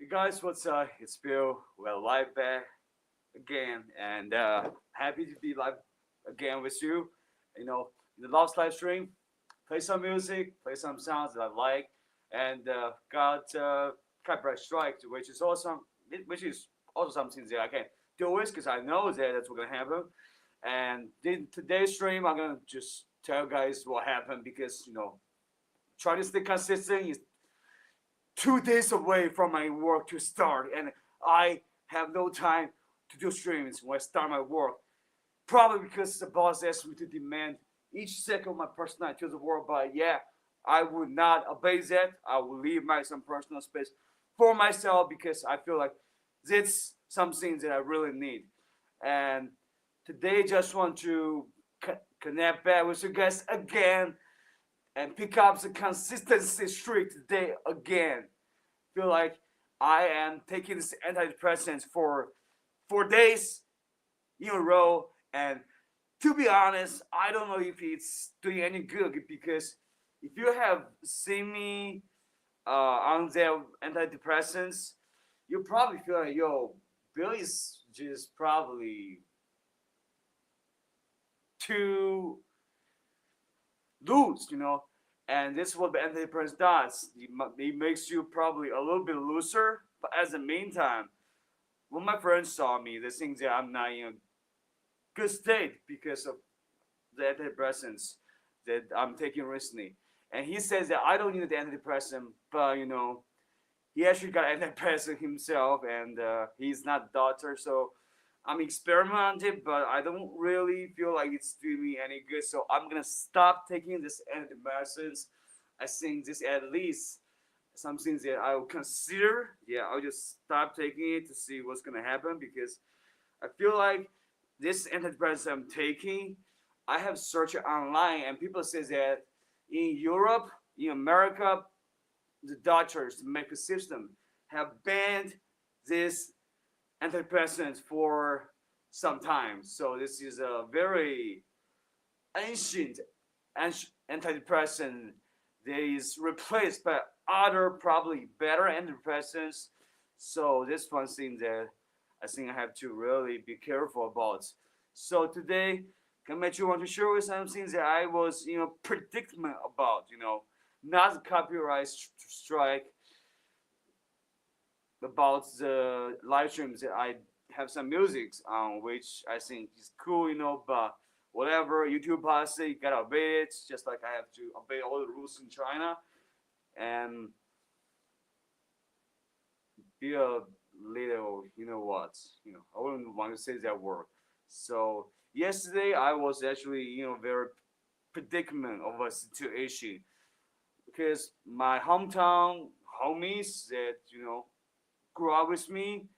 Hey guys, what's up? It's Bill. We're live back again, and happy to be live again with you. You know, in the last live stream, play some music, play some sounds that I like, and got copyright strike, which is awesome. Which is also something that I can do with because I know that that's what's gonna happen. And today's stream, I'm gonna just tell you guys what happened because trying to stay consistent is 2 days away from my work to start, and I have no time to do streams when I start my work. Probably because the boss asked me to demand each second of my personal time to the work, but yeah, I would not obey that. I will leave my some personal space for myself because I feel like it's something that I really need. And today, just want to connect back with you guys again and pick up the consistency streak today again. Feel like I am taking this antidepressants for 4 days in a row, and to be honest, I don't know if it's doing any good because if you have seen me on the antidepressants, you probably feel like Bill is just probably too loose. And this is what the antidepressant does. It makes you probably a little bit looser, but at the meantime, when my friends saw me, they think that I'm not in a good state because of the antidepressants that I'm taking recently. And he says that I don't need the antidepressant, but he actually got antidepressant himself, and he's not a doctor, so I'm experimenting, but I don't really feel like it's doing me any good. So I'm gonna stop taking this antidepressants. I think this at least something that I will consider. Yeah, I'll just stop taking it to see what's gonna happen because I feel like this antidepressant I'm taking, I have searched online and people say that in Europe, in America, the doctors, the medical system have banned this antidepressants for some time. So this is a very ancient antidepressant that is replaced by other probably better antidepressants. So this one thing that I think I have to really be careful about. So today, you want to share with something that I was predicament about. Not copyright strike about the live streams that I have some music on, which I think is cool, but whatever YouTube policy, you gotta obey it, just like I have to obey all the rules in China and be a little, I wouldn't want to say that word. So yesterday I was actually, very predicament of a situation because my hometown homies that, grew up with me,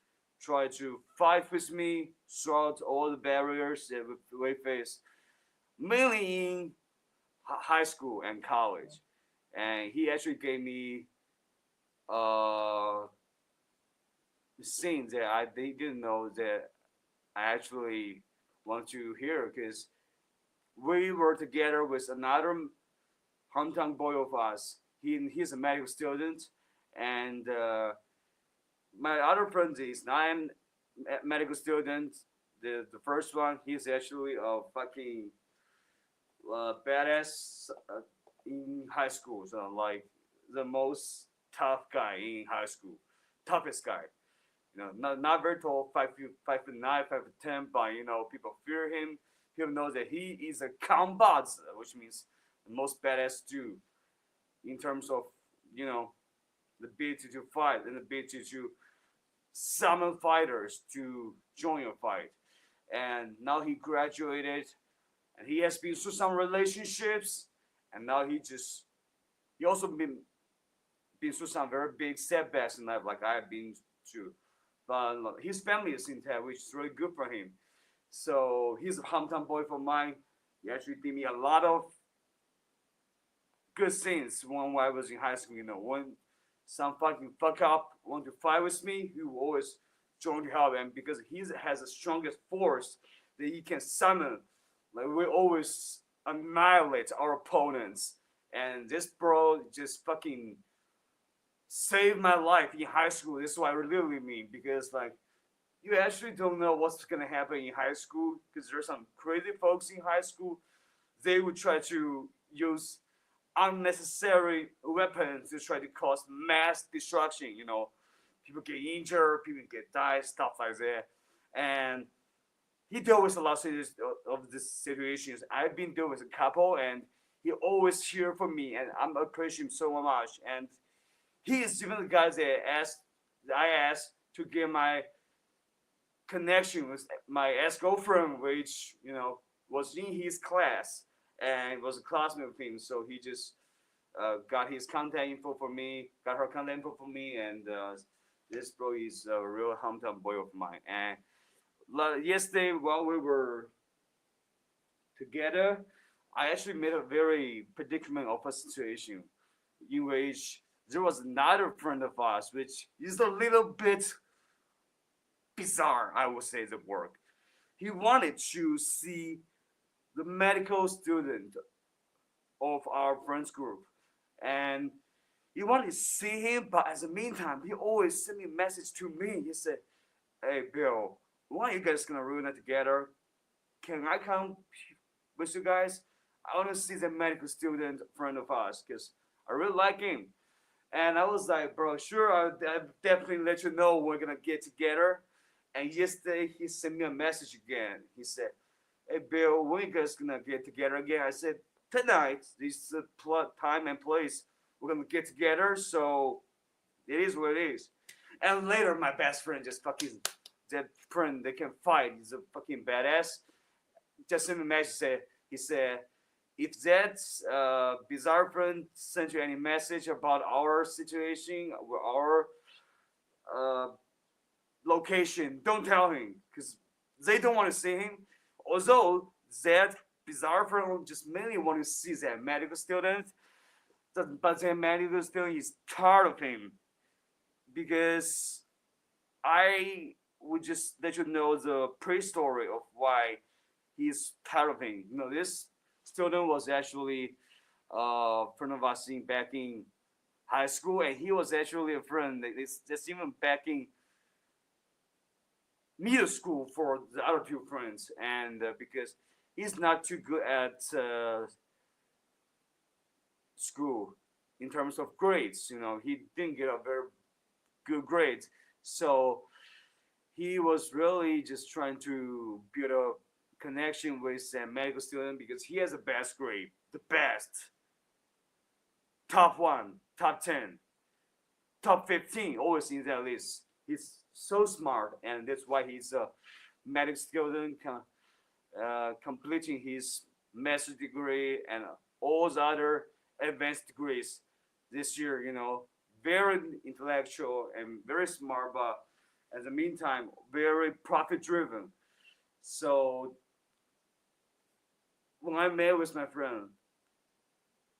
try to fight with me throughout all the barriers that we face, mainly in high school and college. And he actually gave me things that they didn't know that I actually want to hear because we were together with another hometown boy of us. He's a medical student, and my other friend is not a medical student. The first one, he's actually a fucking badass in high school. So like the most tough guy in high school, toughest guy. Not very tall, 5'9", 5'10", but people fear him. People know that he is a combat, which means the most badass dude in terms of the ability to fight and the ability to summon fighters to join your fight. And now he graduated, and he has been through some relationships, and now he also been through some very big setbacks in life, like I have been through. But his family is intact, which is really good for him. So he's a hometown boy for mine. He actually did me a lot of good things when I was in high school. When some fucking fuck up want to fight with me, he will always join to help him because he has the strongest force that he can summon. Like we always annihilate our opponents, and this bro just fucking saved my life in high school. This is what I really mean, because like you actually don't know what's gonna happen in high school, because there's some crazy folks in high school. They would try to use unnecessary weapons to try to cause mass destruction. You know, people get injured, people get died, stuff like that. And he dealt with a lot of these situations. I've been dealing with a couple, and he always here for me, and I'm appreciate him so much. And he is even the guy that I asked to get my connection with my ex-girlfriend, which was in his class and was a classmate with him. So he just got his contact info for me, got her contact info for me, and this bro is a real hometown boy of mine. And yesterday, while we were together, I actually made a very predicament of a situation in which there was another friend of ours, which is a little bit bizarre, I would say the word. He wanted to see the medical student of our friends group, and he wanted to see him, but at the meantime, he always sent me a message to me. He said, "Hey, Bill, why are you guys gonna ruin it together? Can I come with you guys? I want to see the medical student friend of ours because I really like him." And I was like, "Bro, sure, I'll definitely let you know we're gonna get together." And yesterday he sent me a message again. He said, "Hey, Bill, when you guys gonna get together again?" I said, "Tonight. This is the time and place we're gonna get together. So it is what it is." And later, my best friend just fucking that friend they can fight. He's a fucking badass. Just sent me a message. He said, "If that bizarre friend sent you any message about our situation, our location, don't tell him because they don't want to see him. Although that bizarre friend just mainly want to see that medical student, but that medical student is tired of him because I would just let you know the pre-story of why he's tired of him. This student was actually a friend of us back in high school, and he was actually a friend that's even back in middle school for the other two friends, and because he's not too good at school in terms of grades, he didn't get a very good grade, so he was really just trying to build a connection with a medical student because he has the best grade, the best, top 1, top 10, top 15, always in that list. He's so smart, and that's why he's a medical student, completing his master's degree and all the other advanced degrees this year. Very intellectual and very smart, but at the meantime, very profit driven. So when I met with my friend,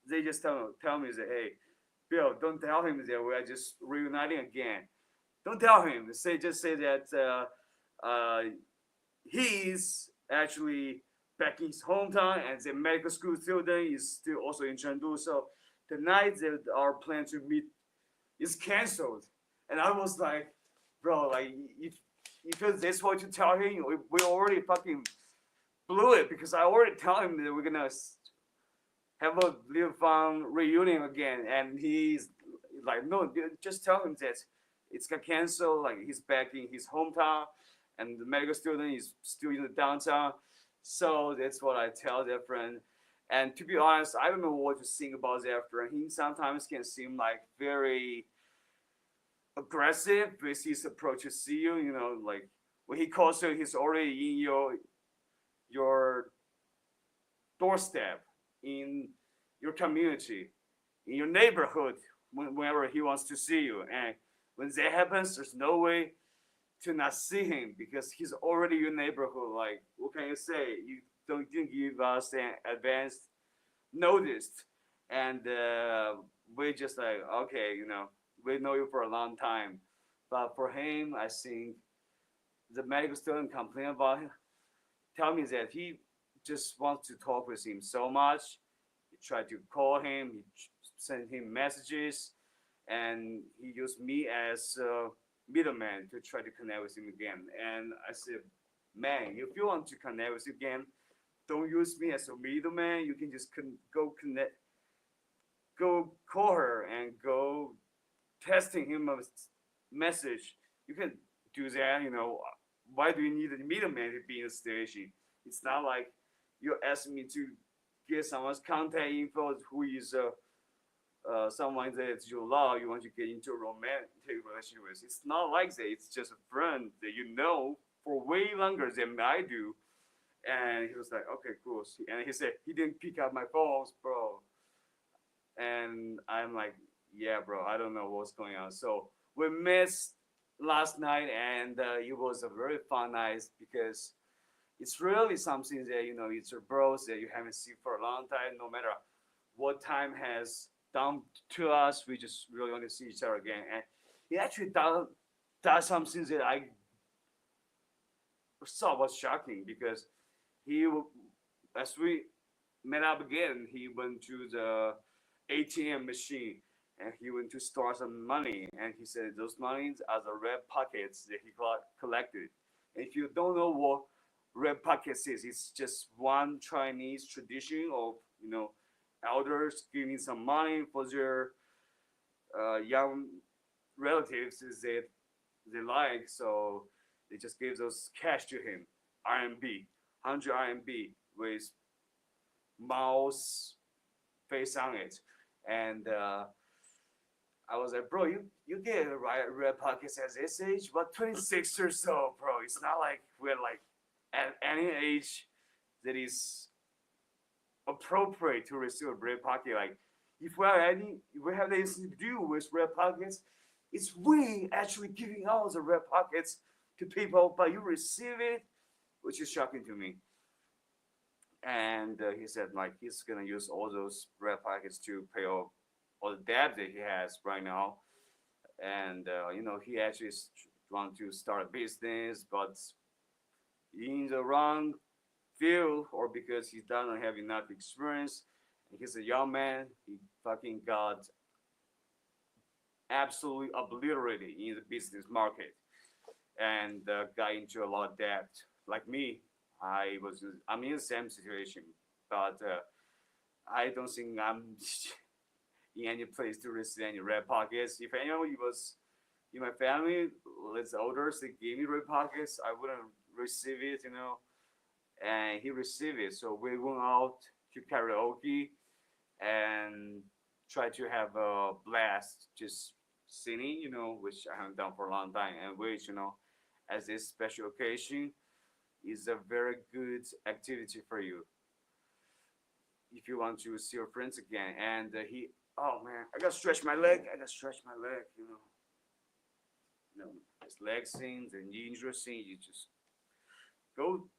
they just tell me that, "Hey, Bill, don't tell him that we are just reuniting again. Don't tell him. Just say that he is actually back in his hometown, and the medical school student is still also in Chengdu. So tonight our plan to meet is canceled." And I was like, "Bro, like if this what you tell him, we already fucking blew it because I already tell him that we're gonna have a little fun reunion again, and he's like, no, just tell him that it's gonna cancel. Like he's back in his hometown, and the medical student is still in the downtown." So that's what I tell that friend. And to be honest, I don't know what to think about that friend. He sometimes can seem like very aggressive with his approach to see you. Like when he calls you, he's already in your doorstep, in your community, in your neighborhood, whenever he wants to see you. And when that happens, there's no way to not see him because he's already in your neighborhood. Like, what can you say? You didn't give us an advanced notice, and we just like, okay, we know you for a long time. But for him, I think the medical student complained about him, tell me that he just wants to talk with him so much. He tried to call him, he sent him messages, and he used me as a middleman to try to connect with him again. And I said, man, if you want to connect with him again, don't use me as a middleman. You can just go connect, go call her and go testing him a message. You can do that, you know. Why do you need a middleman to be in a situation? It's not like you're asking me to get someone's contact info who is someone that you love, you want to get into a romantic relationship with. It's not like that. It's just a friend that you know for way longer than I do. And he was like, okay, cool. And he said he didn't pick up my phones, bro. And I'm like, yeah, bro, I don't know what's going on. So we met last night, and it was a very fun night because it's really something that, you know, it's your bros that you haven't seen for a long time. No matter what time has done to us, we just really want to see each other again. And he actually does something that I saw was shocking because he, as we met up again, he went to the ATM machine and he went to store some money, and he said those monies are the red pockets that he collected. And if you don't know what red pockets is, it's just one Chinese tradition of, you know, elders giving some money for their young relatives that they like. So they just gave those cash to him, RMB, 100 RMB with mouse face on it. And I was like, bro, you get red pockets at this age? But 26 or so, bro. It's not like we're like at any age that is appropriate to receive a red pocket. Like, if we have anything to do with red pockets, it's we actually giving out the red pockets to people, but you receive it, which is shocking to me. And he said like he's gonna use all those red pockets to pay off all the debt that he has right now. And you know, he actually want to start a business, but in the wrong field, or because he doesn't have enough experience. He's a young man. He fucking got absolutely obliterated in the business market and got into a lot of debt. Like me, I'm in the same situation, but I don't think I'm in any place to receive any red pockets. If anyone was in my family, that's older, they gave me red pockets, I wouldn't receive it, you know. And he received it, so we went out to karaoke and tried to have a blast, just singing, you know, which I haven't done for a long time, and which, you know, as this special occasion is a very good activity for you if you want to see your friends again. And oh man, I gotta stretch my leg. You know, this leg thing, the knee injury thing, you just go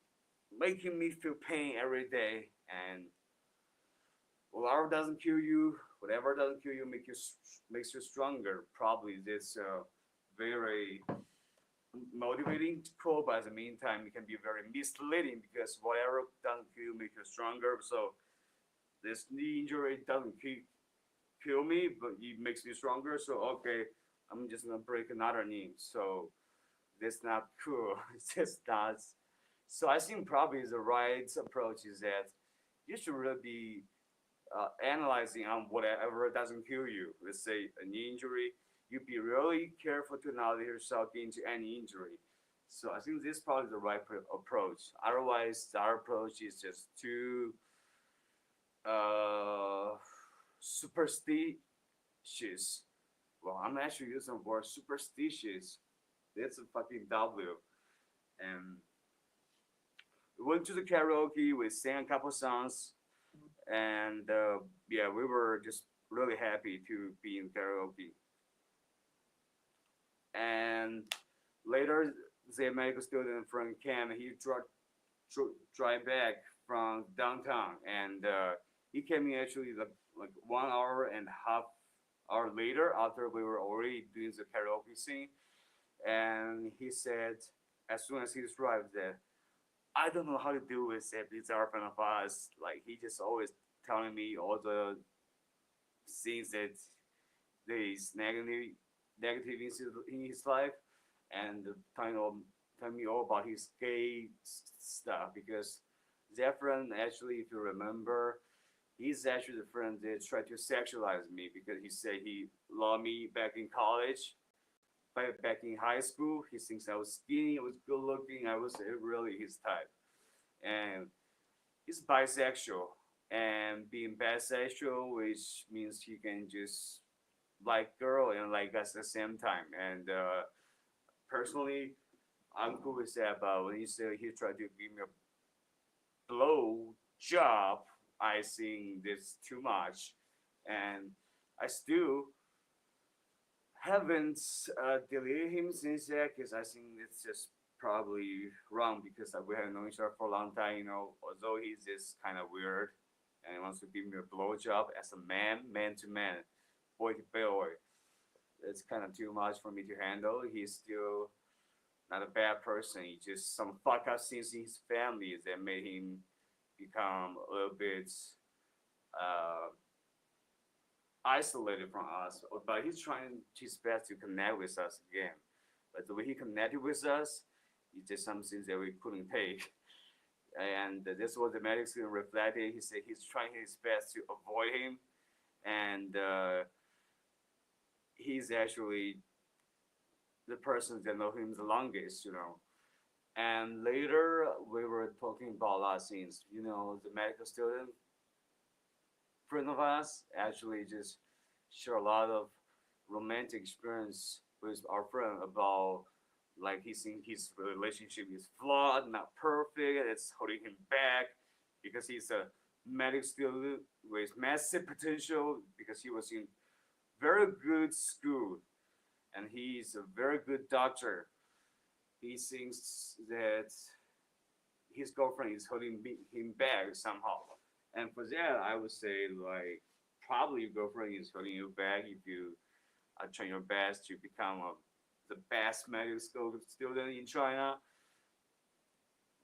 making me feel pain every day. And whatever doesn't kill you, makes you stronger. Probably this very motivating quote, but at the meantime, it can be very misleading because whatever doesn't kill you makes you stronger. So this knee injury doesn't kill me, but it makes me stronger. So okay, I'm just gonna break another knee. So that's not cool. It's just not. So I think probably the right approach is that you should really be analyzing on whatever doesn't kill you. Let's say a knee injury, you be really careful to not let yourself into any injury. So I think this is probably the right approach. Otherwise, the other approach is just too superstitious. Well, I'm actually using the word superstitious. That's a fucking W. And we went to the karaoke, we sang a couple songs, and yeah, we were just really happy to be in karaoke. And later, the medical student from Cam, he drive back from downtown, and he came in actually like 1 hour and a half hour later after we were already doing the karaoke scene. And he said, as soon as he arrived there, I don't know how to do with it. It's our friend of us. Like he just always telling me all the things that there is negative in his life, and tell me all about his gay stuff, because that friend actually, if you remember, he's actually the friend that tried to sexualize me because he said he loved me back in college, back in high school. He thinks I was skinny, I was good looking, I was really his type, and he's bisexual. And being bisexual, which means he can just like girl and like us at the same time. And personally, I'm cool with that. But when he said he tried to give me a blow job, I think this too much, and I still haven't deleted him since that, because I think it's just probably wrong, because we have known each other for a long time. Although he's just kind of weird and he wants to give me a blowjob as a man to man, boy to boy, it's kind of too much for me to handle. He's still not a bad person. He just some fuck up things in his family that made him become a little bit uh, isolated from us. But he's trying his best to connect with us again. But the way he connected with us, he did some things that we couldn't take. And this was the medics reflected. He said he's trying his best to avoid him, and he's actually the person that know him the longest. And later we were talking about a lot of things. The medical student friend of us actually just share a lot of romantic experience with our friend about, like, he think his relationship is flawed, not perfect, it's holding him back because he's a medical student with massive potential, because he was in very good school and he's a very good doctor. He thinks that his girlfriend is holding him back somehow. And for that, I would say, like, probably your girlfriend is holding you back if you are trying your best to become the best medical school student in China.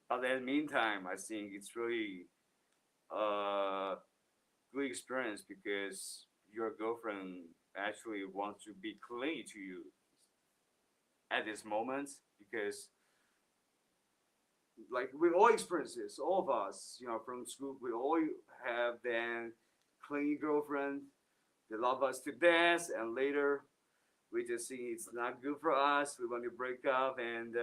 But in the meantime, I think it's really a good experience, because your girlfriend actually wants to be clingy to you at this moment, because, like, we all experience this, all of us, from school, we all have that clingy girlfriend. They love us to death, and later we just think it's not good for us. We want to break up, and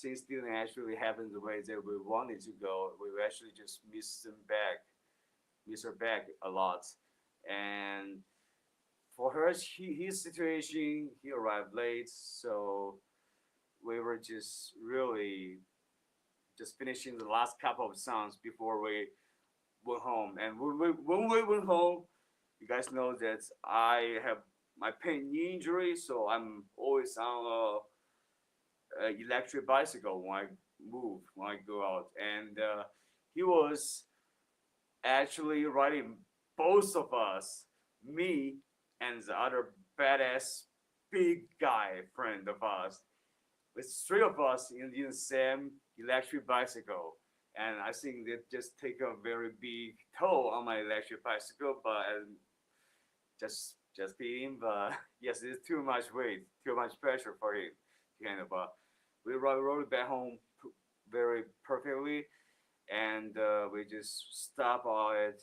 things didn't actually happen the way that we wanted to go. We actually just miss her back a lot. And for her, his situation, he arrived late, so we were just really just finishing the last couple of songs before we went home. And when we went home, you guys know that I have my pain knee injury, so I'm always on a electric bicycle when I go out. And he was actually riding both of us, me and the other badass big guy friend of us. It's three of us in the same electric bicycle. And I think that just take a very big toll on my electric bicycle, but just kidding. But yes, it's too much weight, too much pressure for him to handle. But we rode it back home very perfectly, and we just stopped at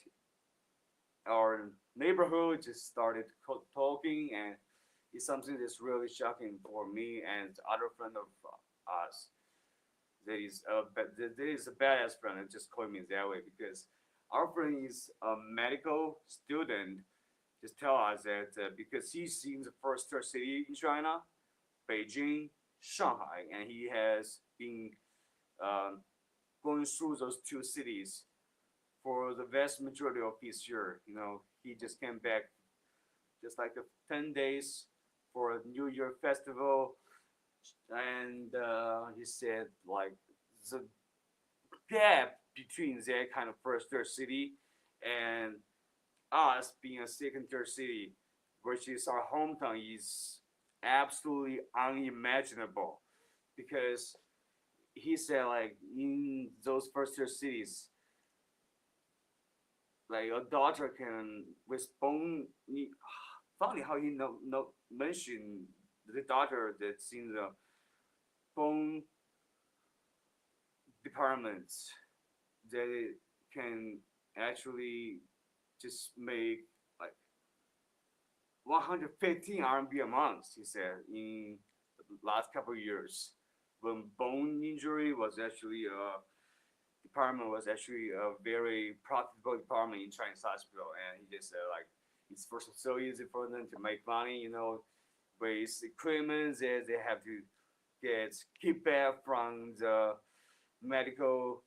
our neighborhood, just started talking, and it's something that's really shocking for me and other friend of us. There is a badass friend, and just call me that way, because our friend is a medical student. Just tell us that because he's seen the first tier city in China, Beijing, Shanghai, and he has been um, going through those two cities for the vast majority of his year. He just came back just like 10 days for a New Year festival, and he said, like, the gap between that kind of first tier city and us being a second tier city, which is our hometown, is absolutely unimaginable, because he said, like, in those first tier cities, like, a daughter can with bone funny how he mentioned the doctor that's in the bone department that can actually just make like 115 RMB a month, he said, in the last couple of years. When bone injury was actually department was actually a very profitable department in Chinese hospital, and he just said like it's so easy for them to make money, with equipment that they have to get kickback from the medical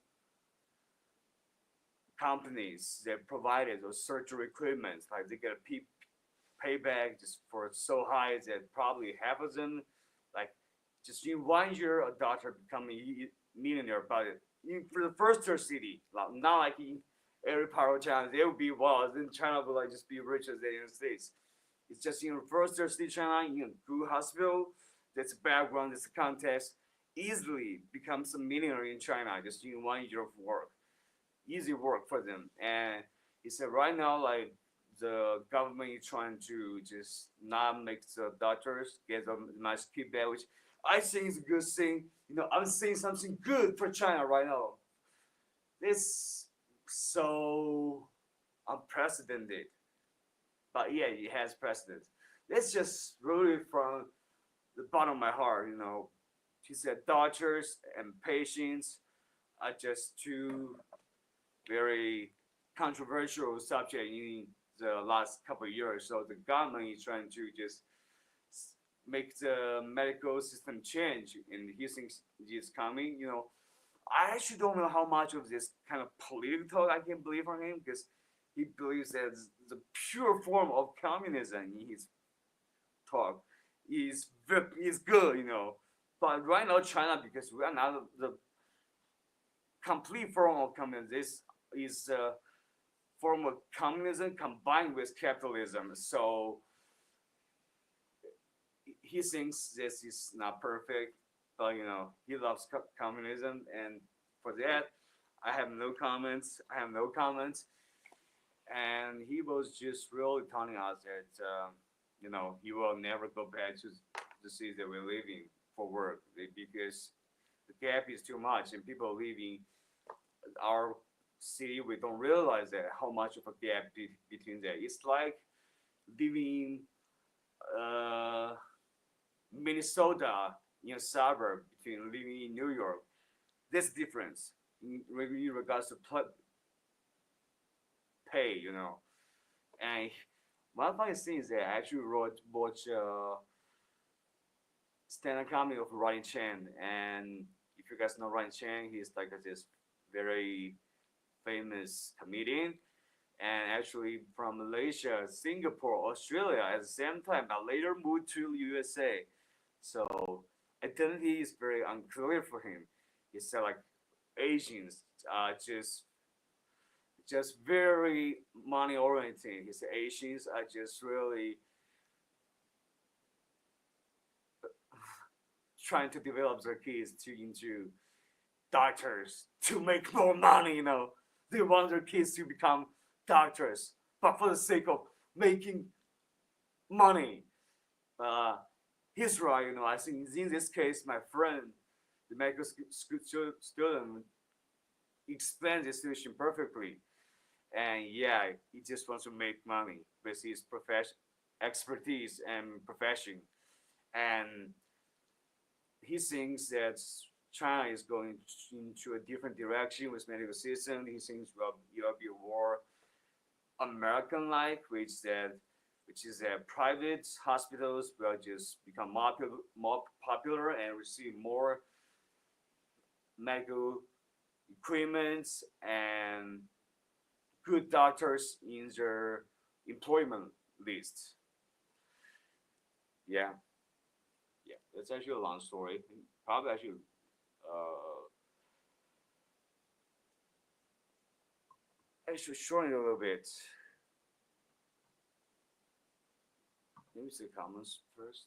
companies that provided those surgery equipment. Like they get a payback just for so high that probably half of them, like just in 1 year, a doctor become a millionaire. But for the first tier city, not like in every part of China, they would be in China would like just be rich as the United States. It's just in the first tier city China, in a good hospital, that's a background, that's a context, easily becomes a millionaire in China just in 1 year of work. Easy work for them. And he said right now, like the government is trying to just not make the doctors get a nice kickback, which I think is a good thing. I'm seeing something good for China right now. It's so unprecedented. But yeah, it has precedent. It's just really from the bottom of my heart, She said doctors and patients are just two very controversial subject in the last couple of years. So the government is trying to just make the medical system change, and he thinks it's coming. I actually don't know how much of this kind of political I can believe from him, because he believes that the pure form of communism in his talk is good, But right now, China, because we are not the complete form of communism, this is a form of communism combined with capitalism. So he thinks this is not perfect, but he loves communism, and for that, I have no comments. And he was just really telling us that he will never go back to the city that we're living for work, because the gap is too much, and people living our city, we don't realize that how much of a gap between there. It's like living Minnesota in a suburb between living in New York. There's difference in regards to pay, And one funny thing is that I actually watched stand-up comedy of Ryan Chen, and if you guys know Ryan Chen, he's like this very famous comedian, and actually from Malaysia, Singapore, Australia at the same time, but later moved to USA. So identity is very unclear for him. He said like Asians are just very money oriented. He said Asians are just really trying to develop their kids into doctors to make more money. They want their kids to become doctors, but for the sake of making money. He's right. I think in this case, my friend, the medical school student, explains the situation perfectly. And yeah, he just wants to make money with his expertise and profession. And he thinks that China is going into a different direction with medical system. He thinks it will be more American-like, which is that private hospitals will just become more popular and receive more medical equipment and good doctors in their employment list. Yeah, that's actually a long story. Probably actually, I should shorten it a little bit. Let me see the comments first.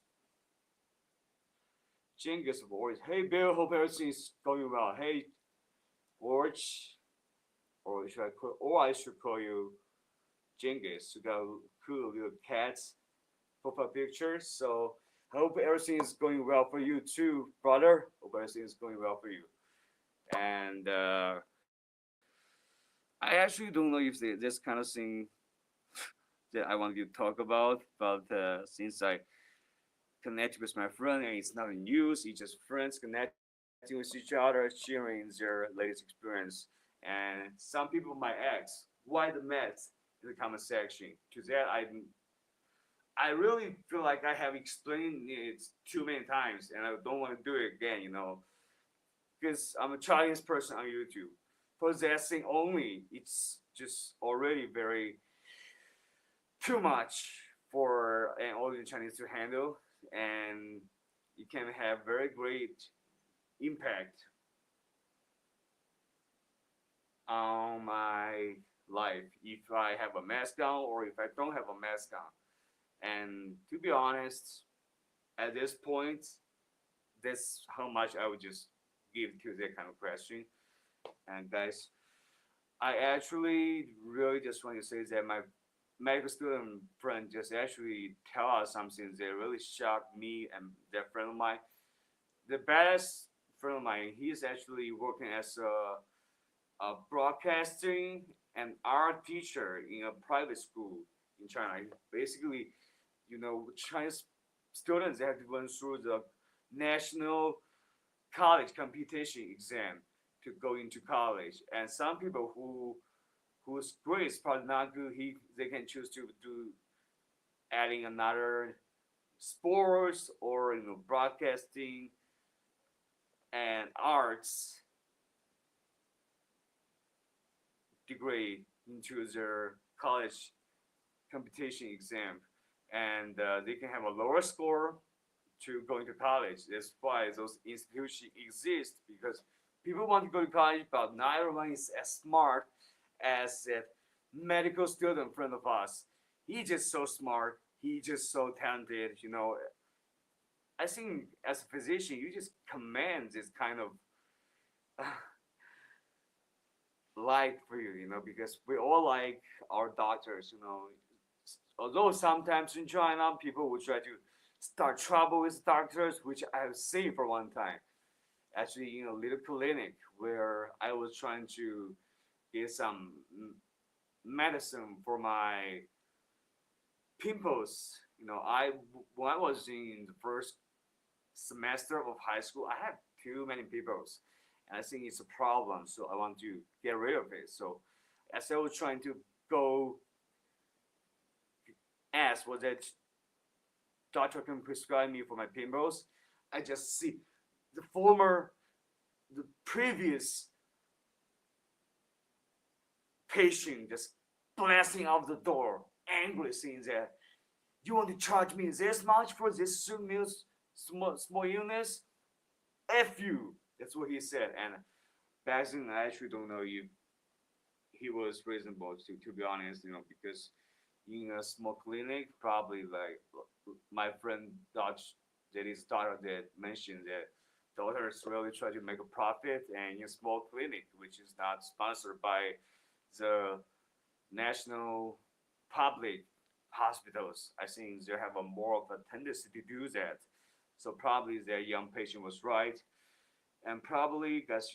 Genghis voice. Hey Bill, hope everything's going well. Hey George, or I should call you Genghis. You got cool little cats. profile picture. So I hope everything is going well for you too, brother. Hope everything is going well for you. And I actually don't know if this kind of thing that I want you to talk about, but since I connect with my friend and it's not in news, it's just friends connecting with each other, sharing their latest experience. And some people might ask, why the math in the comment section? To that, I really feel like I have explained it too many times, and I don't want to do it again. Because I'm a Chinese person on YouTube. Possessing only, it's just already very too much for an audience Chinese to handle, and it can have very great impact on my life if I have a mask on or if I don't have a mask on. And to be honest, at this point, that's how much I would just give to that kind of question. And guys, I actually really just want to say that my medical student friend just actually tell us something that really shocked me and that friend of mine. The best friend of mine, he's actually working as a broadcasting and art teacher in a private school in China. Basically, Chinese students have to run through the national college competition exam to go into college. And some people whose grades probably not good, they can choose to do adding another sports or broadcasting and arts degree into their college competition exam, and they can have a lower score to go into college. That's why those institutions exist, because people want to go to college, but not everyone is as smart as that medical student friend of us. He's just so smart. He's just so talented. I think as a physician, you just command this kind of light for you, because we all like our doctors. Although sometimes in China, people will try to start trouble with doctors, which I've seen for one time. Actually, in a little clinic where I was trying to get some medicine for my pimples. When I was in the first semester of high school, I had too many pimples, and I think it's a problem. So I want to get rid of it. So as I was trying to go ask what that doctor can prescribe me for my pimples, I just see the previous patient just blasting out the door, angry, saying that you want to charge me this much for this small illness? F you. That's what he said. And back then, I actually don't know if he was reasonable, to be honest, because in a small clinic, probably like my friend Dodge, that is daughter that mentioned that daughters really try to make a profit, and in a small clinic, which is not sponsored by the national public hospitals, I think they have a more of a tendency to do that. So probably their young patient was right, and probably because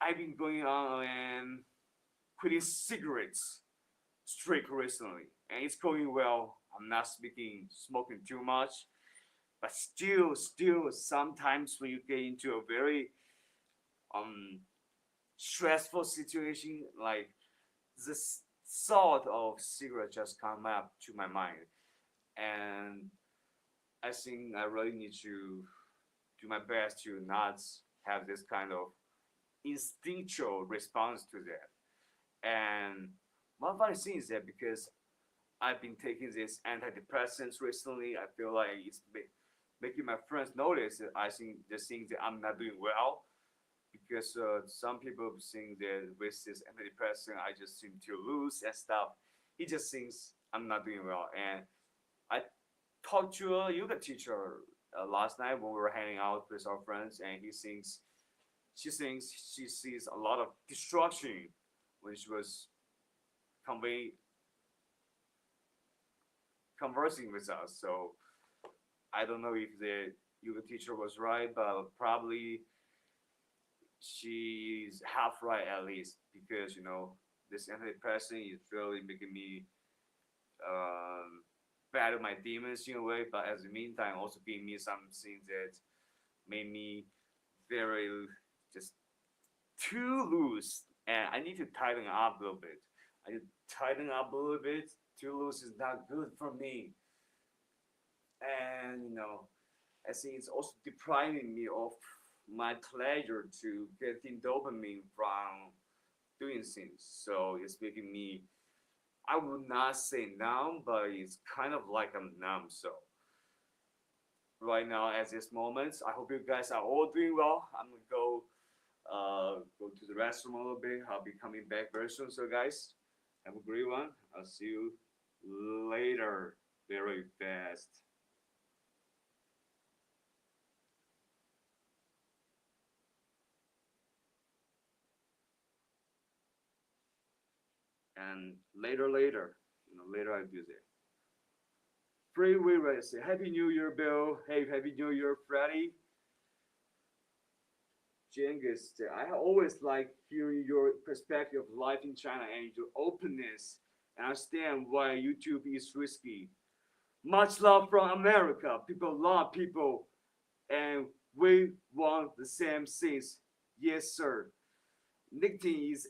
I've been going on and quitting cigarettes streak recently, and it's going well. I'm not smoking too much, but still, sometimes when you get into a very stressful situation, like this thought of cigarette just come up to my mind, and I think I really need to do my best to not have this kind of instinctual response to that. And one funny thing is that because I've been taking these antidepressants recently, I feel like it's making my friends notice that I think they think that I'm not doing well, because some people think that with this antidepressant I just seem to lose and stuff. He just thinks I'm not doing well. And I talked to a yoga teacher last night when we were hanging out with our friends, and she thinks she sees a lot of destruction when she was conveying conversing with us. So I don't know if the yoga teacher was right, but probably she's half right at least, because this antidepressant is really making me battle my demons in a way, but at the meantime also giving me some things that made me very just too loose, and I need to tighten up a little bit. I need to tighten up a little bit. Too loose is not good for me, and I think it's also depriving me of my pleasure to getting dopamine from doing things. So it's making me, I would not say numb, but it's kind of like I'm numb. So right now at this moment, I hope you guys are all doing well. I'm gonna go to the restroom a little bit. I'll be coming back very soon. So guys, have a great one. I'll see you later very fast. And later, later I do that. Freeway Race, Happy New Year, Bill. Hey, Happy New Year, Freddy. Genghis, I always like hearing your perspective of life in China and your openness. I understand why YouTube is risky. Much love from America. People love people, and we want the same things. Yes, sir. Nicotine is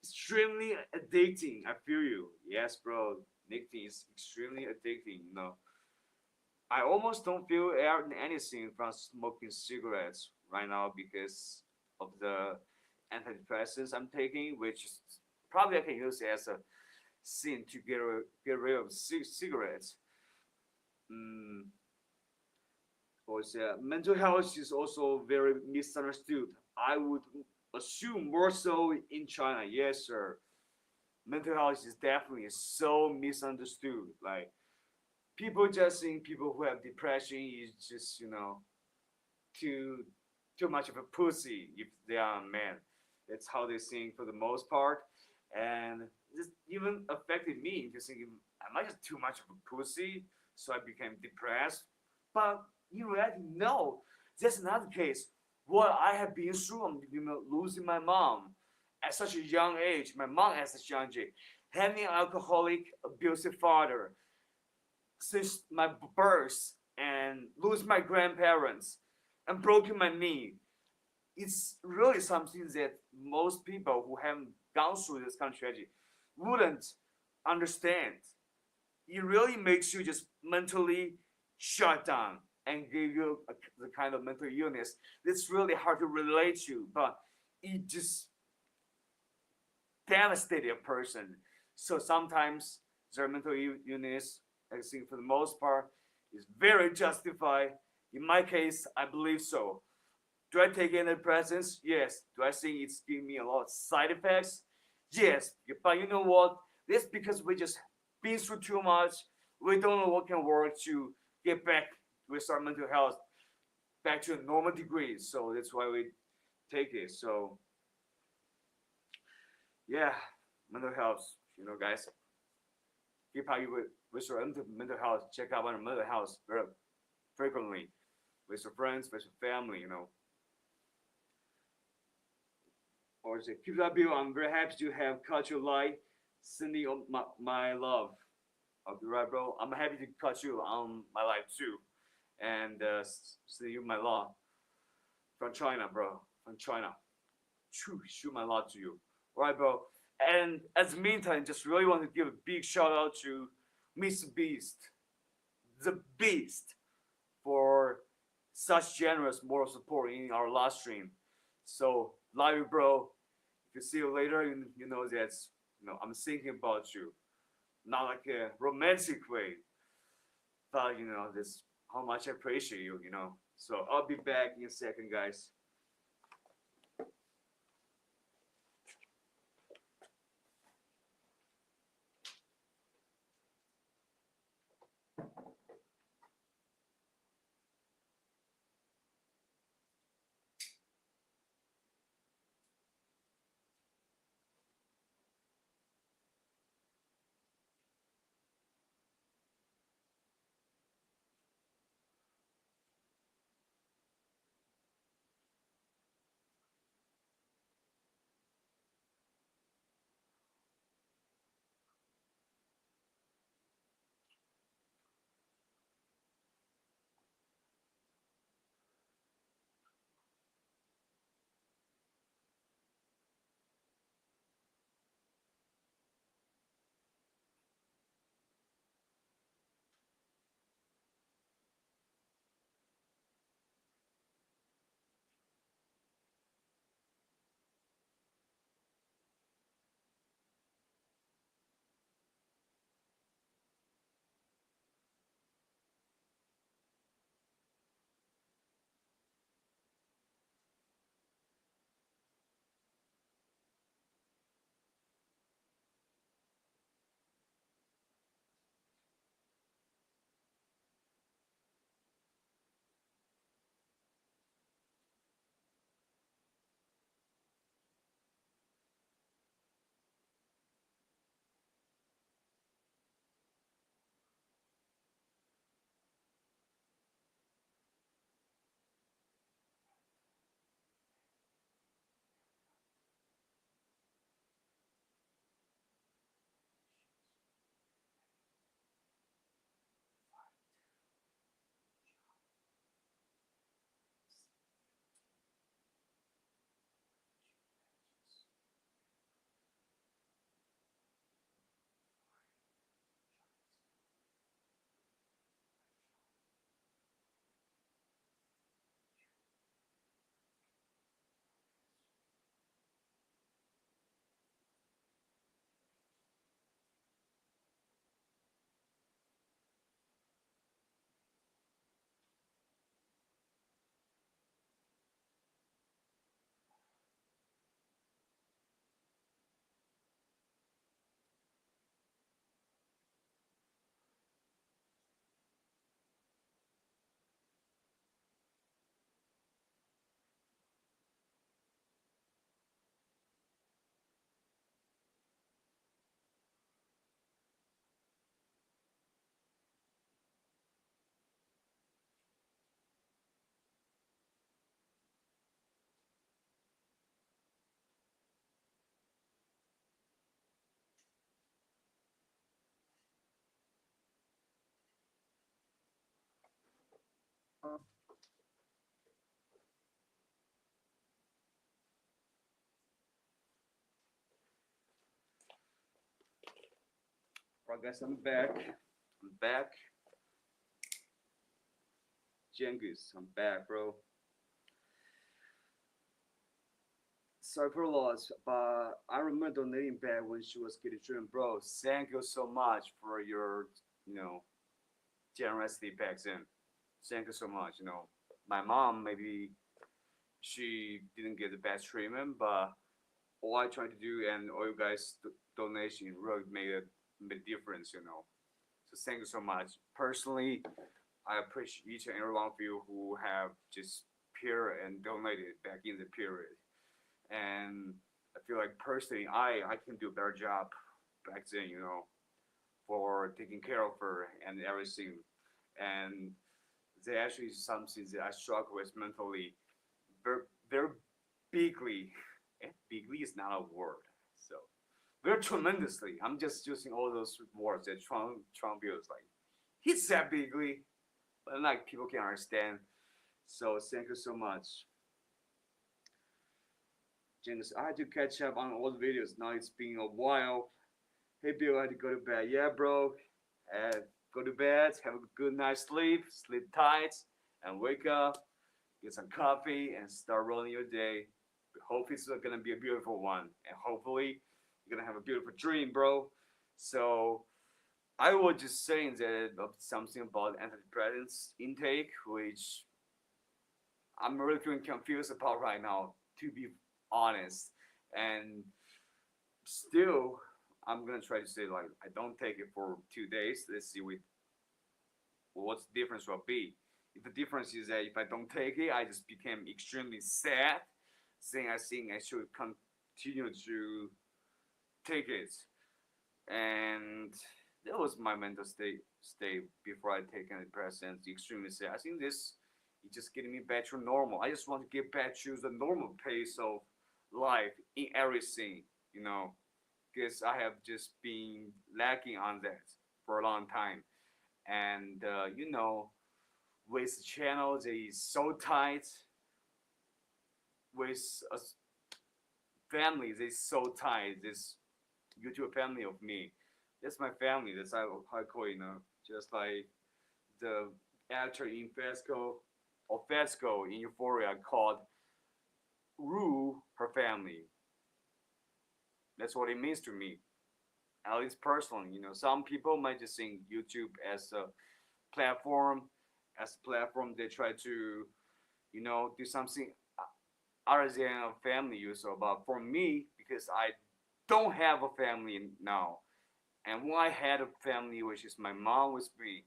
extremely addicting. I feel you. Yes, bro. Nicotine is extremely addicting. I almost don't feel anything from smoking cigarettes right now because of the antidepressants I'm taking, which is probably I can use it as a thing to get rid of cigarettes. Mm, mental health is also very misunderstood. I would assume more so in China. Yes, sir. Mental health is definitely so misunderstood. Like people just think people who have depression is just too too much of a pussy if they are a man. That's how they think for the most part, and this even affected me into thinking, am I just too much of a pussy? So I became depressed. But in reality, no, that's not the case. What I have been through, losing my mom at such a young age, my mom at such a young age, having an alcoholic, abusive father since my birth, and lose my grandparents, and broken my knee. It's really something that most people who haven't gone through this kind of tragedy wouldn't understand. It really makes you just mentally shut down and give you the kind of mental illness that's really hard to relate to, but it just devastated a person. So sometimes their mental illness, I think for the most part, is very justified. In my case, I believe so. Do I take antidepressants? Yes. Do I think it's giving me a lot of side effects? Yes. But you know what? That's because we just been through too much. We don't know what can work to get back with our mental health back to a normal degree. So that's why we take it. So yeah, mental health. Guys, keep how you with your mental health. Check out on mental health very frequently with your friends, with your family. Or say, keep that bill. I'm very happy to have caught your light, sending my love. I'll be right, bro. I'm happy to catch you on my life too, and send you my love from China, bro. From China. Shoot my love to you. All right, bro. And as the meantime, just really want to give a big shout out to Mr. Beast, the Beast, for such generous moral support in our last stream. So love you, bro. If you see you later, you know that I'm thinking about you, not like a romantic way, but this how much I appreciate you. So I'll be back in a second, guys. Alright guys, I'm back. Jengis, I'm back, bro. Sorry for loss, but I remember donating back when she was getting treatment, bro. Thank you so much for your, generosity back then. Thank you so much. My mom maybe she didn't get the best treatment, but all I tried to do and all you guys donation really made a difference. So thank you so much. Personally, I appreciate each and every one of you who have just peer and donated back in the period. And I feel like personally, I can do a better job back then, for taking care of her and everything. And they actually something that I struggle with mentally, very, very bigly. Bigly is not a word, so very tremendously. I'm just using all those words that Trump used. Like he said bigly, but like people can understand. So thank you so much. James, I had to catch up on all the videos. Now it's been a while. Hey Bill, I had to go to bed. Yeah, bro. Go to bed, have a good night's sleep, sleep tight, and wake up, get some coffee, and start rolling your day. Hope it's gonna be a beautiful one, and hopefully you're gonna have a beautiful dream, bro. So I was just saying that something about antidepressants intake, which I'm really feeling confused about right now, to be honest. And still, I'm gonna try to say like I don't take it for 2 days. Let's see what the difference will be. If the difference is that if I don't take it, I just became extremely sad, saying I think I should continue to take it. And that was my mental state before I take antidepressants. Extremely sad. I think this is just getting me back to normal. I just want to get back to the normal pace of life in everything, because I have just been lacking on that for a long time. And with the channel, they is so tight. With a family, they so tight. This YouTube family of me, that's my family. That's how I call it. Just like the actor in Fesco in Euphoria called Rue her family. That's what it means to me, at least personally. Some people might just think YouTube as a platform, they try to, do something other than a family user. But for me, because I don't have a family now, and when I had a family, which is my mom with me,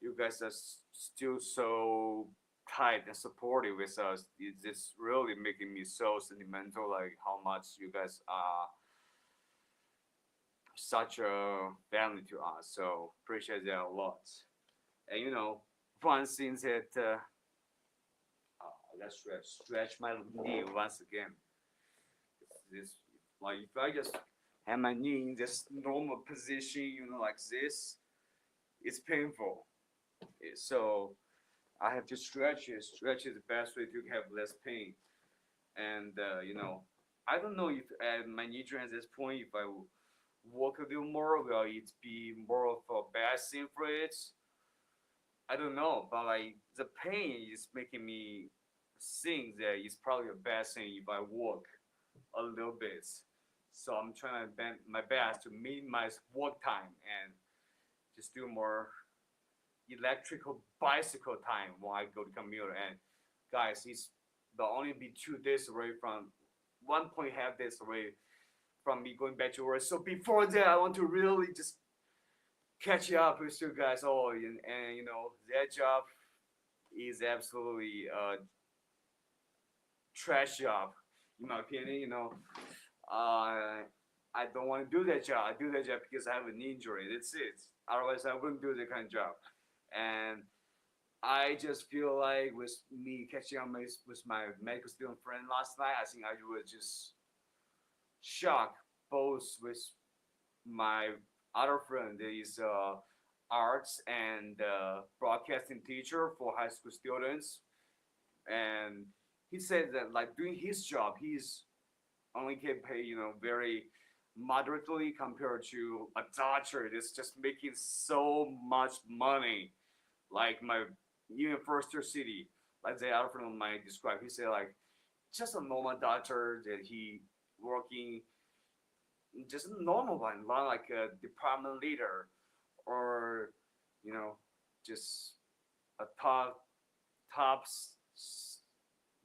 you guys are still so tight and supportive with us. It's just really making me so sentimental, like how much you guys are such a family to us. So appreciate that a lot. And one thing that let's stretch my knee once again. This like if I just have my knee in this normal position, like this, it's painful. So I have to stretch it. Stretch is the best way to have less pain. And I don't know if at my knee joint at this point, if I walk a little more, will it be more of a bad thing for it? I don't know, but like the pain is making me think that it's probably a bad thing if I walk a little bit. So I'm trying to bend my best to minimize walk time and just do more electrical bicycle time when I go to commute. And guys, it's will only be 2 days away from 1.5 days away from me going back to work. So before that, I want to really just catch up with you guys all. And that job is absolutely a trash job, in my opinion. I don't want to do that job. I do that job because I have an injury. That's it. Otherwise, I wouldn't do that kind of job. And I just feel like with me catching up with my medical student friend last night, I think I was just shocked both with my other friend that is arts and broadcasting teacher for high school students, and he said that like doing his job, he's only get paid, very moderately compared to a doctor that's just making so much money. Like my even first year city, like the other friend of mine described, he said like just a normal doctor that he working just a normal one, not like a department leader or you know just a top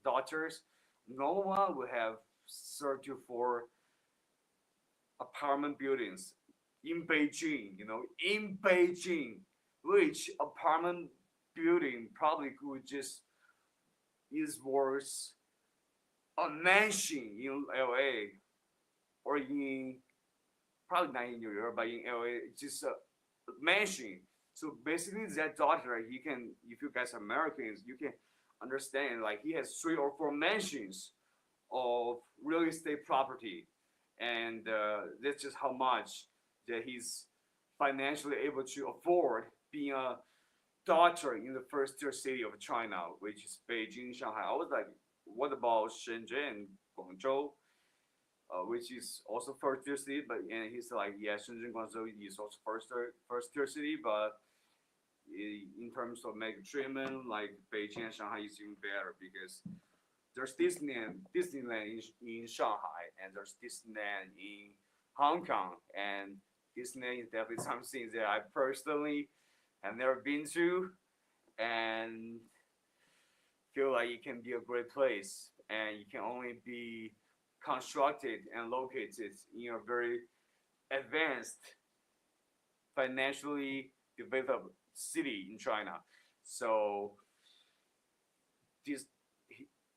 doctors. Normal one will have 34 apartment buildings in Beijing, in Beijing, which apartment building probably could just is worth a mansion in LA or in probably not in New York, but in LA, just a mansion. So basically, that daughter, he can, if you guys are Americans, you can understand like he has 3 or 4 mansions of real estate property, and that's just how much that he's financially able to afford being a doctor in the first tier city of China, which is Beijing, Shanghai. I was like, what about Shenzhen, Guangzhou, which is also first tier city? But and he's like, yeah, Shenzhen, Guangzhou is also first tier city, but in terms of medical treatment, like Beijing and Shanghai is even better because there's Disneyland in Shanghai, and there's Disneyland in Hong Kong, and Disneyland is definitely something that I personally have never been to, and feel like it can be a great place, and it can only be constructed and located in a very advanced, financially developed city in China. So this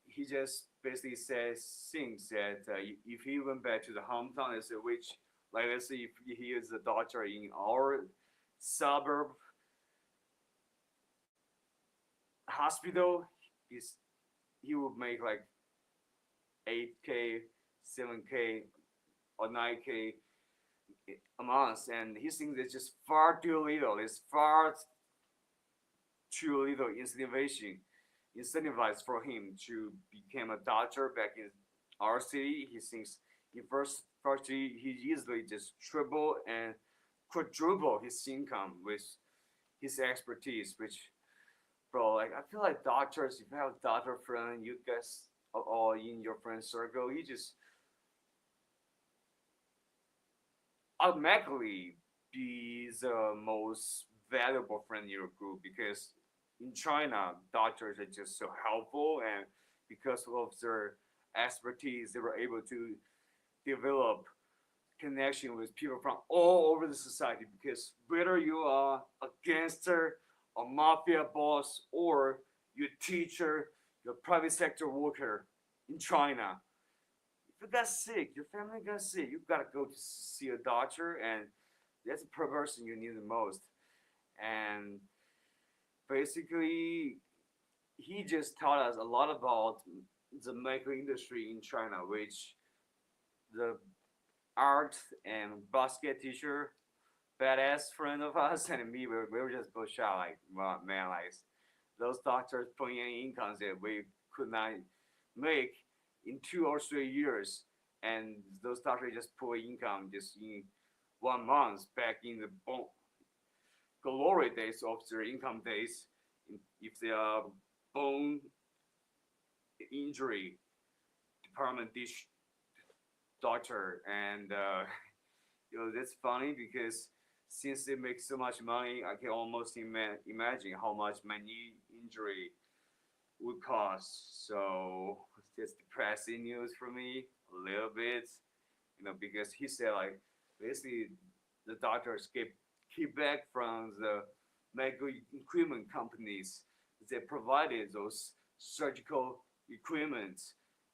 he just basically says things that if he went back to the hometown, which like let's say if he is a doctor in our suburb hospital, he would make like 8K, 7K, or 9K a month, and he thinks it's just far too little. It's far too little incentivized for him to become a doctor back in our city. He thinks in first he easily just triple and quadruple his income with his expertise, which bro, like I feel like doctors, if you have a doctor friend, you guys are all in your friend circle, you just automatically be the most valuable friend in your group because in China, doctors are just so helpful, and because of their expertise, they were able to develop connection with people from all over the society. Because whether you are a gangster, a mafia boss, or your teacher, your private sector worker in China, if you got sick, your family got sick, you gotta go to see a doctor, and that's the person you need the most. And basically, he just taught us a lot about the medical industry in China, which the art and basket teacher, badass friend of us, and me, we were just both shocked, like, wow, man, like, those doctors putting in incomes that we could not make in 2 or 3 years, and those doctors just put income just in 1 month back in the glory days of their income days. If they are bone injury department dish doctor, and that's funny because since they make so much money, I can almost imagine how much my knee injury would cost. So it's depressing news for me a little bit, because he said like basically the doctors get kickback from the medical equipment companies that provided those surgical equipment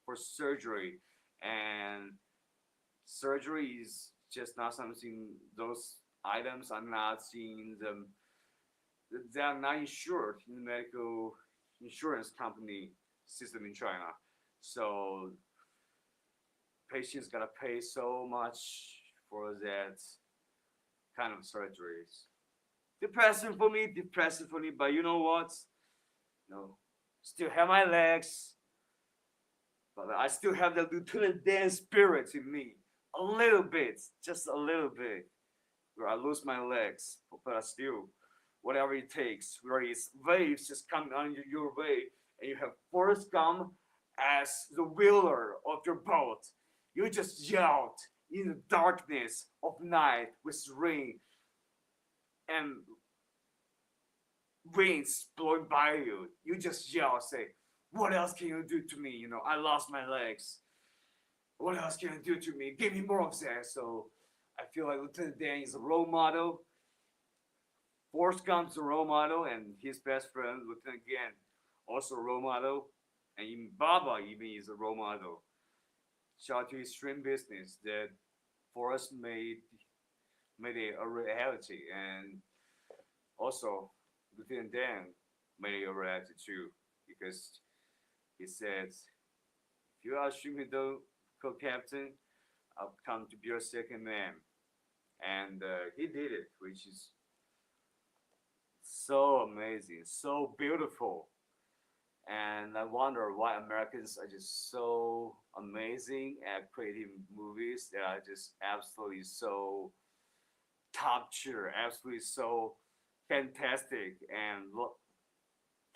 for surgery, and surgery is just not something, those items are not in the, they are not insured in the medical insurance company system in China. So patients gotta pay so much for that kind of surgeries. depressing for me, but you know what? No, still have my legs, but I still have the lieutenant Dan spirit in me. A little bit, just a little bit. Where I lose my legs, but I still, whatever it takes, where it's waves just coming on your way, and you have Forrest Gump as the wheeler of your boat. You just yelled in the darkness of night with rain and winds blowing by you. You just yell, say, "What else can you do to me? You know, I lost my legs. What else can you do to me? Give me more of that." So I feel like Lieutenant Dan is a role model. Forrest Gump's a role model, and his best friend, Lieutenant Dan, also a role model. And even Baba even is a role model. Shout out to his stream business that Forrest made it a reality, and also Lieutenant Dan made it a reality too, because he says, "If you are streaming the co-captain, I'll come to be your second man," and he did it, which is so amazing, so beautiful. And I wonder why Americans are just so amazing at creating movies that are just absolutely so top tier, absolutely so fantastic and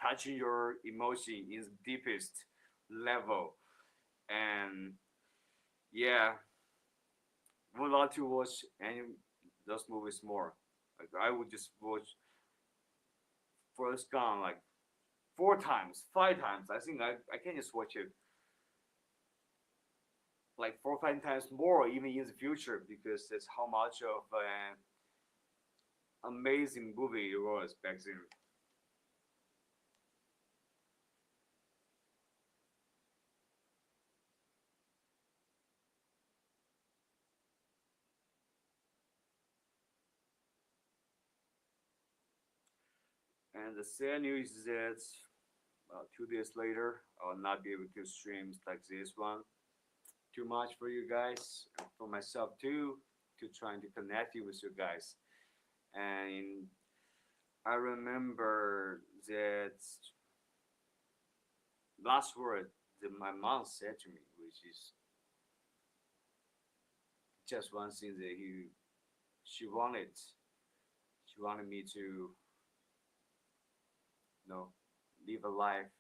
touching your emotion in the deepest level. And yeah, would love to watch any those movies more. Like I would just watch Forrest Gump like 4 times, 5 times. I think I can just watch it like 4 or 5 times more, even in the future, because that's how much of an amazing movie it was back then. And the sad news is that 2 days later, I'll not be able to stream like this one. Too much for you guys, and for myself too, to trying to connect you with you guys. And I remember that last word that my mom said to me, which is just one thing that she wanted. She wanted me to, live a life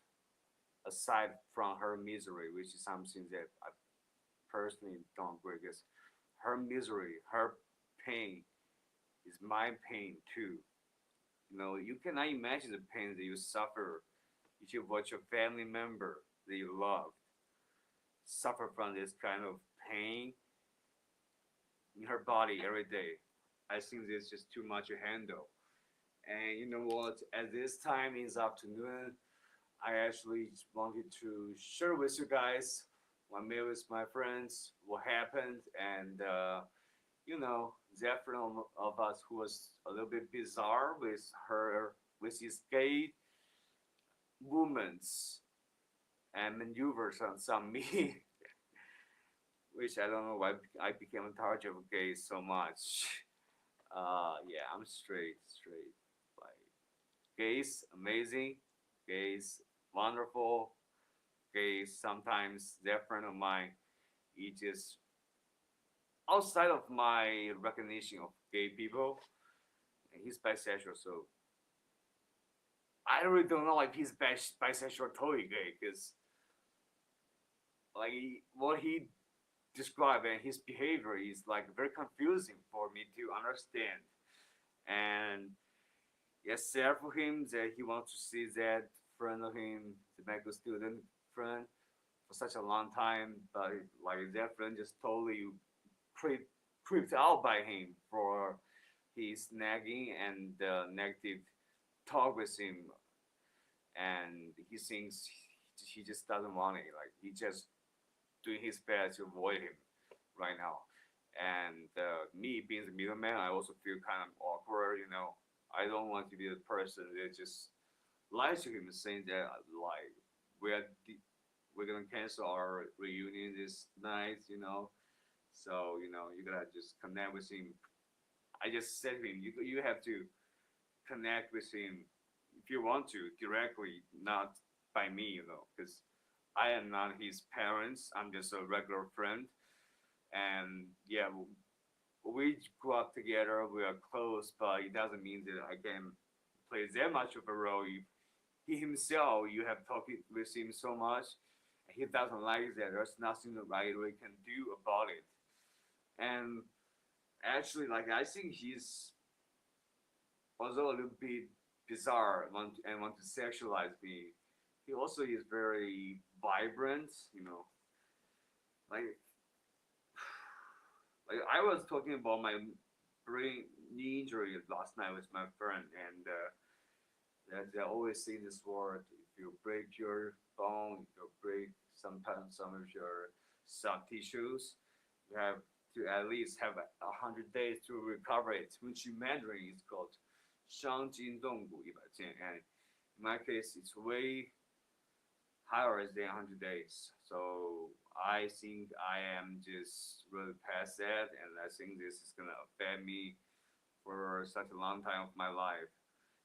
aside from her misery, which is something that I personally don't agree, because her misery, her pain is my pain too. You cannot imagine the pain that you suffer if you watch a family member that you love suffer from this kind of pain in her body every day. I think this just too much to handle. And you know what? At this time in the afternoon, I actually wanted to share with you guys my meal with my friends, what happened, and that friend of us who was a little bit bizarre with his gay movements and maneuvers on some me, which I don't know why I became in charge of gays so much. Yeah, I'm straight. Like gays, amazing. Gays, wonderful. Gays, sometimes they're friend of mine. He just outside of my recognition of gay people, and he's bisexual. So I really don't know like he's bisexual, totally gay, because like what he described and his behavior is like very confusing for me to understand. And yes, sad for him that he wants to see that friend of him, the medical student friend, for such a long time, but like that friend just totally creeped out by him for his nagging and negative talk with him, and he thinks he just doesn't want it. Like he just doing his best to avoid him right now. And me being the middleman, I also feel kind of awkward. I don't want to be the person that just lies to him, saying that like we're we're gonna cancel our reunion this night. So you gotta just connect with him. I just said to him, you have to connect with him if you want to directly, not by me, you know, because I am not his parents. I'm just a regular friend, and yeah, we grew up together. We are close, but it doesn't mean that I can play that much of a role. He himself, you have talked with him so much, he doesn't like that. There's nothing the right way can do about it. And actually, like I think he's although a little bit bizarre and want to sexualize me. He also is very vibrant, you know. Like like I was talking about my brain knee injury last night with my friend, and they always say this word: if you break your bone, you break sometimes some of your soft tissues, you have to at least have 100 days to recover it, which in Mandarin is called 伤筋动骨100天. And in my case, it's way higher than 100 days. So I think I am just really past that, and I think this is gonna affect me for such a long time of my life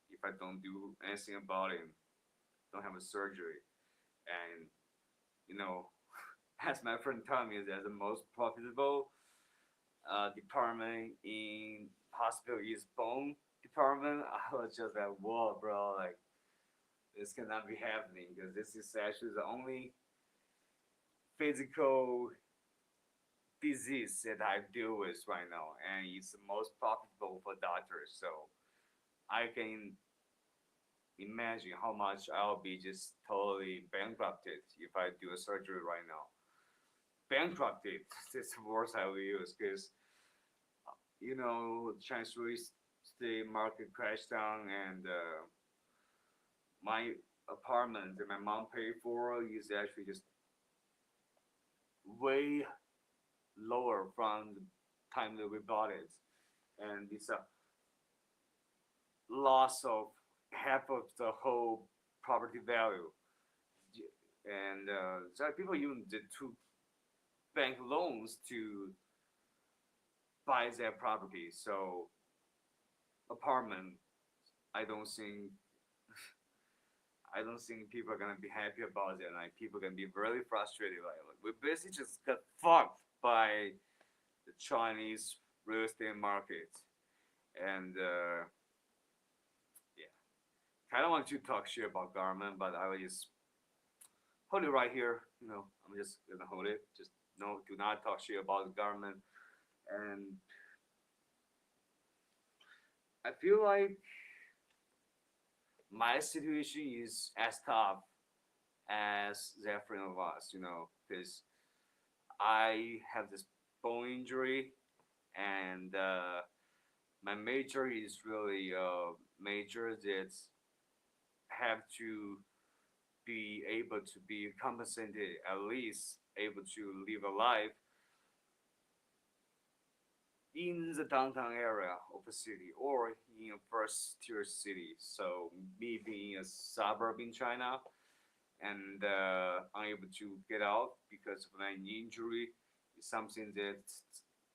if I don't do anything about it, don't have a surgery. And you know, as my friend told me, that the most profitable department in hospital is bone department. I was just like, whoa, bro, like this cannot be happening because this is actually the only physical disease that I deal with right now, and it's the most profitable for doctors. So I can imagine how much I'll be just totally bankrupted if I do a surgery right now. Bankrupted is the word I will use because you know Chinese real estate market crashed down, and my apartment that my mom paid for is actually just way lower from the time that we bought it, and it's a loss of half of the whole property value. And so people even did two bank loans to buy their property. So apartment, I don't think I don't think people are gonna be happy about it. Like people are gonna be really frustrated. Like we basically just got fucked by the Chinese real estate market, and yeah, kind of want to talk shit about government, but I will just hold it right here. You know, I'm just gonna hold it. Just no, do not talk shit about the government. And I feel like my situation is as tough as the friend of us, you know, because I have this bone injury, and my major is really major that have to be able to be compensated, at least able to live a life in the downtown area of a city or in a first tier city. So me being a suburb in China and unable to get out because of my injury is something that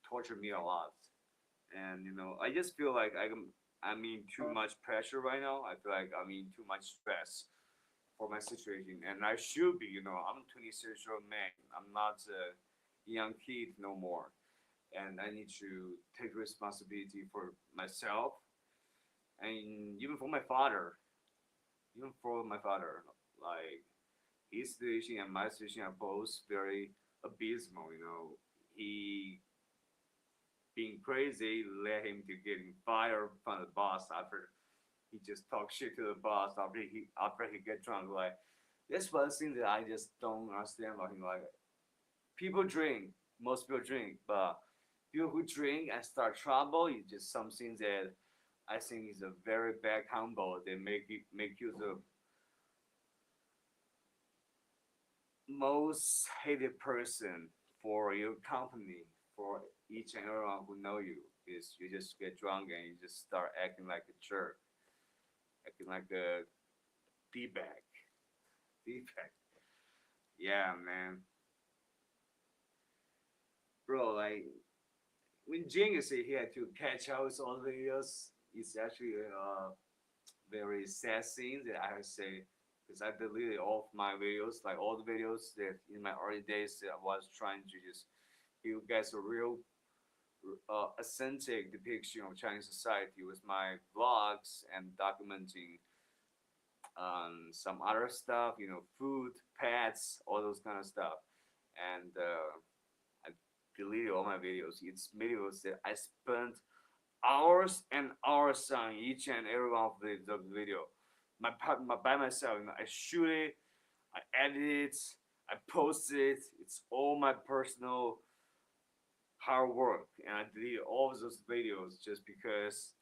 tortured me a lot. And you know, I just feel like I'm in too much pressure right now. I feel like I'm in too much stress for my situation, and I should be. You know, I'm a 26-year-old man. I'm not a young kid no more, and I need to take responsibility for myself and even for my father. Even for my father, like his situation and my situation are both very abysmal. You know, he being crazy led him to getting fired from the boss after he just talked shit to the boss after he get drunk. Like that's one thing that I just don't understand about him. Like people drink, most people drink, but people who drink and start trouble is just something that I think is a very bad combo. They make you the most hated person for your company, for each and everyone who know you. Is you just get drunk and you just start acting like a jerk, acting like a d-bag, d-bag. Yeah, man, bro. Like when Jing is here to catch out all the videos, it's actually very sad scenes that I say, because I deleted all of my videos, like all the videos that in my early days that I was trying to just give you guys a real authentic depiction of Chinese society with my vlogs and documenting some other stuff, food, pets, all those kind of stuff. And I deleted all my videos. It's videos that I spent hours and hours on each and every one of the video. By myself, I shoot it, I edit it, I post it. It's all my personal hard work, and I deleted all of those videos just because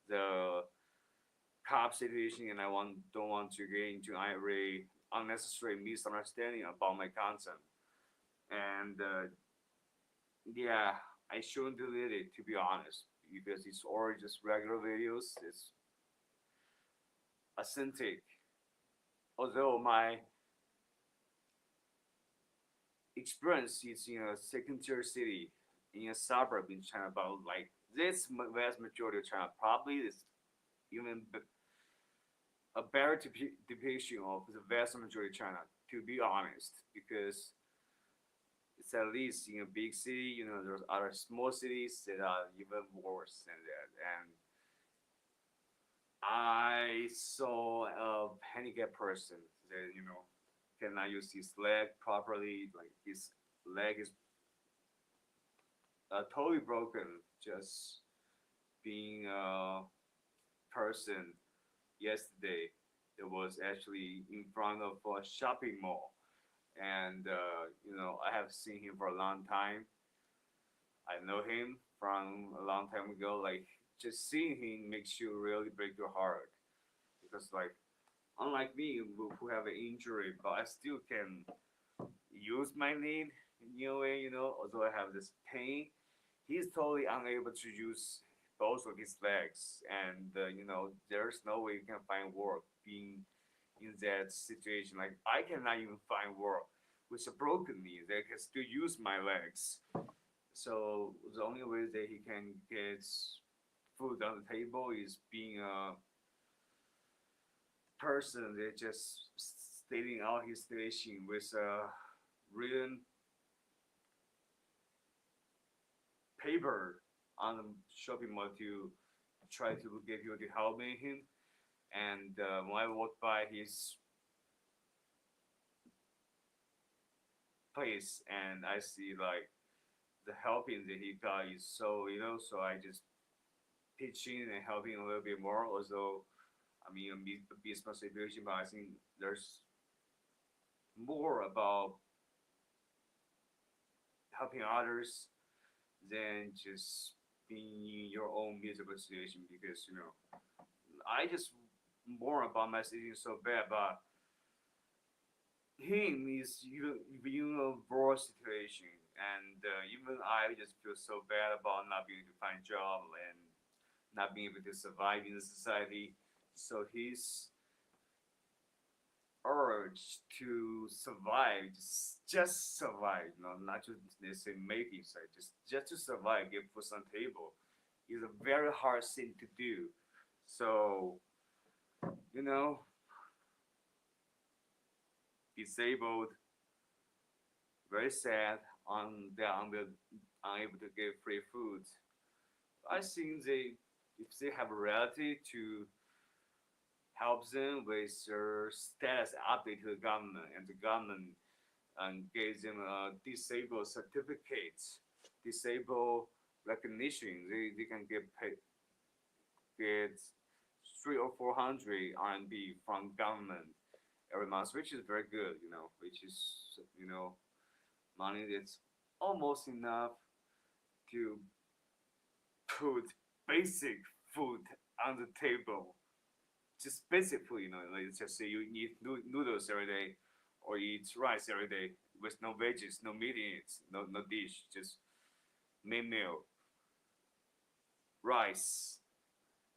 the cop situation, and don't want to get into any unnecessary misunderstanding about my content. And yeah, I shouldn't delete it, to be honest, because it's all just regular videos. It's authentic. Although my experience is in a second tier city, in a suburb in China, but like this vast majority of China probably is even a better depiction of the vast majority of China, to be honest, because it's at least in a big city. There's other small cities that are even worse than that. And I saw a handicapped person that cannot use his leg properly. Like his leg is totally broken. Just being a person yesterday that was actually in front of a shopping mall, and I have seen him for a long time. I know him from a long time ago. Like just seeing him makes you really break your heart, because like unlike me who have an injury, but I still can use my leg in a way. Although I have this pain, he's totally unable to use both of his legs, and there's no way you can find work being in that situation. Like I cannot even find work with a broken knee that can still use my legs. So the only way that he can get food on the table is being a person that just stating out his situation with a written paper on the shopping mall to try to get people to help me him. And when I walked by his place and I see like the helping that he got is so I just pitch in and help him a little bit more. Although I mean a business situation, but I think there's more about helping others than just being in your own miserable situation, because I just more about my situation so bad, but him is in a worse situation, and even I just feel so bad about not being able to find a job and not being able to survive in the society. So his urge to survive, just survive, not to necessarily make it, so just to survive, get food on table, is a very hard thing to do. So you know, disabled, very sad on they are unable to get free food. I think if they have a relative to help them with their status update to the government, and the government gives them a disabled certificate, disabled recognition, they can get 300 or 400 RMB from government every month, which is very good, which is money that's almost enough to put basic food on the table. Just basic food, let's just say you eat noodles every day or eat rice every day with no veggies, no meat in it, no dish, just main meal, rice,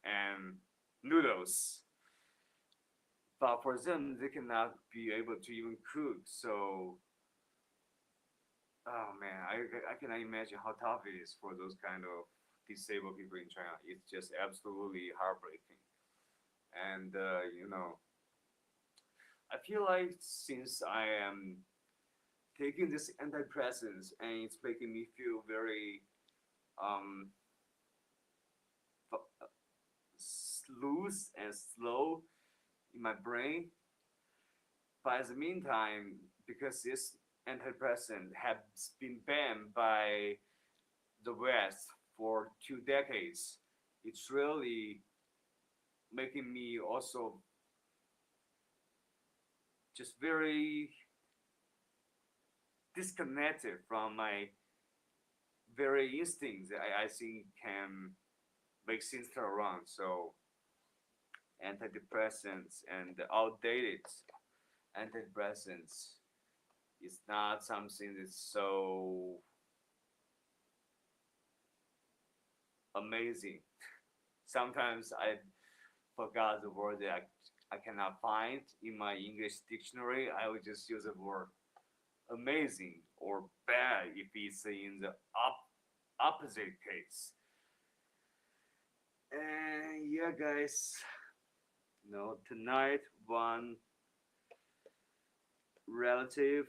and noodles. But for them, they cannot be able to even cook. So, oh man, I cannot imagine how tough it is for those kind of disabled people in China. It's just absolutely heartbreaking. And you know, I feel like since I am taking this antidepressants and it's making me feel very um loose and slow in my brain. But in the meantime, because this antidepressant has been banned by the West for 2 decades, it's really making me also just very disconnected from my very instincts that I think can make things turn around. So antidepressants and the outdated antidepressants is not something that's so amazing. Sometimes I forgot the word that I cannot find in my English dictionary. I would just use the word amazing or bad if it's in the opposite case. And yeah, guys, tonight one relative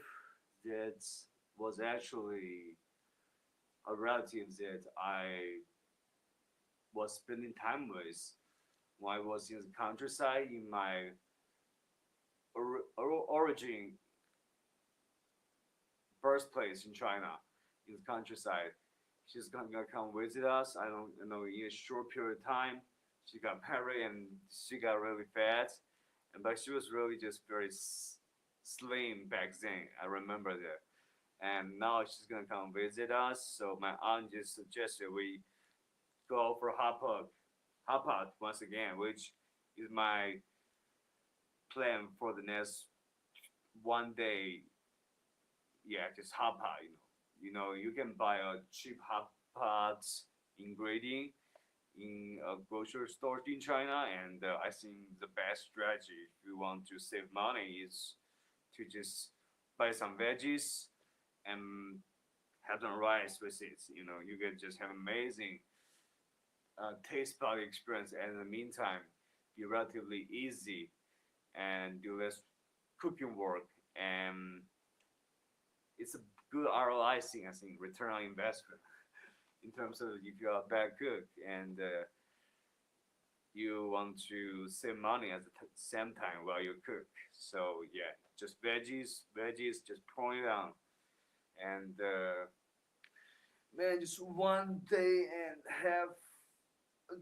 that was actually a relative that I was spending time with when I was in the countryside in my origin birthplace in China, in the countryside. She's gonna come visit us. I don't know, in a short period of time. She got married and she got really fat, and but she was really just very slim back then. I remember that. And now she's gonna come visit us. So my aunt just suggested we go for hot pot once again, which is my plan for the next one day. Yeah, just hot pot. You can buy a cheap hot pot ingredient in a grocery store in China, and I think the best strategy if you want to save money is to just buy some veggies and have some rice with it. You can just have amazing taste bud experience, and in the meantime, be relatively easy and do less cooking work, and it's a good ROI thing, I think, return on investment, in terms of if you're a bad cook and you want to save money at the same time while you cook. So yeah, just veggies, just pour it on, and man, just one day and have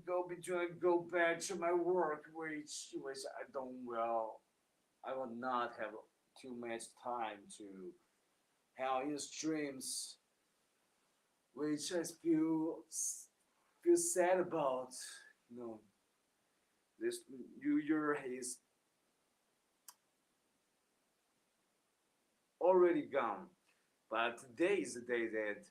go back to my work, which I will not have too much time to hang in streams, which I feel sad about. This New Year is already gone, but today is the day that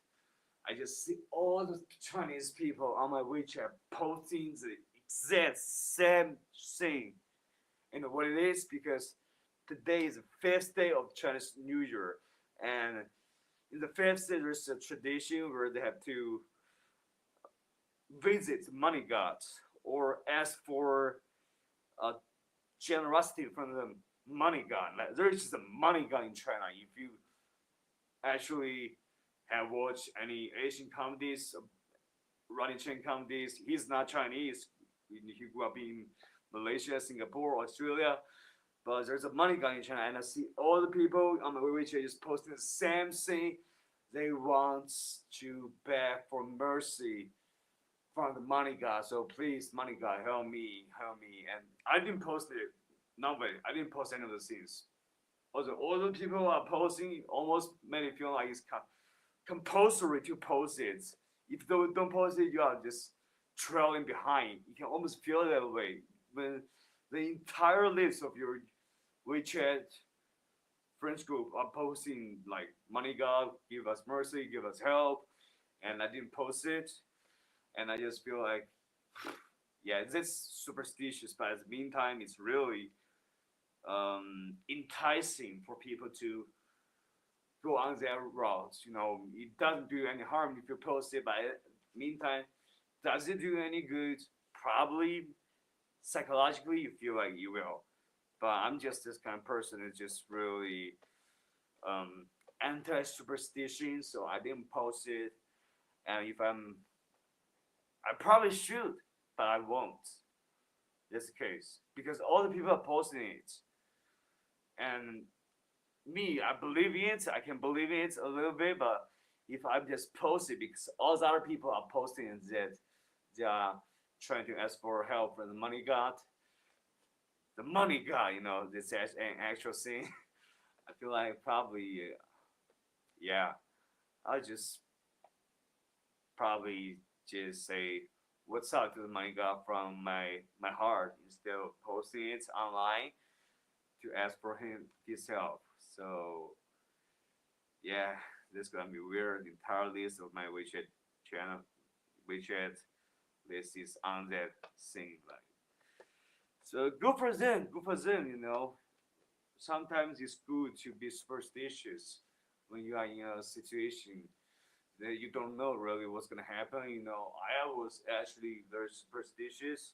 I just see all the Chinese people on my WeChat posting the exact same thing. What it is, because today is the fifth day of Chinese New Year, and in the fifth day there's a tradition where they have to visit money gods or ask for generosity from the money god. Like, there is just a money god in China. If you actually have watched any Asian comedies, running chain comedies, he's not Chinese. He grew up in Malaysia, Singapore, Australia. But there's a money guy in China, and I see all the people on my WeChat just posting the same thing. They want to beg for mercy from the money god. So please, money god, help me. And I didn't post it. Nobody. I didn't post any of the things. Also, all the people are posting almost made it feel like it's compulsory to post it. If you don't post it, you are just trailing behind. You can almost feel that way when the entire list of your WeChat friends group are posting like money god, give us mercy, give us help, and I didn't post it, and I just feel like, yeah, it's superstitious, but at the meantime, it's really enticing for people to go on their route. It doesn't do any harm if you post it, but in the meantime, does it do any good? Probably psychologically you feel like you will. But I'm just this kind of person who's just really anti-superstition, so I didn't post it. And if I probably should, but I won't. That's the case because all the people are posting it, and me, I believe in it. I can believe in it a little bit, but if I just post it because all the other people are posting it that they are trying to ask for help from the money god, this an actual thing. I feel like probably, yeah, I'll just probably just say what's up to the money god from my heart instead of posting it online to ask for his help. So yeah, this is gonna be weird. The entire list of my WeChat channel, WeChat list is on that thing. Like, so good for them. Good for them. Sometimes it's good to be superstitious when you are in a situation that you don't know really what's gonna happen. I was actually very superstitious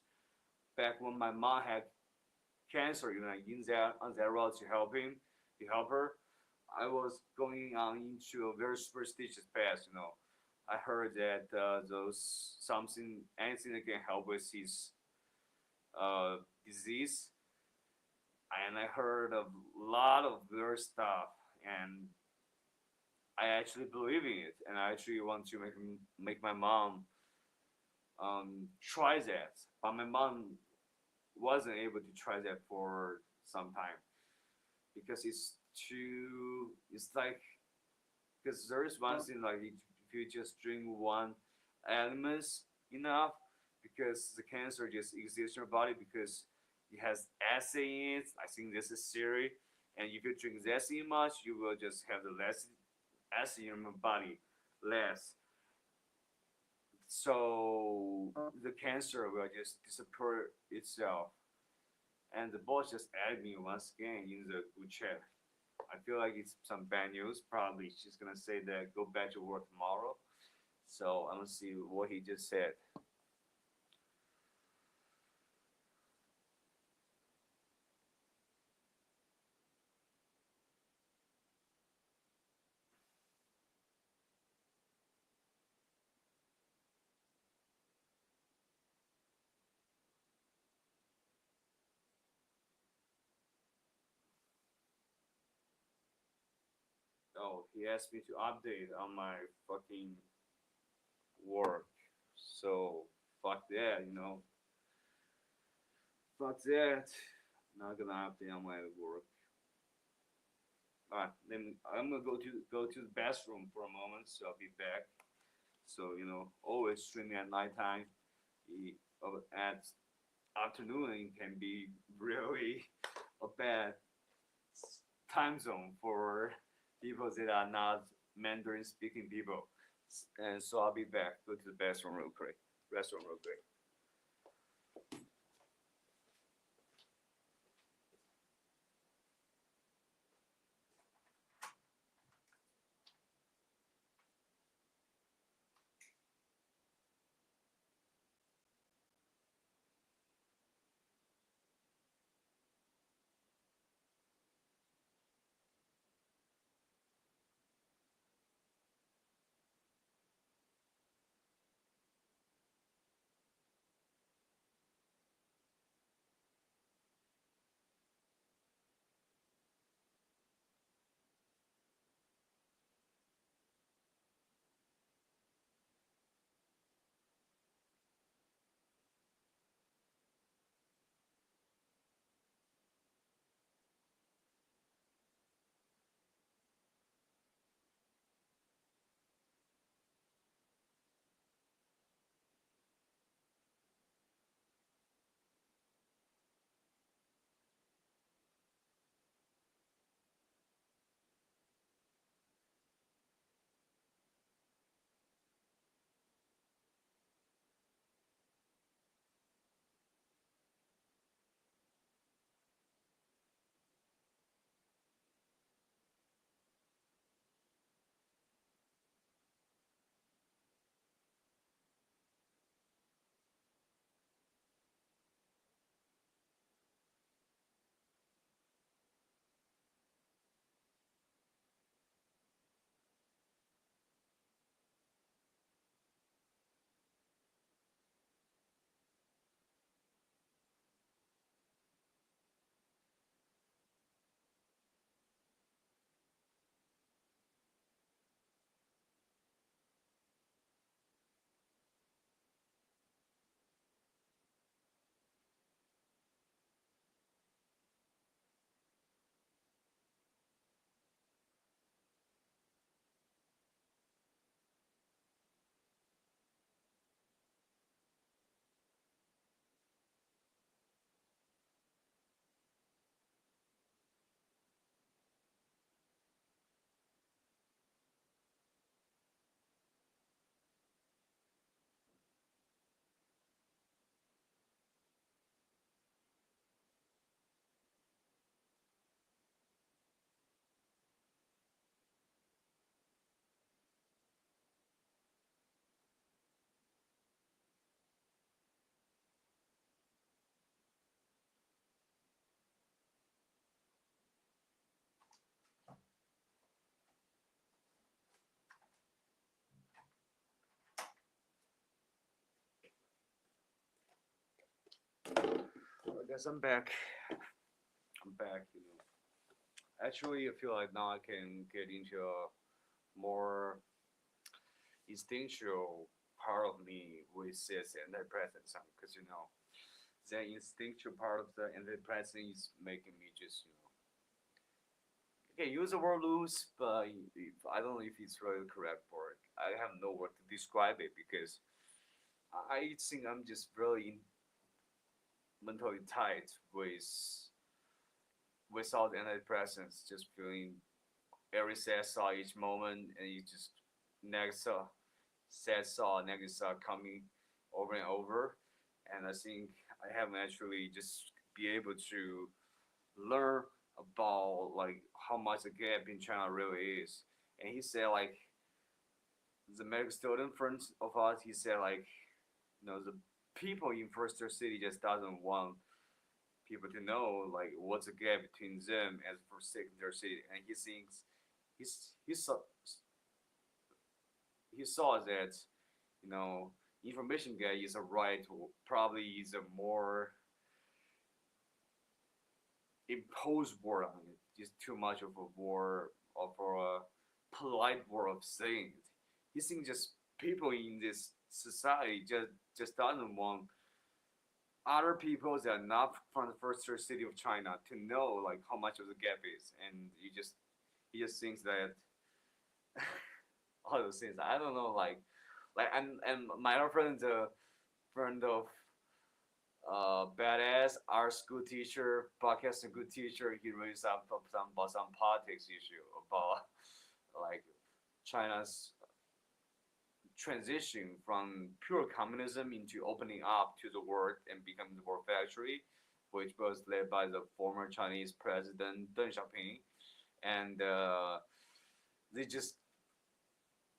back when my mom had cancer. On that road to help her. I was going on into a very superstitious path. I heard that anything that can help with his disease, and I heard a lot of weird stuff, and I actually believe in it, and I actually want to make my mom try that, but my mom wasn't able to try that for some time because it's like because there is one thing like if you just drink one element enough because the cancer just exists in your body because it has acid in it. I think this is theory, and if you drink that too much, you will just have the less acid in your body, less. So the cancer will just disappear itself. And the boss just added me once again in the good chat. I feel like it's some bad news. Probably she's gonna say that go back to work tomorrow. So I'm gonna see what he just said. Oh, he asked me to update on my fucking work. So fuck that. Fuck that. Not gonna update on my work. Alright, then I'm gonna go to the bathroom for a moment, so I'll be back. So always streaming at nighttime. At afternoon can be really a bad time zone for people that are not Mandarin speaking people. And so I'll be back. Go to the bathroom real quick. Restroom real quick. Yes, I'm back. I'm back. Actually, I feel like now I can get into a more instinctual part of me, which is antidepressant, because the instinctual part of the antidepressant is making me just okay, use the word loose, but I don't know if it's really correct word. I have no word to describe it because I think I'm just really mentally tight without antidepressants, just feeling every sad thought each moment, and you just next sad thought, next thought coming over and over, and I think I haven't actually just be able to learn about like how much the gap in China really is. And he said like the medical student friend of us, he said like the people in first tier city just doesn't want people to know like what's the gap between them and for second tier city, and he thinks he's he saw that information gap is a right, probably is a more imposed word on it, just too much of a word of a polite word of saying it. He thinks just people in this society just doesn't want other people that are not from the first tier city of China to know like how much of the gap is, and he just thinks that all those things. I don't know, and my other friend, the friend of badass art school teacher, podcasting good teacher. He raised up some politics issue about like China's transition from pure communism into opening up to the world and becoming the world factory, which was led by the former Chinese president Deng Xiaoping, and they just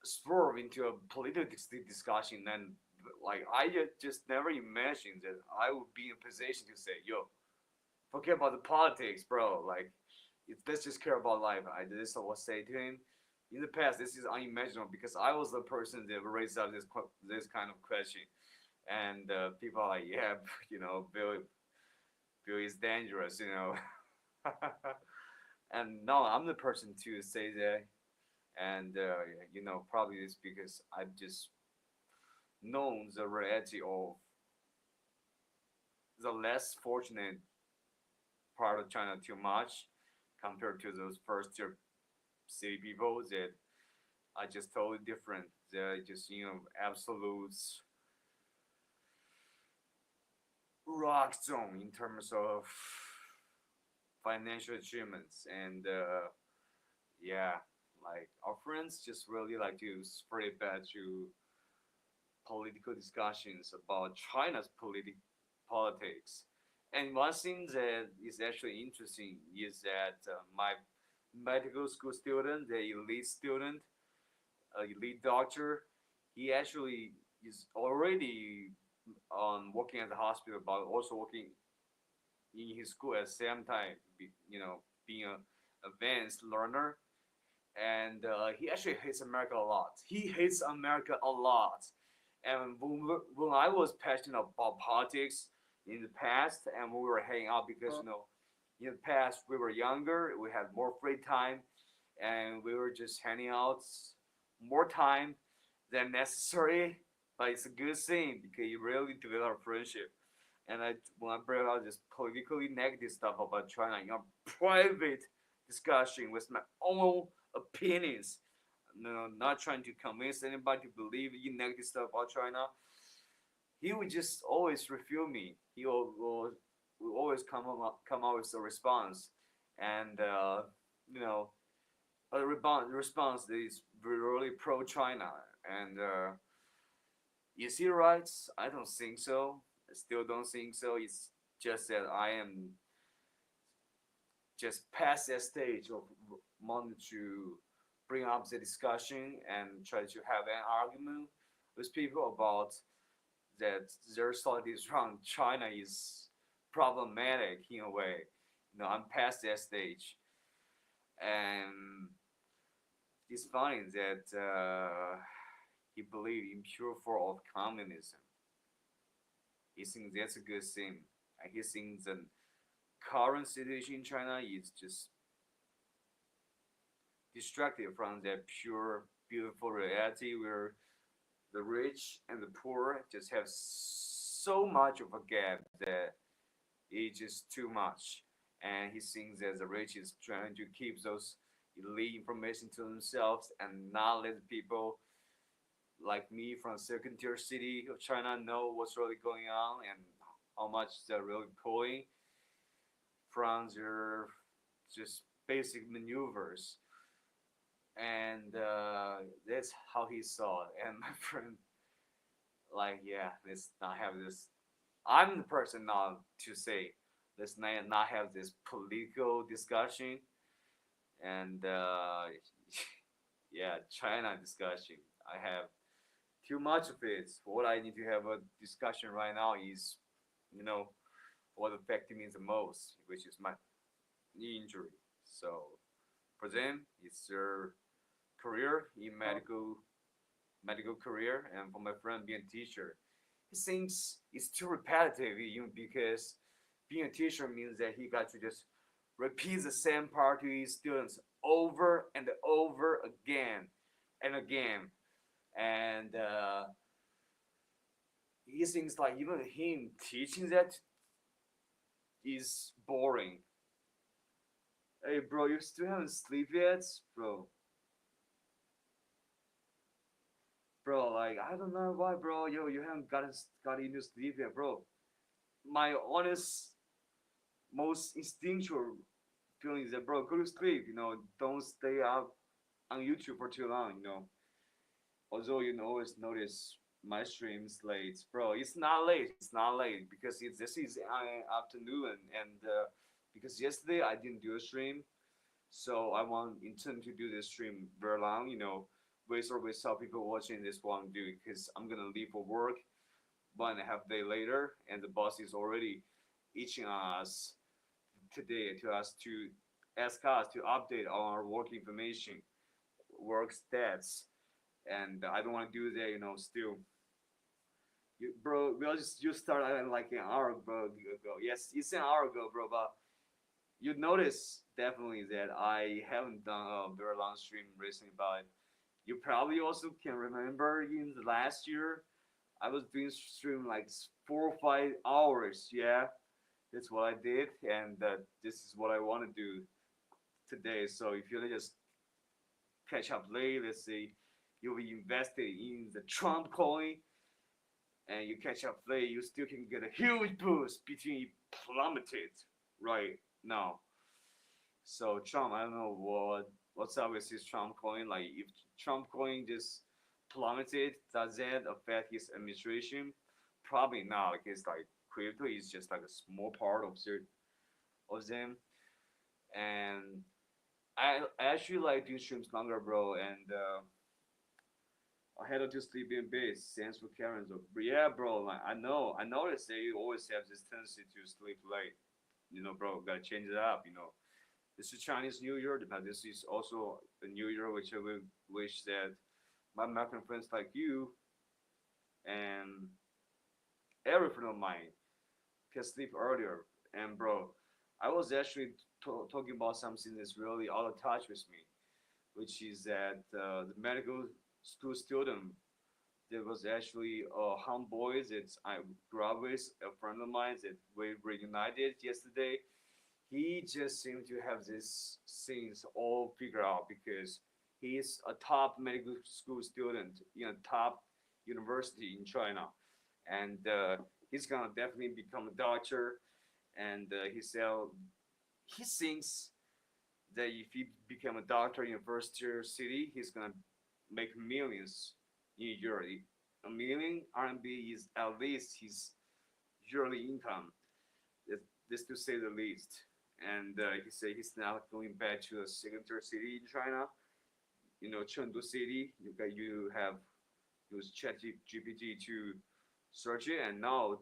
swerve into a political discussion. And like I just never imagined that I would be in a position to say, "Yo, forget about the politics, bro. Like, let's just care about life." This I will say to him. In the past, this is unimaginable because I was the person that raised up this kind of question, and people are like, "Yeah, Bill is dangerous." And now I'm the person to say that, and probably it's because I've just known the reality of the less fortunate part of China too much compared to those first tier city people that are just totally different. They're just absolute rock zone in terms of financial achievements, and yeah, like our friends just really like to spread it back to political discussions about China's politics. And one thing that is actually interesting is that my medical school student, the elite student, elite doctor, he actually is already working at the hospital, but also working in his school at the same time, being an advanced learner. And he actually hates America a lot. He hates America a lot. And when I was passionate about politics in the past, and we were hanging out because in the past we were younger, we had more free time, and we were just hanging out more time than necessary. But it's a good thing because you really develop a friendship. And when I brought out this politically negative stuff about China in a private discussion with my own opinions, not trying to convince anybody to believe in negative stuff about China, he would just always refute me. He will always come out with a response, and a response that is really pro China. And is he right? I don't think so. I still don't think so. It's just that I am just past that stage of wanting to bring up the discussion and try to have an argument with people about that their thought is wrong. China is problematic in a way. I'm past that stage, and it's funny that he believed in pure form of communism. He thinks that's a good thing, and he thinks the current situation in China is just distracted from that pure, beautiful reality where the rich and the poor just have so much of a gap that it's just too much. And he thinks that the rich is trying to keep those elite information to themselves and not let people like me from second tier city of China know what's really going on and how much they're really pulling from their just basic maneuvers. And that's how he saw it. And my friend, like, yeah, let's not have this. I'm the person now to say, let's not have this political discussion and yeah, China discussion. I have too much of it. What I need to have a discussion right now is, you know, what affected me the most, which is my knee injury. So for them, it's their career in medical career, and for my friend being a teacher, he thinks it's too repetitive, even because being a teacher means that he got to just repeat the same part to his students over and over again and again, and he thinks like even him teaching that is boring. Hey, bro, you still haven't sleep yet, bro? Bro, like I don't know why, bro. Yo, you haven't got into sleep yet, bro. My honest, most instinctual feeling is that, bro, go to sleep. You know, don't stay up on YouTube for too long. You know, although you know, always notice my streams late, bro. It's not late. It's not late because it's this is afternoon and because yesterday I didn't do a stream, so I want intend to do this stream very long. You know, with or without people watching this one do because I'm gonna leave for work 1.5 days later, and the boss is already itching us today to us to ask us to update on our work information, work stats, and I don't want to do that. You know, still, bro, we all just started like an hour ago. Yes, it's an hour ago, bro, but you notice definitely that I haven't done a very long stream recently, but you probably also can remember in the last year I was doing stream like 4 or 5 hours. Yeah, that's what I did, and this is what I want to do today. So if you just catch up late, let's say you'll be invested in the Trump coin, and you catch up late, you still can get a huge boost between it plummeted right now. So Trump, I don't know what's up with his Trump coin. Like if Trump coin just plummeted, does that affect his administration? Probably not. Because like crypto is just like a small part of them. And I actually like doing streams longer, bro. And I head to sleep in bed. Thanks for Karen. So, but yeah, bro. Like I noticed that you always have this tendency to sleep late. You know, bro. Gotta change it up. You know, this is Chinese New Year, but this is also a New Year, which I will wish that my American friends like you and every friend of mine can sleep earlier. And bro, I was actually talking about something that's really out of touch with me, which is that the medical school student there was actually a homeboy that I grew up with, a friend of mine that we reunited yesterday. He just seemed to have these things all figured out because he's a top medical school student in a top university in China, and he's gonna definitely become a doctor. And he thinks that if he become a doctor in a first tier city, he's gonna make millions in a year. A million RMB is at least his yearly income. This to say the least. And he said he's not going back to a second tier city in China. You know, Chengdu City. You have use ChatGPT to search it, and now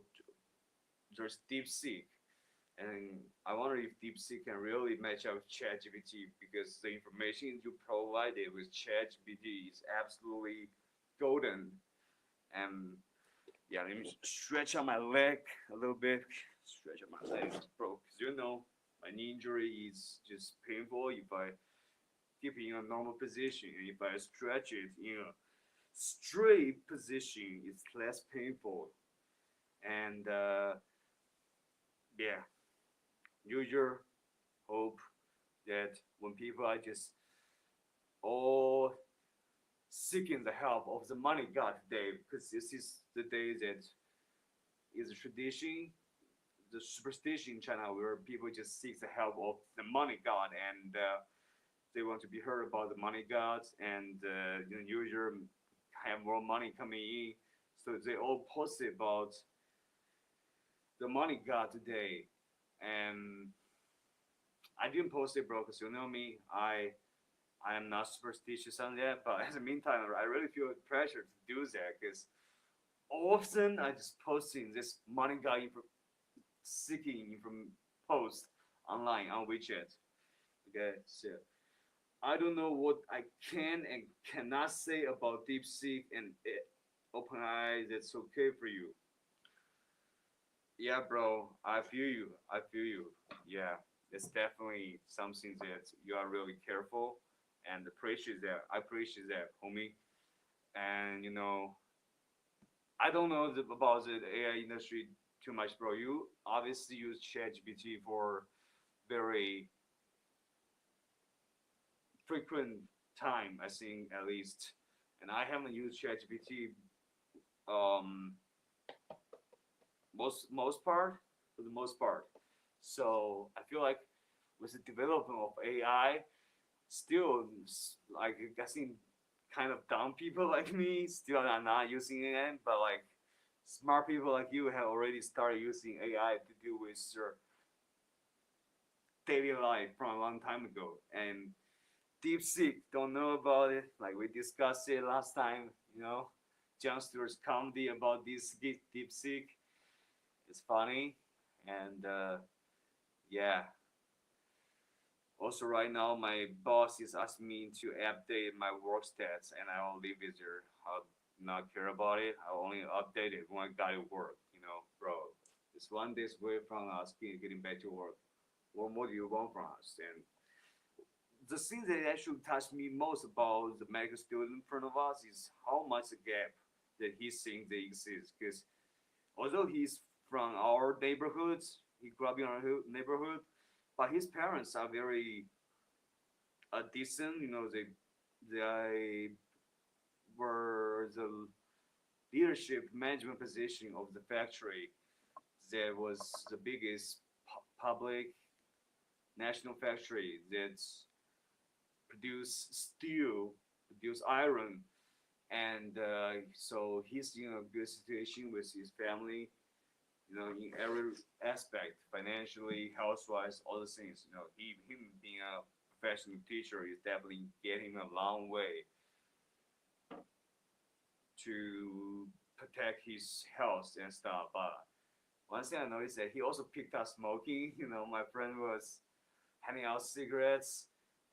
there's DeepSeek. And I wonder if DeepSeek can really match up with ChatGPT because the information you provided with ChatGPT is absolutely golden. And yeah, let me stretch out my leg a little bit. stretch my legs, bro. Cause you know my knee injury is just painful if I keep it in a normal position. If I stretch it in a straight position, it's less painful. And yeah, usual hope that when people are just all seeking the help of the money god today, because this is the day that is a tradition, the superstition in China where people just seek the help of the money god, and they want to be heard about the money gods, and usually have more money coming in, so they all post about the money god today. And I didn't post it, bro, because you know me, I am not superstitious on that, but in the meantime, I really feel pressure to do that because often I just posting this money guy seeking from post online on WeChat. Okay, so I don't know what I can and cannot say about DeepSeek and OpenAI. That's okay for you. Yeah, bro, I feel you. I feel you. Yeah, it's definitely something that you are really careful and appreciate that. I appreciate that, homie. And I don't know about the AI industry too much, bro. You obviously use ChatGPT for very frequent time, I think at least. And I haven't used ChatGPT um most part for the most part. So I feel like with the development of AI, still like I think kind of dumb people like me still are not using it, but like smart people like you have already started using AI to do with your daily life from a long time ago. And DeepSeek, don't know about it. Like we discussed it last time, Jon Stewart's comedy about this DeepSeek. It's funny, and yeah. Also, right now, my boss is asking me to update my work stats, and I will leave it there. I'll not care about it. I'll only update it when I got to work. Bro, it's 1 day away from us getting back to work. What more do you want from us? And the thing that actually touched me most about the medical student in front of us is how much the gap that he thinks they exist. Because although he's from our neighborhoods, he grew up in our neighborhood, but his parents are very decent. They were the leadership management position of the factory that was the biggest public national factory that produce steel, produce iron, and so he's in a good situation with his family. In every aspect, financially, health-wise, all the things. Him being a professional teacher is definitely getting a long way to protect his health and stuff. But one thing I noticed that he also picked up smoking. My friend was handing out cigarettes,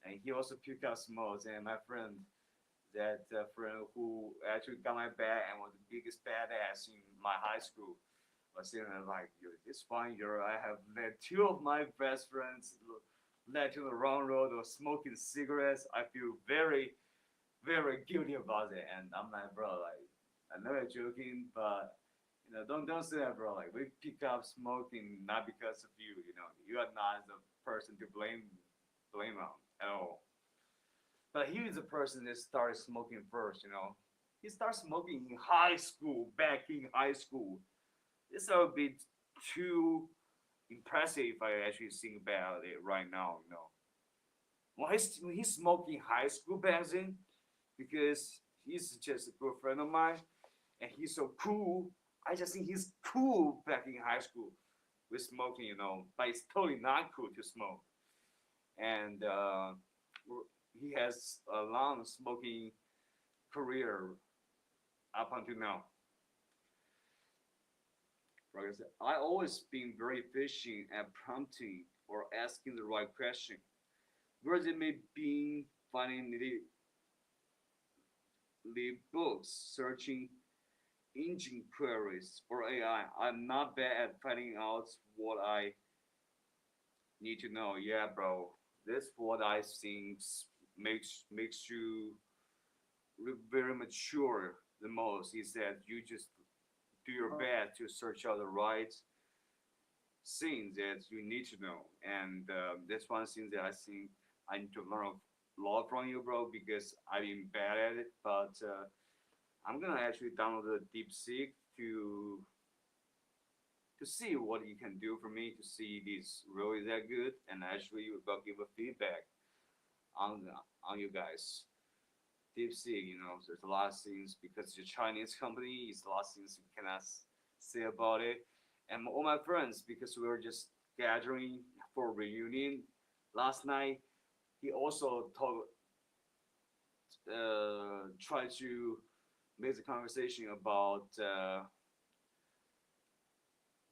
and he also picked up smokes. And my friend, that friend who actually got my back and was the biggest badass in my high school, was saying like, it's fine, I have led two of my best friends led to the wrong road of smoking cigarettes. I feel very, very guilty about it, and I'm like, bro, like, I know you're joking, but don't say that, bro. Like, we pick up smoking not because of you. You are not the person to blame on at all. But he is the person that started smoking first. He started smoking in high school, back in high school. This would be too impressive if I actually think about it right now. When he's smoking high school back then, because he's just a good friend of mine, and he's so cool. I just think he's cool back in high school with smoking, but it's totally not cool to smoke. And he has a long smoking career up until now. Like I said, I always been very efficient at prompting or asking the right question. Whereas it may be finding the books, searching engine queries for AI. I'm not bad at finding out what I need to know. Yeah, bro. That's what I think makes you very mature the most is that you just do your best to search out the right things that you need to know, and that's one thing that I think I need to learn a lot from you, bro, because I've been bad at it. But I'm gonna actually download the DeepSeek to see what you can do for me to see if it's really that good, and actually you will give a feedback on on you guys. DeepSeek, there's a lot of things because it's a Chinese company. It's a lot of things you cannot say about it. And all my friends, because we were just gathering for a reunion last night, he also tried to make the conversation about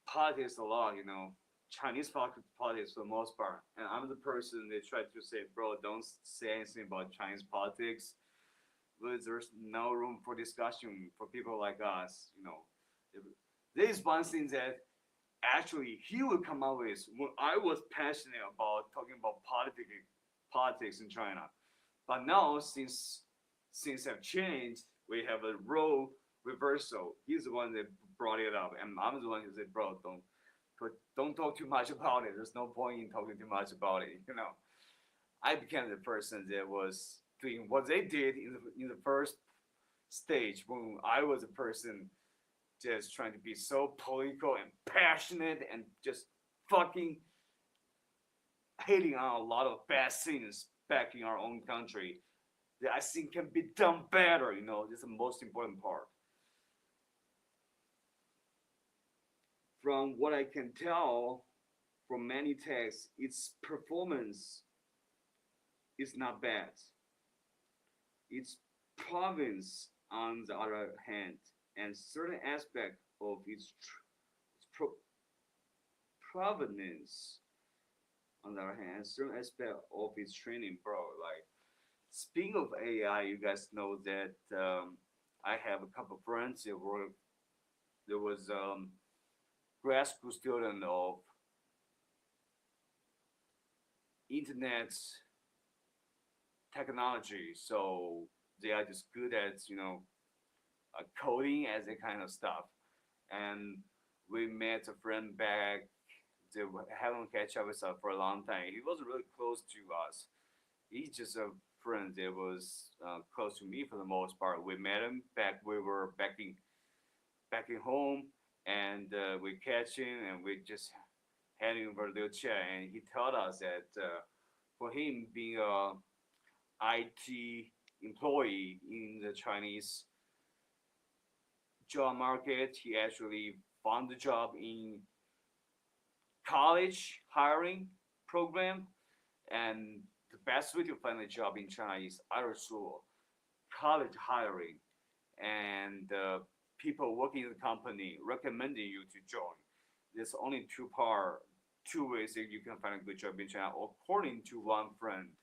politics a lot. Chinese politics for the most part. And I'm the person they tried to say, bro, don't say anything about Chinese politics. But there's no room for discussion for people like us. There's one thing that actually he would come up with when I was passionate about talking about politics in China. But now since things have changed, we have a role reversal. He's the one that brought it up, and I'm the one who said, "Bro, don't talk too much about it. There's no point in talking too much about it." I became the person that was doing what they did in the first stage when I was a person just trying to be so political and passionate and just fucking hating on a lot of bad things back in our own country that I think can be done better. This is the most important part. From what I can tell from many texts, its performance is not bad. Its province, on the other hand, and certain aspect of its provenance, on the other hand, certain aspect of its training, bro. Like, speaking of AI, you guys know that I have a couple of friends that were there was grad school student of internet technology, so they are just good at coding as a kind of stuff. And we met a friend back. They haven't catch up with us for a long time. He wasn't really close to us. He's just a friend that was close to me for the most part. We met him back. We were back in home, and we catch him, and we just had him for a little chat. And he told us that for him being a IT employee in the Chinese job market, he actually found the job in college hiring program, and the best way to find a job in China is either through college hiring and people working in the company recommending you to join. There's only two ways that you can find a good job in China, according to one friend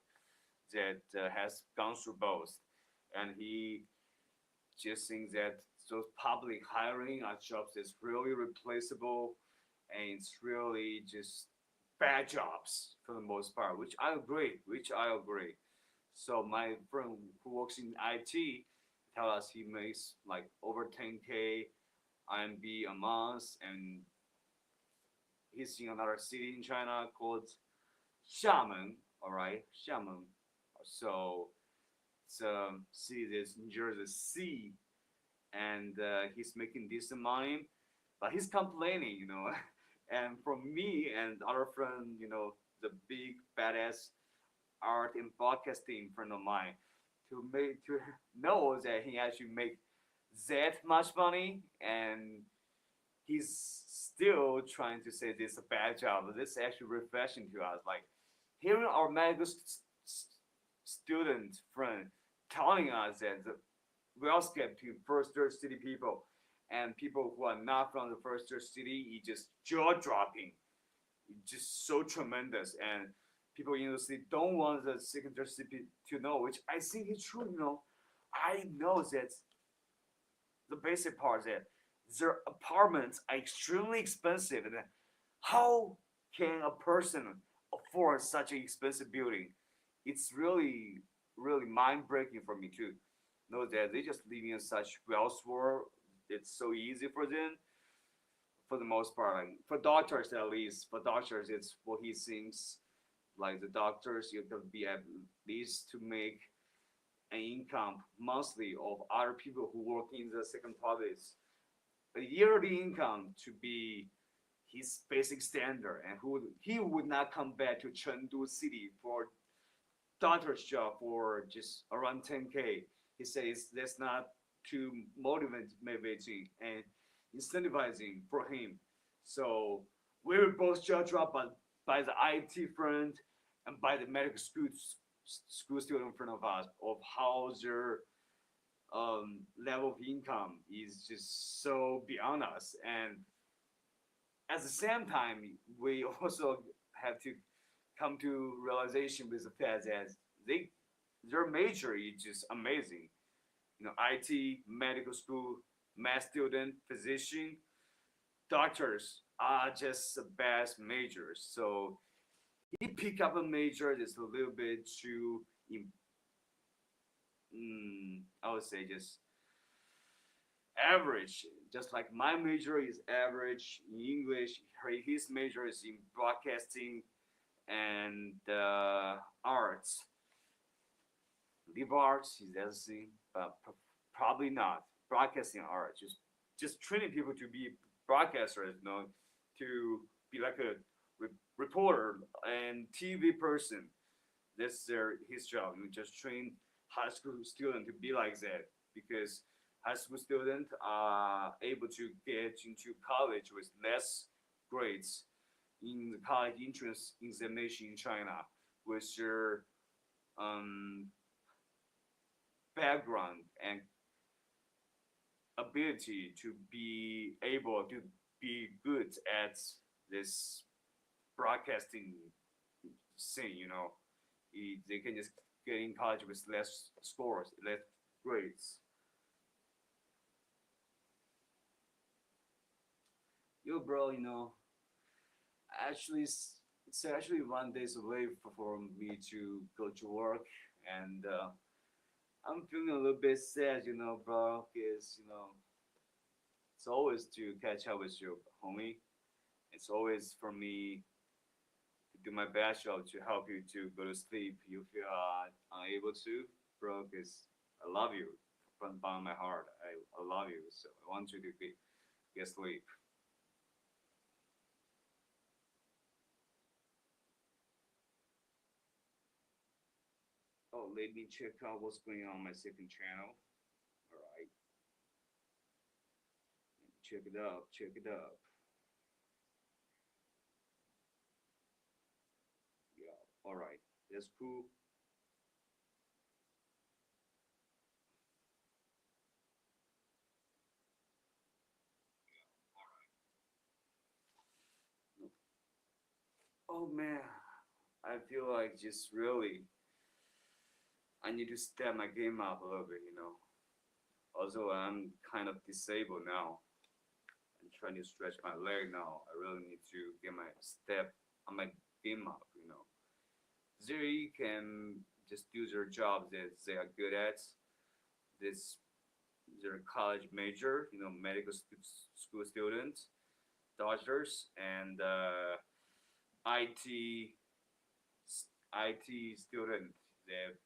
that has gone through both, and he just thinks that those public hiring are jobs that's really replaceable, and it's really just bad jobs for the most part, which I agree. So my friend who works in IT tell us he makes like over 10K RMB a month, and he's in another city in China called Xiamen. All right, Xiamen. So it's a city that's near the sea, and he's making decent money, but he's complaining, And from me and other friend, the big badass art and broadcasting friend of mine, to know that he actually make that much money, and he's still trying to say this is a bad job. But this is actually refreshing to us. Like hearing our medical student friend telling us that the well escaped to first third city people and people who are not from the first third city, it's just jaw dropping. It's just so tremendous. And people in the city don't want the second third city to know, which I think is true. I know that the basic part that their apartments are extremely expensive. And how can a person afford such an expensive building? It's really, really mind breaking for me too. Know that they just living in such wealth world. It's so easy for them, for the most part. Like, for doctors, at least, for doctors, it's what he thinks. Like the doctors, you have to be at least to make an income monthly of other people who work in the second province. A yearly income to be his basic standard, and who he would not come back to Chengdu city for doctor's job for just around 10K. He says that's not too motivating and incentivizing for him. So we were both jaw dropped by the IT friend and by the medical school student in front of us of how their level of income is just so beyond us. And at the same time, we also have to come to realization with the fact that they their major is just amazing. You know, IT, medical school, math student, physician, doctors are just the best majors. So he picked up a major that's a little bit too, I would say, just average. Just like my major is average in English, his major is in broadcasting and arts. Liberal arts is everything, but probably not broadcasting art. Just training people to be broadcasters, you know, to be like a reporter and TV person. That's his job. You just train high school student to be like that, because high school students are able to get into college with less grades in the college entrance examination in China with their background and ability to be able to be good at this broadcasting thing, you know. They can just get in college with less scores, less grades. Yo, bro, you know, actually, it's actually 1 day away for me to go to work, and I'm feeling a little bit sad, you know, bro, because, you know, it's always to catch up with you, homie. It's always for me to do my best job to help you to go to sleep. You feel unable to, bro, because I love you from the bottom of my heart. I love you, so I want you to get sleep. Oh, let me check out what's going on my second channel. All right, check it up, check it up. Yeah, all right, that's cool. Oh man, I feel like just really I need to step my game up a little bit, you know. Although I'm kind of disabled now, I'm trying to stretch my leg now. I really need to get my step on my game up, you know. They can just do their job that they are good at. This their college major, you know, medical school students, doctors, and IT IT student that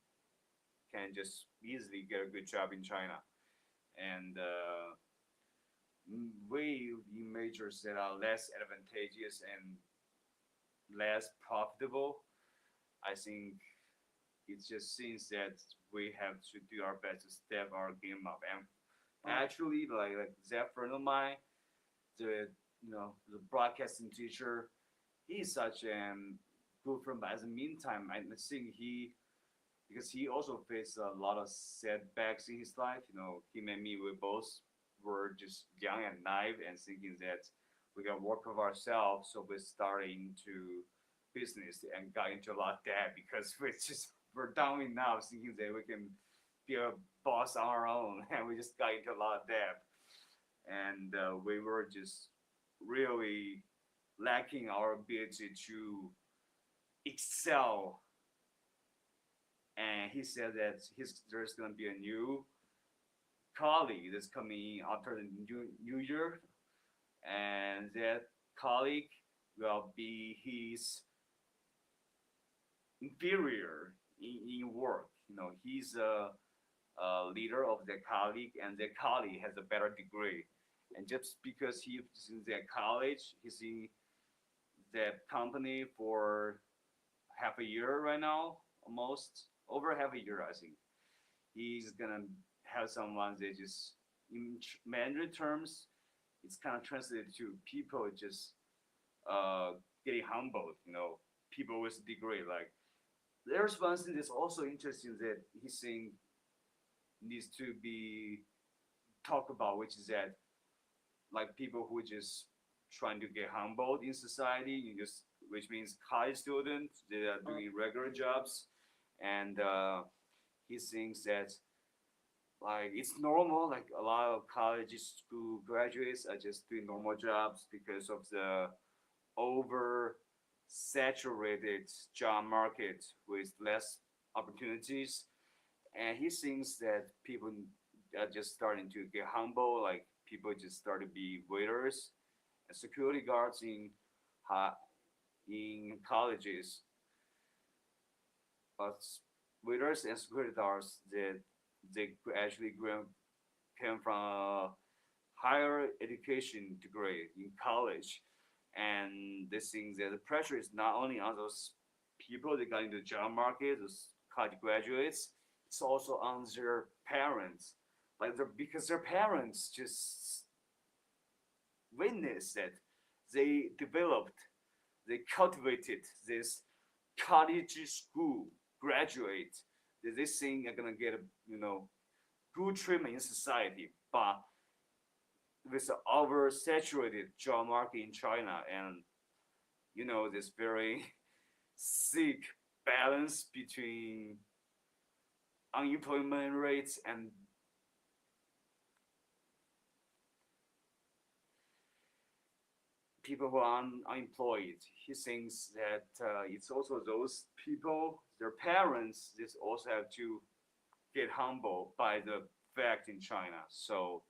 can just easily get a good job in China. And way in majors that are less advantageous and less profitable, I think it just seems that we have to do our best to step our game up. And actually, like that friend of mine, the the broadcasting teacher, he's such an good friend. But as the meantime, I think he because he also faced a lot of setbacks in his life. You know, him and me, we both were just young and naive and thinking that we can work of ourselves. So we started into business and got into a lot of debt because we're down enough thinking that we can be a boss on our own, and we just got into a lot of debt. and we were just really lacking our ability to excel. And he said that there's going to be a new colleague that's coming after the new year, and that colleague will be his inferior in work. He's a leader of the colleague, and the colleague has a better degree. And just because he's in that college, he's in that company for half a year right now, almost over half a year, I think. He's gonna have someone that just in Mandarin terms, it's kind of translated to people just uh, getting humbled. People with degree. Like there's one thing that's also interesting that he's saying needs to be talked about, which is that like people who just trying to get humbled in society, which means college students that are doing regular jobs, and he thinks that like it's normal. Like a lot of college school graduates are just doing normal jobs because of the over saturated job market with less opportunities. And he thinks that people are just starting to get humble, like people just start to be waiters and security guards in colleges. But waiters and security guards that they actually came from a higher education degree in college, and they think that the pressure is not only on those people that got into the job market, those college graduates, it's also on their parents, like because their parents just witnessed that they developed, they cultivated this college school graduate that they think are gonna get a good treatment in society, but with the oversaturated job market in China and this very sick balance between unemployment rates and people who are unemployed. He thinks that it's also those people, their parents, this also have to get humbled by the fact in China. So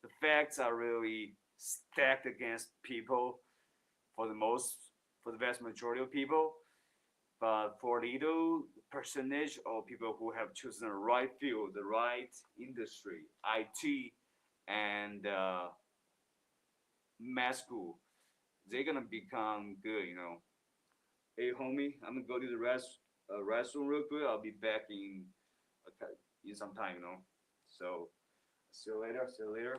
the facts are really stacked against people for the vast majority of people. But for little percentage of people who have chosen the right field, the right industry, IT, and math school, they're gonna become good. Hey, homie, I'm gonna go to the restroom real quick. I'll be back in some time. So, see you later. See you later.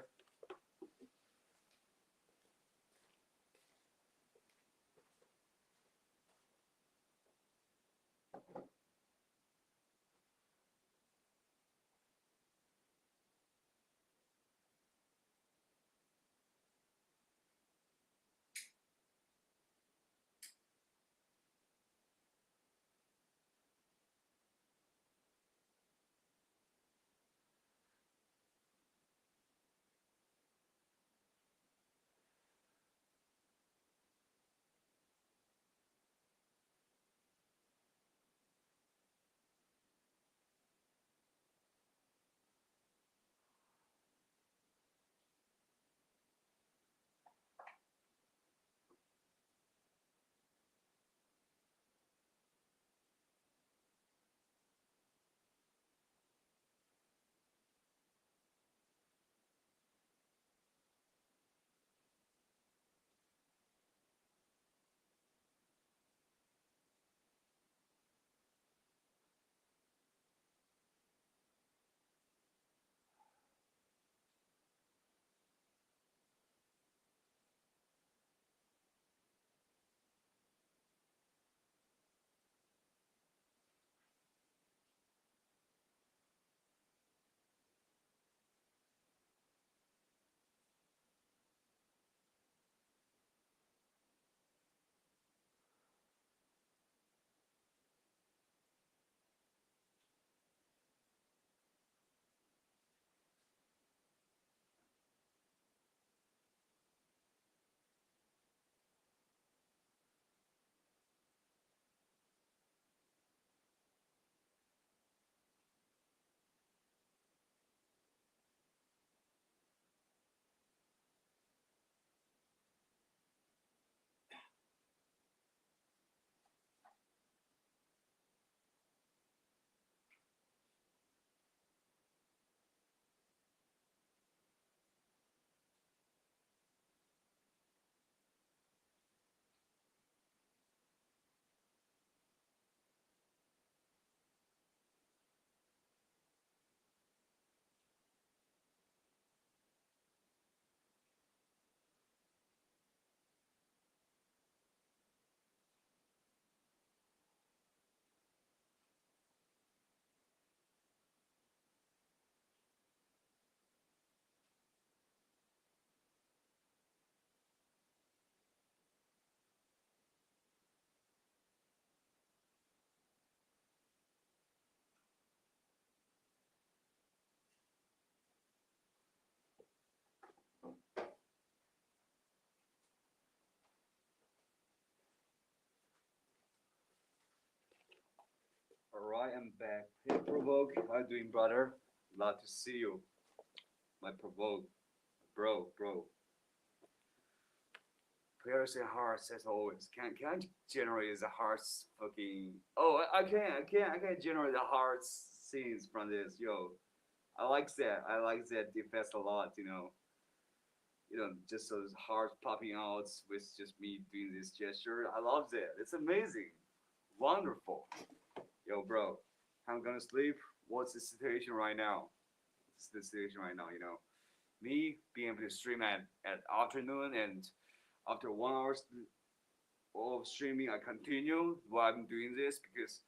Alright, I'm back. Hey Provoke, how you doing, brother? Glad to see you. My Provoke. Bro. Prayers and hearts as always. Can I generate the hearts fucking oh I can generate the hearts scenes from this, yo. I like that defense a lot, you know. You know, just those hearts popping out with just me doing this gesture. I love that. It's amazing. Wonderful. Yo, bro, I'm gonna sleep. What's the situation right now? What's the situation right now, you know? Me being able to stream at afternoon and after 1 hour of streaming, I continue while I'm doing this because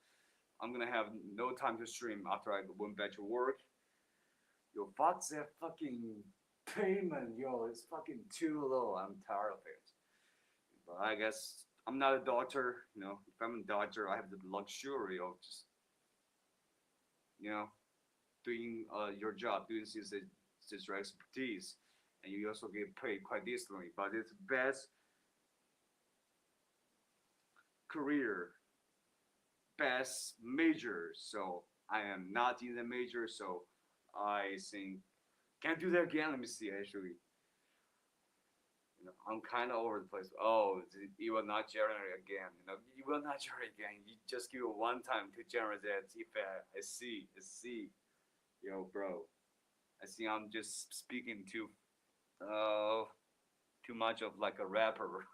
I'm gonna have no time to stream after I went back to work. Yo, fuck that fucking payment, yo, it's fucking too low. I'm tired of it. But I guess I'm not a doctor, you know. If I'm a doctor, I have the luxury of just, you know, doing your job, doing this your expertise, and you also get paid quite decently. But it's best career, best major. So I am not in the major, so I think can't do that again. Let me see. Actually, you know, I'm kind of over the place. Oh, it will not generate again. You know, you will not generate again. You just give it one time to generate that effect. I see. Yo, bro. I think I'm just speaking too much of like a rapper.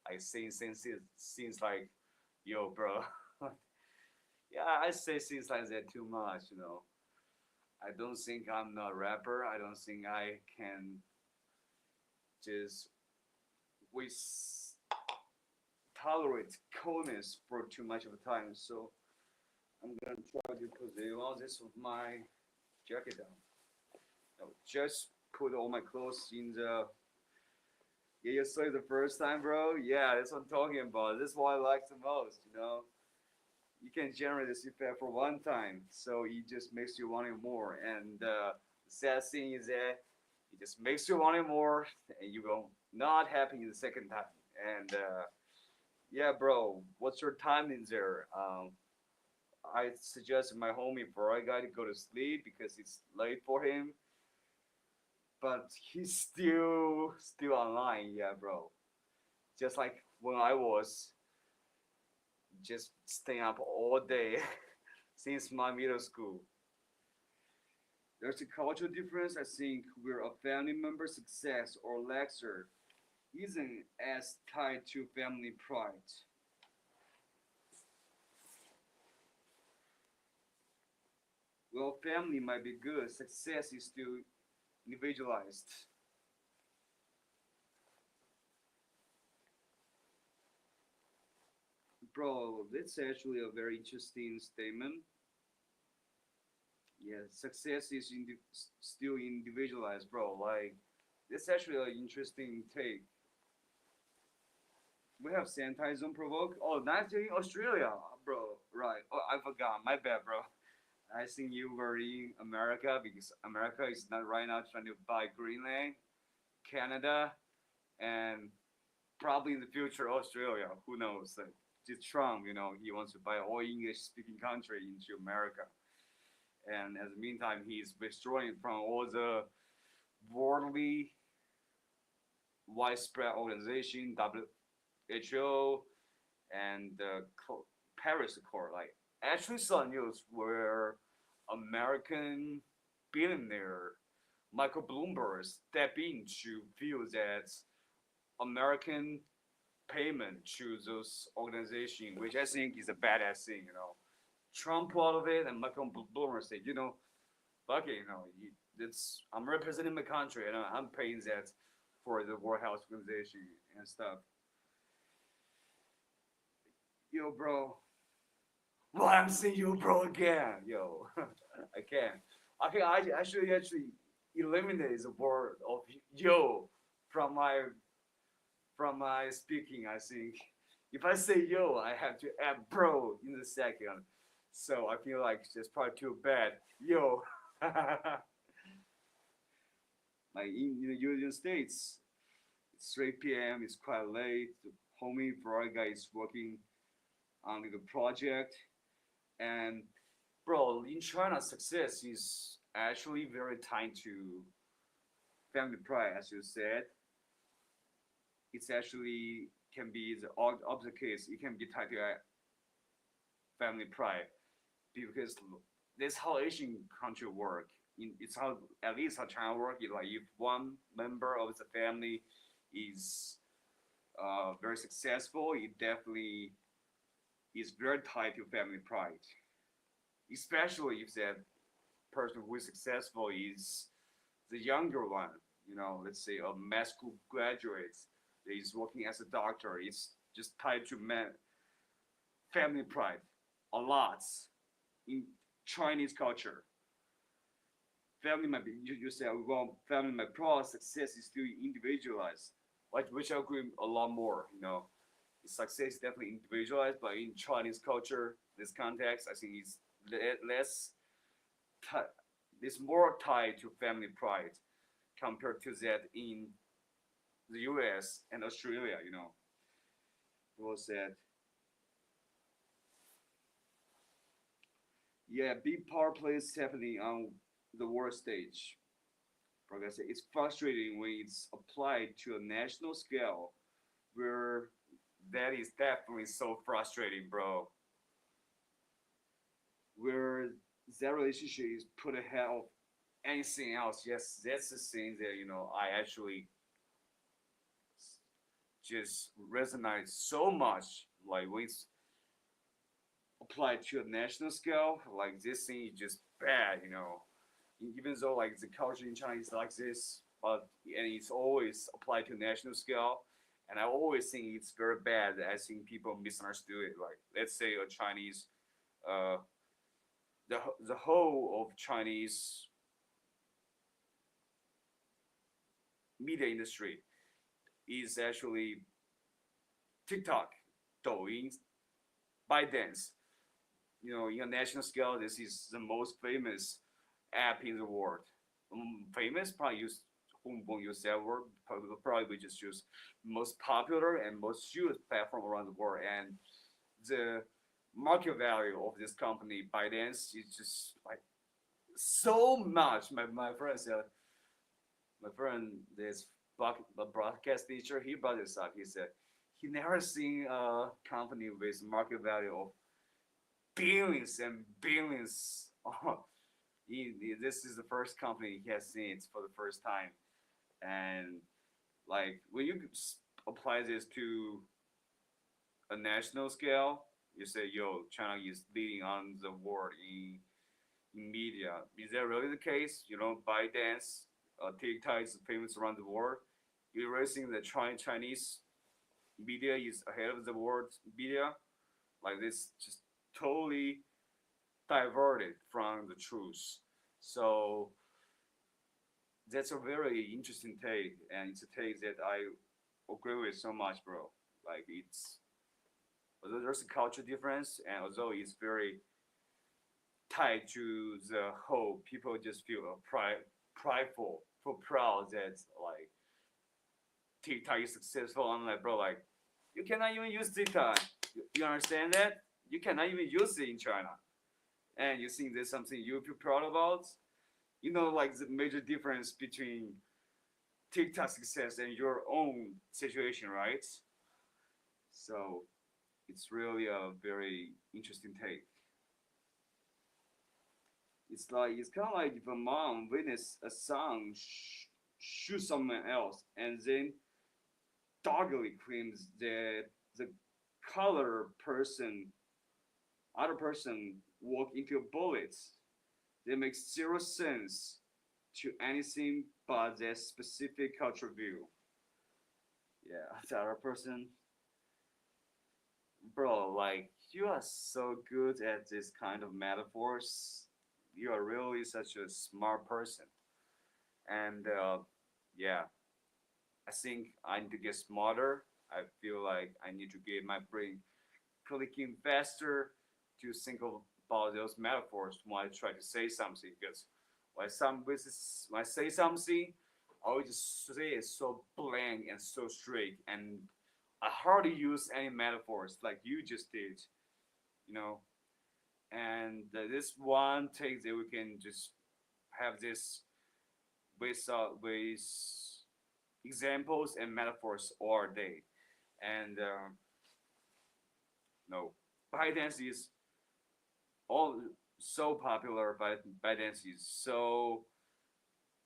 I think seems like, yo, bro. Yeah, I say things like that too much. You know, I don't think I'm a rapper. I don't think I can just with tolerate coldness for too much of a time. So I'm gonna try to put all this with my jacket down. No, just put all my clothes in the. Yeah, you saw it the first time, bro. Yeah, that's what I'm talking about. This is what I like the most. You know, you can generate this effect for one time, so it just makes you want it more. And the sad thing is that it just makes you want it more, and you will not happen the second time. And yeah, bro, what's your time in there? I suggested my homie for a guy to go to sleep because it's late for him, but he's still online. Yeah, bro. Just like when I was just staying up all day since my middle school. There's a cultural difference. I think where a family member's success or lesser isn't as tied to family pride. Well, family might be good, success is still individualized. Bro, that's actually a very interesting statement. Yeah, success is still individualized, bro. Like, that's actually an interesting take. We have Sanitize Provoke. Oh, nice in Australia, bro. Right. Oh, I forgot. My bad, bro. I think you were in America because America is not right now trying to buy Greenland, Canada, and probably in the future Australia. Who knows? Like, just Trump, you know, he wants to buy all English-speaking country into America, and in the meantime, he's withdrawing from all the worldly widespread organization, WHO, and the Paris Accord. Like, actually saw news where American billionaire Michael Bloomberg stepped in to feel that American payment to those organizations, which I think is a badass thing, you know. Trump out of it, and Michael Bloomberg said, you know, fuck it, you know, it's I'm representing my country, and I'm paying that for the World Health Organization and stuff. Yo, bro. Well, I'm seeing you, bro, again. Yo, I can't. I should actually eliminate the word of yo from my speaking. I think if I say yo, I have to add bro in the second. So I feel like it's probably too bad. Yo, like in the United States, it's 3 p.m. It's quite late. The homie Veronica is working on the project, And bro, in China, success is actually very tied to family pride, as you said. It's actually can be the opposite case. It can be tied to family pride because that's how Asian country work. It's how at least how China work. Like if one member of the family is very successful, it definitely is very tied to family pride. Especially if that person who is successful is the younger one. You know, let's say a med school graduate that is working as a doctor. It's just tied to family pride a lot in Chinese culture. Family might be you say well, family might pro success is still individualized, like which I agree a lot more. You know, success is definitely individualized, but in Chinese culture, this context, I think is less. It's more tied to family pride compared to that in the U.S. and Australia. You know, it was that. Yeah, big power plays happening on the world stage. Like I said, it's frustrating when it's applied to a national scale, where that is definitely so frustrating, bro. Where that relationship is put ahead of anything else. Yes, that's the thing that I actually just resonate so much. Like when it's applied to a national scale, like this thing is just bad. Even though like the culture in China is like this, but and it's always applied to national scale. And I always think it's very bad. I think people misunderstood it. Like let's say a Chinese, uh, the whole of Chinese media industry is actually TikTok, Douyin, ByteDance. In a national scale, this is the most famous app in the world. Famous, probably use won't use that word. Probably we just use most popular and most used platform around the world. And the market value of this company, ByteDance, is just like so much. My friend said, my friend, this broadcast teacher, he brought this up. He said he never seen a company with market value of billions and billions. This is the first company he has seen it for the first time. And like when you apply this to a national scale, you say, "Yo, China is leading on the world in media." Is that really the case? ByteDance, TikTok is famous around the world. You're really think that Chinese media is ahead of the world media? Like this, just totally diverted from the truth. So that's a very interesting take, and it's a take that I agree with so much, bro. Like it's although there's a culture difference, and although it's very tied to the whole, people just feel prideful, feel proud that like TikTok is successful. I'm like, bro, like you cannot even use TikTok. You understand that? You cannot even use it in China, and you think there's something you feel proud about. Like the major difference between TikTok success and your own situation, right? So it's really a very interesting take. It's kind of like if a mom witness a son shoot someone else and then doggedly claims that the color other person walked into a bullet. That makes zero sense to anything but their specific cultural view. Yeah, the other person, bro, like you are so good at this kind of metaphors. You are really such a smart person, and yeah, I think I need to get smarter. I feel like I need to get my brain clicking faster to think about those metaphors when I try to say something. Because when I say something, I always just say it so blank and so straight, and I hardly use any metaphors like you just did. You know, and this one takes that we can just have this with examples and metaphors all day, and no, ByteDance is all so popular, but ByteDance is so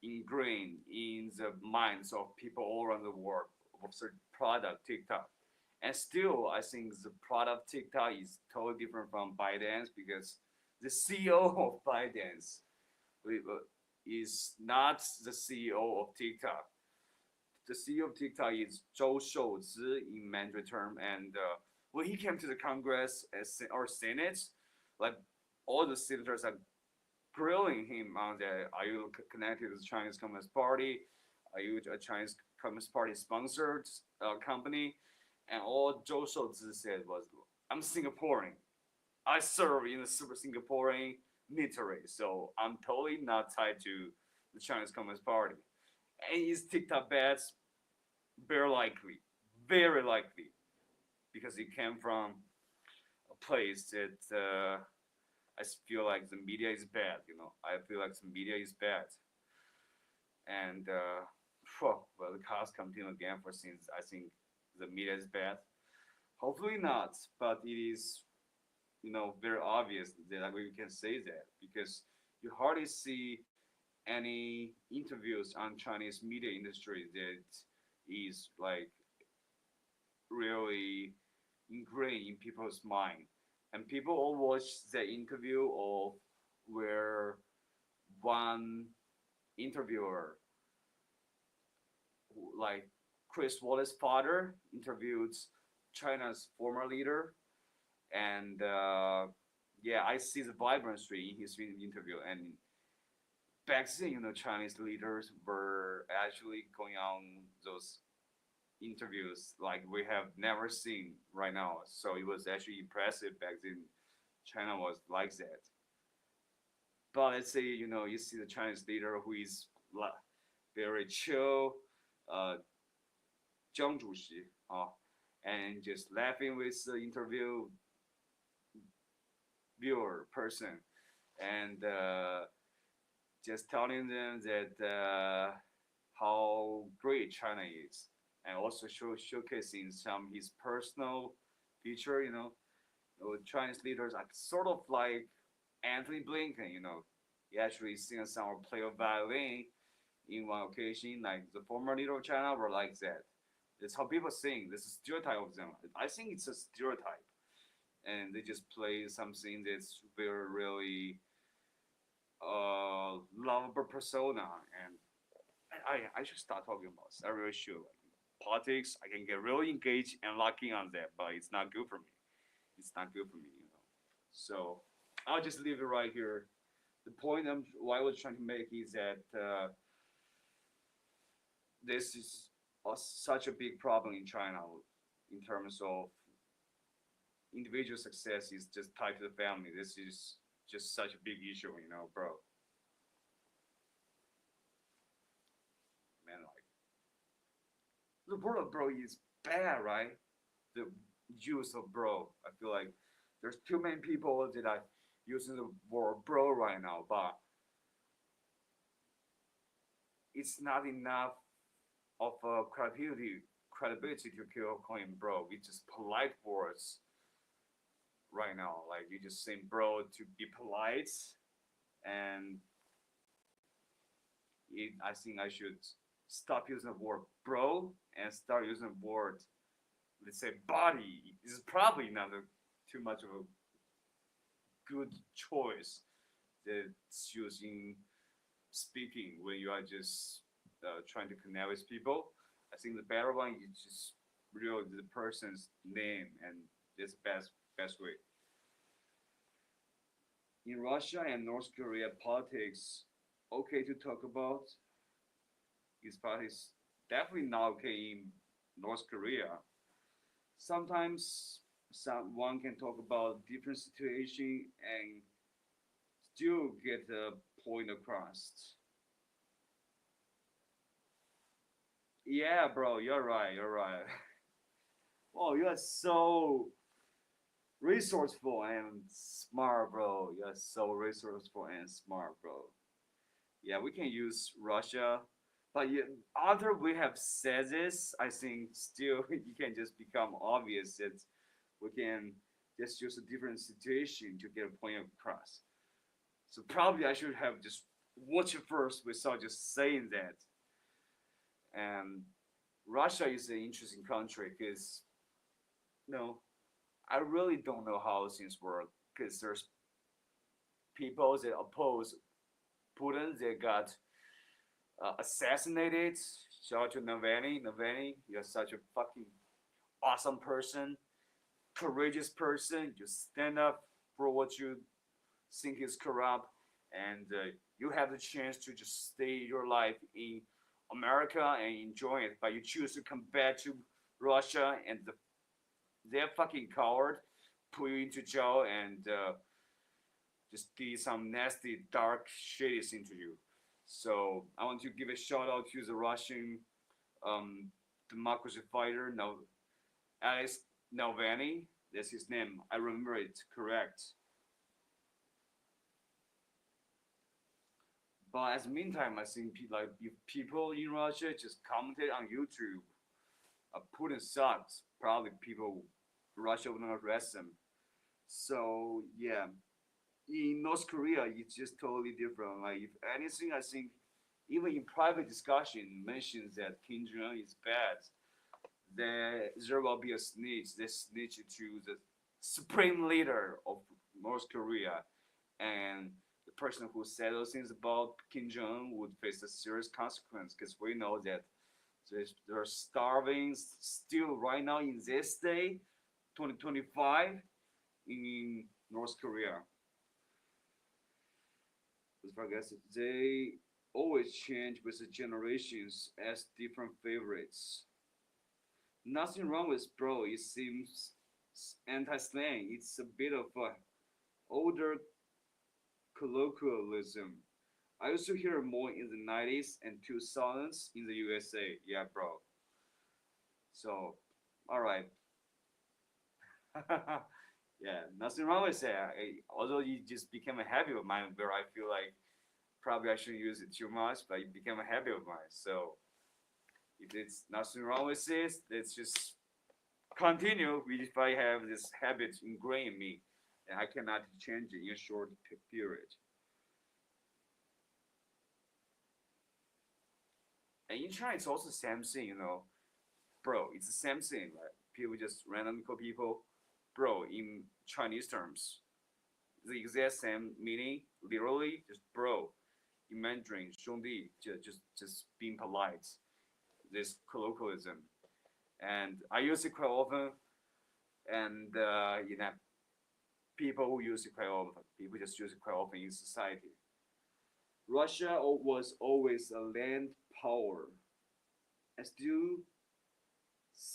ingrained in the minds of people all around the world of certain product TikTok. And still, I think the product TikTok is totally different from ByteDance because the CEO of ByteDance is not the CEO of TikTok. The CEO of TikTok is Zhou Shouzhi in Mandarin term, and when he came to the Congress or Senate, like all the senators are grilling him on that. Are you connected to the Chinese Communist Party? Are you a Chinese Communist Party sponsored company? And all Zhou Shouzhi said was, "I'm Singaporean. I serve in the Super Singaporean military, so I'm totally not tied to the Chinese Communist Party." And his TikTok bets, very likely, because he came from a place that I feel like the media is bad. I feel like the media is bad, and well, the cost continue again for since I think the media is bad. Hopefully not, but it is very obvious that we can say that because you hardly see any interviews on Chinese media industry that is like really ingrained in people's mind, and people all watch the interview of where one interviewer, like Chris Wallace's father, interviewed China's former leader, and yeah, I see the vibrancy in his interview. And back then, Chinese leaders were actually going on those interviews like we have never seen right now. So it was actually impressive back then. China was like that. But let's say you see the Chinese leader who is very chill, Jiang Zhuxi, and just laughing with the interview viewer person, and just telling them that how great China is, and also showcasing some his personal feature. Chinese leaders are sort of like Anthony Blinken. He actually sings or play a violin in one occasion, like the former leader of China were like that. That's how people think. This is stereotype of them. I think it's a stereotype, and they just play something that's very really lovable persona. And I should start talking about this. I really should. Politics, I can get really engaged and locking on that, but it's not good for me. It's not good for me. So I'll just leave it right here. The point what I was trying to make is that this is such a big problem in China in terms of individual success is just tied to the family. This is just such a big issue, bro. Man, like the word of bro is bad, right? The use of bro. I feel like there's too many people that are using the word bro right now, but it's not enough of credibility to call him bro. It's just polite words right now. Like you just saying bro to be polite, and I think I should stop using the word bro and start using the word, let's say, body. Is probably not too much of a good choice that's using speaking when you are just trying to connect with people. I think the better one is just really the person's name, and that's the best way. In Russia and North Korea, politics okay to talk about. His politics definitely not okay in North Korea. Sometimes someone can talk about different situation and still get the point across. Yeah, bro, you're right. You're right. Oh, you are so resourceful and smart, bro. You're so resourceful and smart, bro. Yeah, we can use Russia, but yeah, after we have said this, I think still you can just become obvious that we can just use a different situation to get a point across. So probably I should have just watched it first without just saying that. And Russia is an interesting country because no, I really don't know how things work because there's people that oppose Putin that got assassinated. Shout out to Navalny. Navalny, you're such a fucking awesome person, courageous person. You stand up for what you think is corrupt, and you have the chance to just stay your life in America and enjoy it. But you choose to come back to Russia, and they're fucking coward, put you into jail, and just did some nasty, dark, shady thing to you. So I want to give a shout out to the Russian um, democracy fighter, now Alex Navalny. That's his name. I remember it correct. But as meantime, I think like if people in Russia just commented on YouTube, Putin sucks. Probably people Russia would not arrest them. So yeah, in North Korea, it's just totally different. Like if anything, I think even in private discussion mentions that Kim Jong Un is bad, there will be a snitch. They snitch to the supreme leader of North Korea, and the person who said those things about Kim Jong Un would face a serious consequence because we know that they're starving still right now in this day, 2025, in North Korea. Because they always change with the generations as different favorites. Nothing wrong with bro. It seems anti-slang. It's a bit of a older colloquialism. I used to hear more in the 90s and 2000s in the USA. Yeah, bro. So, all right. Yeah, nothing wrong with that. Although it just became a habit of mine where I feel like probably I shouldn't use it too much, but it became a habit of mine. So if it's nothing wrong with this, let's just continue. If I have this habit ingrained in me, and I cannot change it in a short period. And in China, it's also the same thing, bro. It's the same thing. Like people just randomly call people bro in Chinese terms. The exact same meaning, literally, just bro. In Mandarin, 兄弟, just being polite. This colloquialism, and I use it quite often. And people who use it quite often, people just use it quite often in society. Russia was always a land power. I still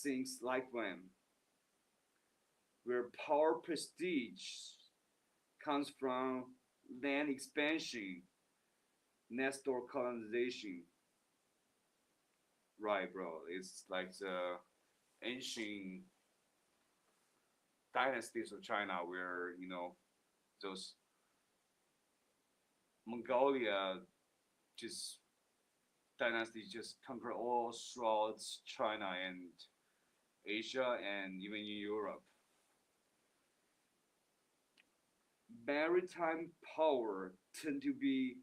things like when where power prestige comes from land expansion, next door colonization. Right, bro. It's like the ancient dynasties of China where, those Mongolia just dynasties just conquer all throughout China and Asia and even in Europe. Maritime power tend to be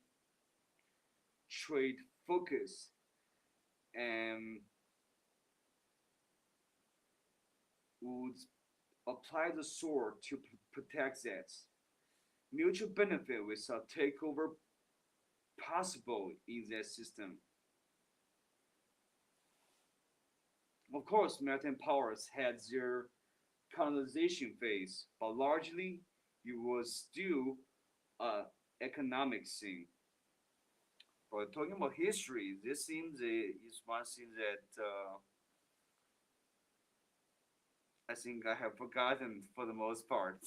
trade focused and would apply the sword to protect that. Mutual benefit without takeover possible in that system. Of course, maritime powers had their colonization phase, but largely it was still a economic thing. But talking about history, this seems is one thing that I think I have forgotten for the most part.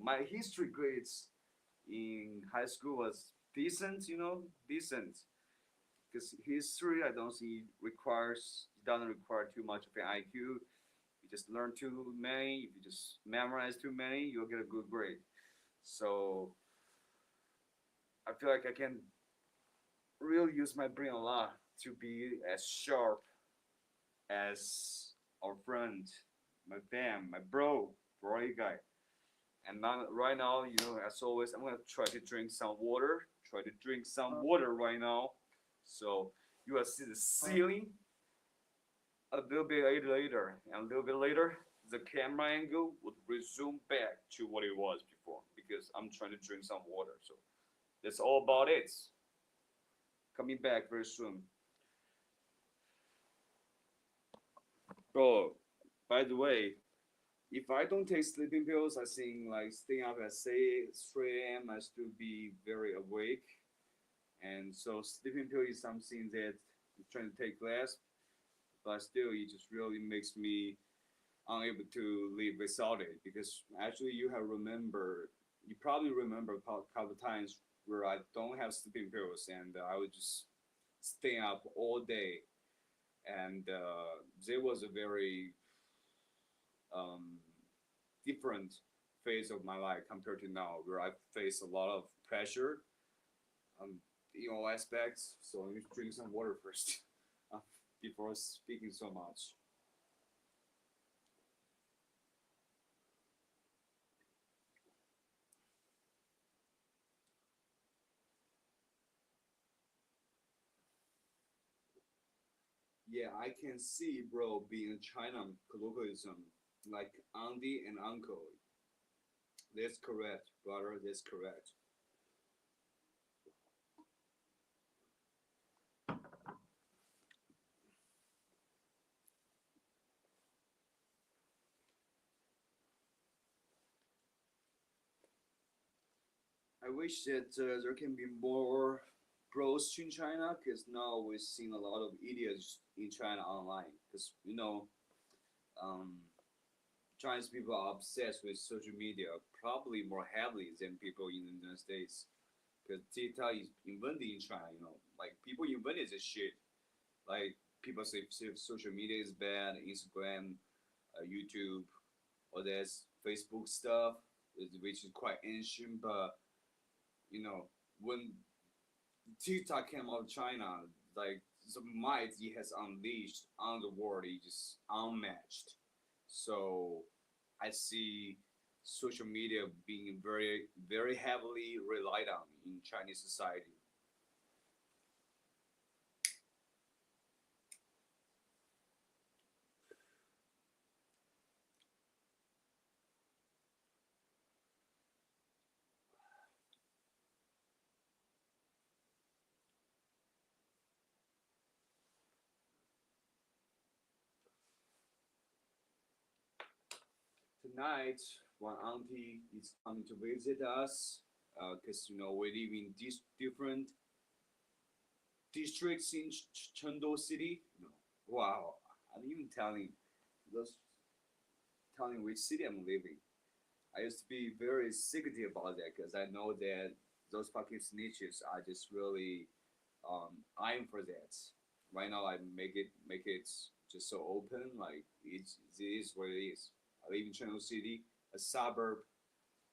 My history grades in high school was decent, decent. Because history, I don't think it doesn't require too much of an IQ. You just learn too many, if you just memorize too many, you'll get a good grade. So I feel like I can really use my brain a lot to be as sharp as our friend, my fam, my bro guy. And now, right now, as always, I'm gonna try to drink some water. Try to drink some water right now. So you will see the ceiling a little bit later, and a little bit later, the camera angle would resume back to what it was before because I'm trying to drink some water. So that's all about it. Coming back very soon. Bro, by the way, if I don't take sleeping pills, I think like staying up at say 3 a.m. I still be very awake. And so sleeping pill is something that I'm trying to take less, but still it just really makes me unable to live without it because actually you probably remember a couple of times where I don't have sleeping pills and I would just stay up all day, and there was a very um, different phase of my life compared to now, where I face a lot of pressure um, in all aspects. So let me drink some water first before speaking so much. Yeah, I can see, bro, being China colloquialism, like auntie and uncle. That's correct, brother. That's correct. I wish that there can be more pros in China, because now we're seeing a lot of idiots in China online. Because um, Chinese people are obsessed with social media, probably more heavily than people in the United States. Because TikTok is invented in China, like people invented this shit. Like people say social media is bad, Instagram, YouTube, or there's Facebook stuff, which is quite ancient. But when TikTok came out of China, like the might it has unleashed on the world is just unmatched. So I see social media being very, very heavily relied on in Chinese society. Tonight, one auntie is coming to visit us because we live in these different districts in Chengdu City. Wow, I'm even those telling which city I'm living. I used to be very secretive about that because I know that those fucking snitches are just really eyeing for that. Right now, I make it just so open, like it is what it is. I live in Chengdu City, a suburb.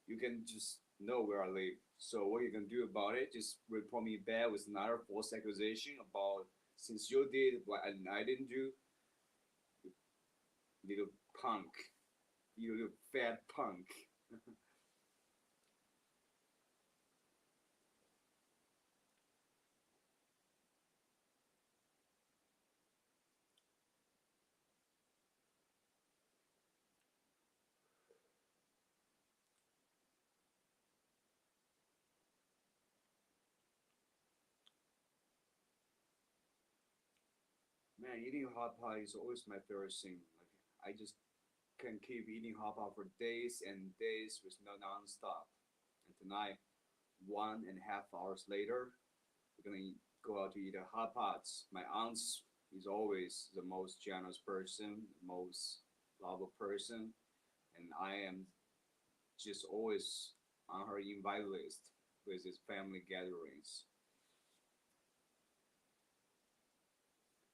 You can just know where I live. So what you can do about it? Just report me back with another false accusation about since you did what I didn't do, you little punk, you little fat punk. Man, eating hot pot is always my favorite thing. Like I just can keep eating hot pot for days and days with no non-stop. And tonight, 1.5 hours later, we're gonna go out to eat a hot pot. My aunt is always the most generous person, the most lovable person, and I am just always on her invite list with his family gatherings.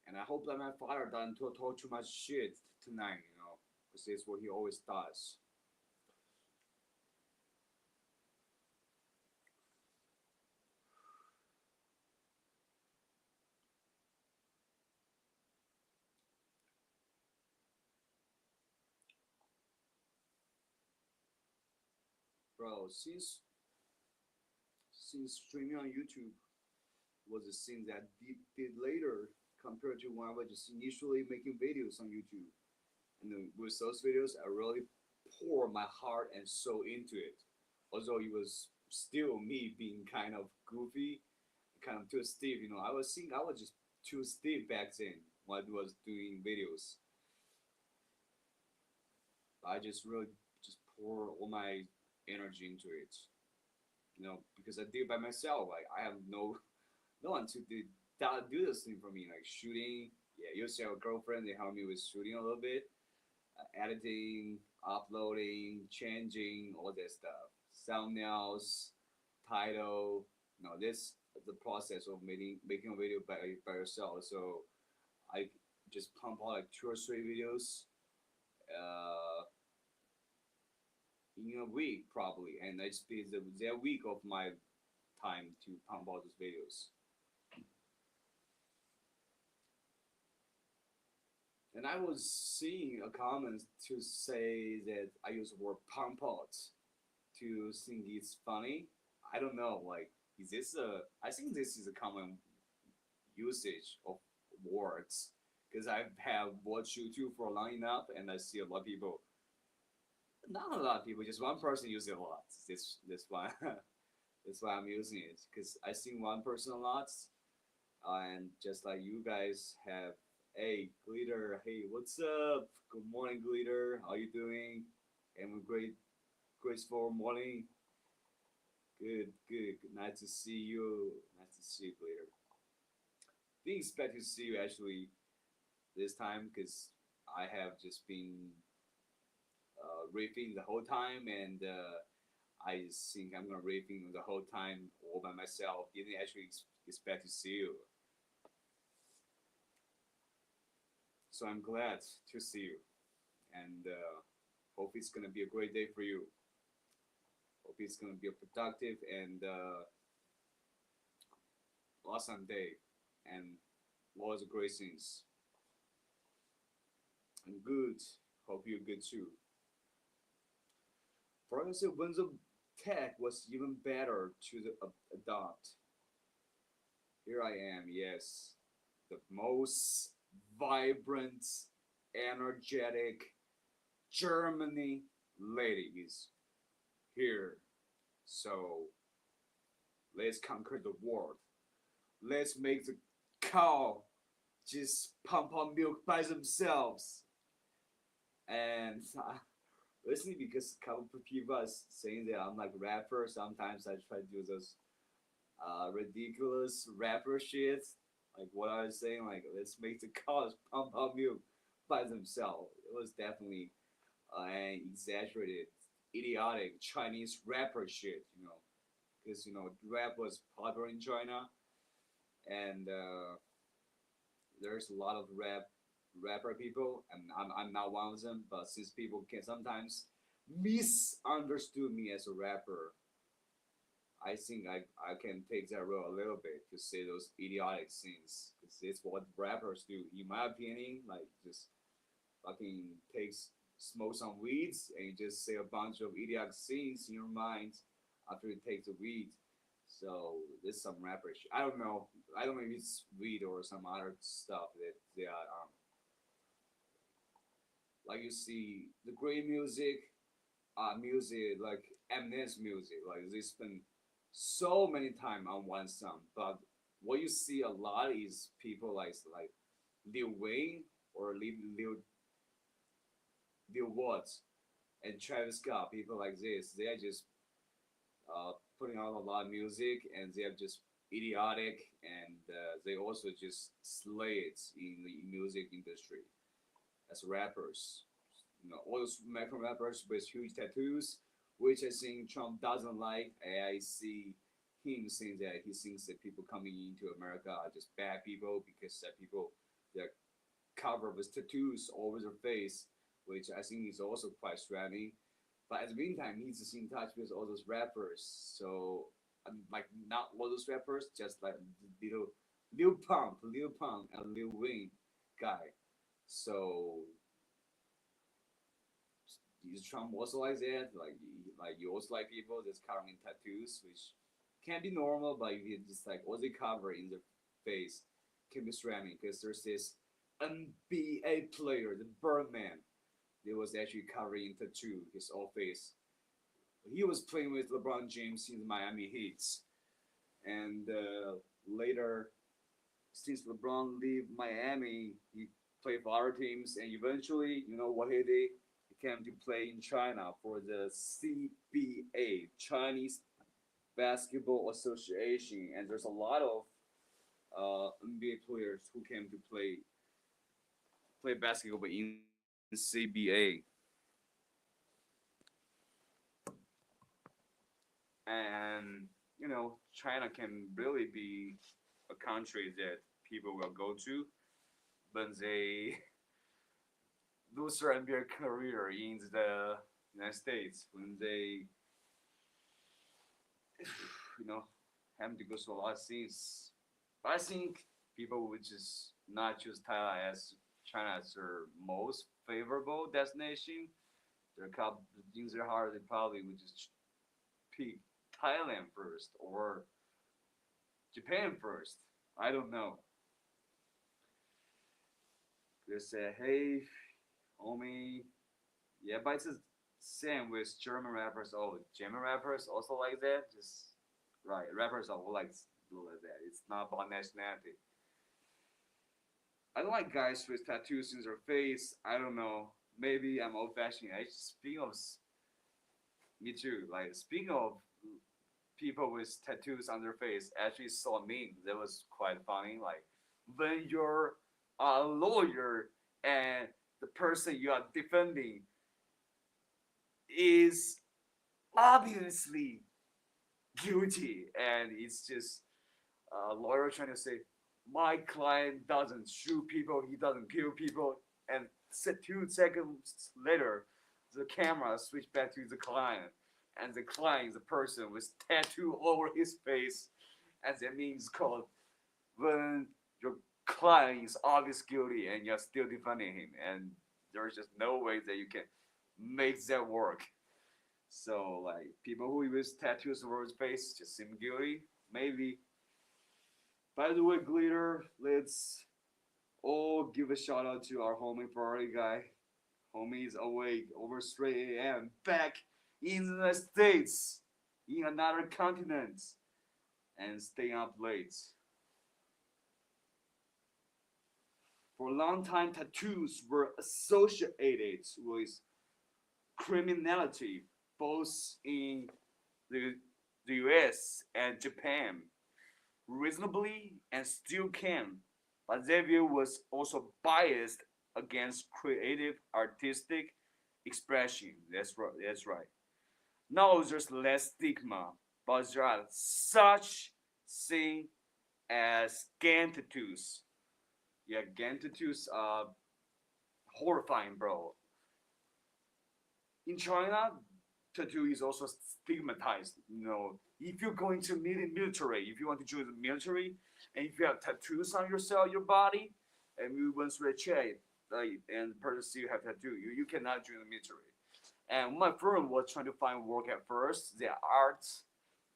And I hope that my father doesn't talk too much shit tonight. Because it's what he always does. Bro, since streaming on YouTube was a thing that did later compared to when I was just initially making videos on YouTube. And then with those videos, I really pour my heart and soul into it. Although it was still me being kind of goofy, kind of too stiff. You know, I was just too stiff back then when I was doing videos. I just really just pour all my energy into it. You know, because I did it by myself. Like I have no one to do this thing for me. Like shooting, yeah, you used to have a girlfriend. They helped me with shooting a little bit, editing, uploading, changing, all that stuff. Thumbnails, title. No, this the process of making a video by yourself. So I just pump out like 2 or 3 videos in a week probably, and I spend that week of my time to pump out those videos. And I was seeing a comment to say that I use the word pump out to think it's funny. I don't know, like, is this I think this is a common usage of words because I have watched YouTube for long enough and I see a lot of people, not a lot of people, just one person use it a lot. This one, that's why I'm using it because I see one person a lot, and just like you guys have, hey Glitter, hey what's up? Good morning Glitter, how you doing? And a great graceful morning. Good, good, nice to see you. Nice to see you Glitter. Didn't expect to see you actually this time because I have just been riffing the whole time, and I think I'm gonna riffing the whole time all by myself. Didn't actually expect to see you. So I'm glad to see you, and hope it's gonna be a great day for you. Hope it's gonna be a productive and awesome day, and lots of great things. I'm good. Hope you're good too. For instance, when the tech was even better to adopt. Here I am, yes, the most vibrant, energetic Germany lady is here. So let's conquer the world. Let's make the cow just pump out milk by themselves. And listening because a couple of people are saying that I'm like a rapper. Sometimes I try to do those ridiculous rapper shit. Like what I was saying, like let's make the cows pump out milk by themselves. It was definitely an exaggerated, idiotic Chinese rapper shit, you know, because you know rap was popular in China, and there's a lot of rapper people, and I'm not one of them. But since people can sometimes misunderstood me as a rapper, I think I can take that role a little bit to say those idiotic things because it's what rappers do, in my opinion. Like just fucking smoke some weeds and you just say a bunch of idiotic things in your mind after you take the weed. So this is some rapper shit. I don't know. I don't know if it's weed or some other stuff that they are like you see the great music like Eminem's music. Like they spend so many time on one song, but what you see a lot is people like Lil Wayne or Lil Watts and Travis Scott. People like this, they are just putting out a lot of music, and they are just idiotic, and they also just slay it in the music industry as rappers. You know, all those American rappers with huge tattoos, which I think Trump doesn't like. I see him saying that he thinks that people coming into America are just bad people because that people they're covered with tattoos all over their face. which I think is also quite threatening. But at the meantime, he needs to in touch with all those rappers. So like not all those rappers, just like little Lil Pump, and Lil Wayne guy. So is Trump also like that? Like you also like people that's covering tattoos, which can be normal, but you just like all they cover in their face can be threatening because there's this NBA player, the Birdman, that was actually covering tattoo his whole face. He was playing with LeBron James in the Miami Heat, and later, since LeBron leave Miami, he played for other teams, and eventually, you know what he did? He came to play in China for the CBA, Chinese Basketball Association, and there's a lot of NBA players who came to play basketball in CBA. And you know, China can really be a country that people will go to when they lose their NBA career in the United States, when they you know having to go through a lot of things. But I think people would just not choose Thailand as China as their most favorable destination. Their cup in their heart, they probably would just pick Thailand first or Japan first. I don't know. They say, hey, homie. Yeah, but it's the same with German rappers. Oh, German rappers also like that. Just right, rappers are all like do like that. It's not about nationality. I don't like guys with tattoos in their face. I don't know. Maybe I'm old fashioned. I speaking of me too. Like speaking of people with tattoos on their face, actually saw a meme that was quite funny. Like when you're a lawyer and the person you are defending is obviously guilty, and it's just a lawyer trying to say, my client doesn't shoot people, he doesn't kill people, and 2 seconds later, the camera switched back to the client, and the client is a person with tattoo over his face, and that means called when your client is obviously guilty and you're still defending him, and there's just no way that you can make that work. So like people who use tattoos over his face just seem guilty, maybe. By the way, Glitter, let's all give a shout out to our homie Ferrari guy. Homie is awake over 3 a.m. back in the United States, in another continent, and staying up late. For a long time, tattoos were associated with criminality, both in the, the US and Japan, reasonably and still can. But their view was also biased against creative artistic expression. That's right. That's right. Now there's less stigma, but there are such thing as gang tattoos. Yeah, gang tattoos are horrifying, bro. In China, tattoo is also stigmatized. You know, if you're going to military, if you want to join the military, and if you have tattoos on yourself, your body, and you went through a check, and the person still have tattoo, you cannot join the military. And my friend was trying to find work at first, the arts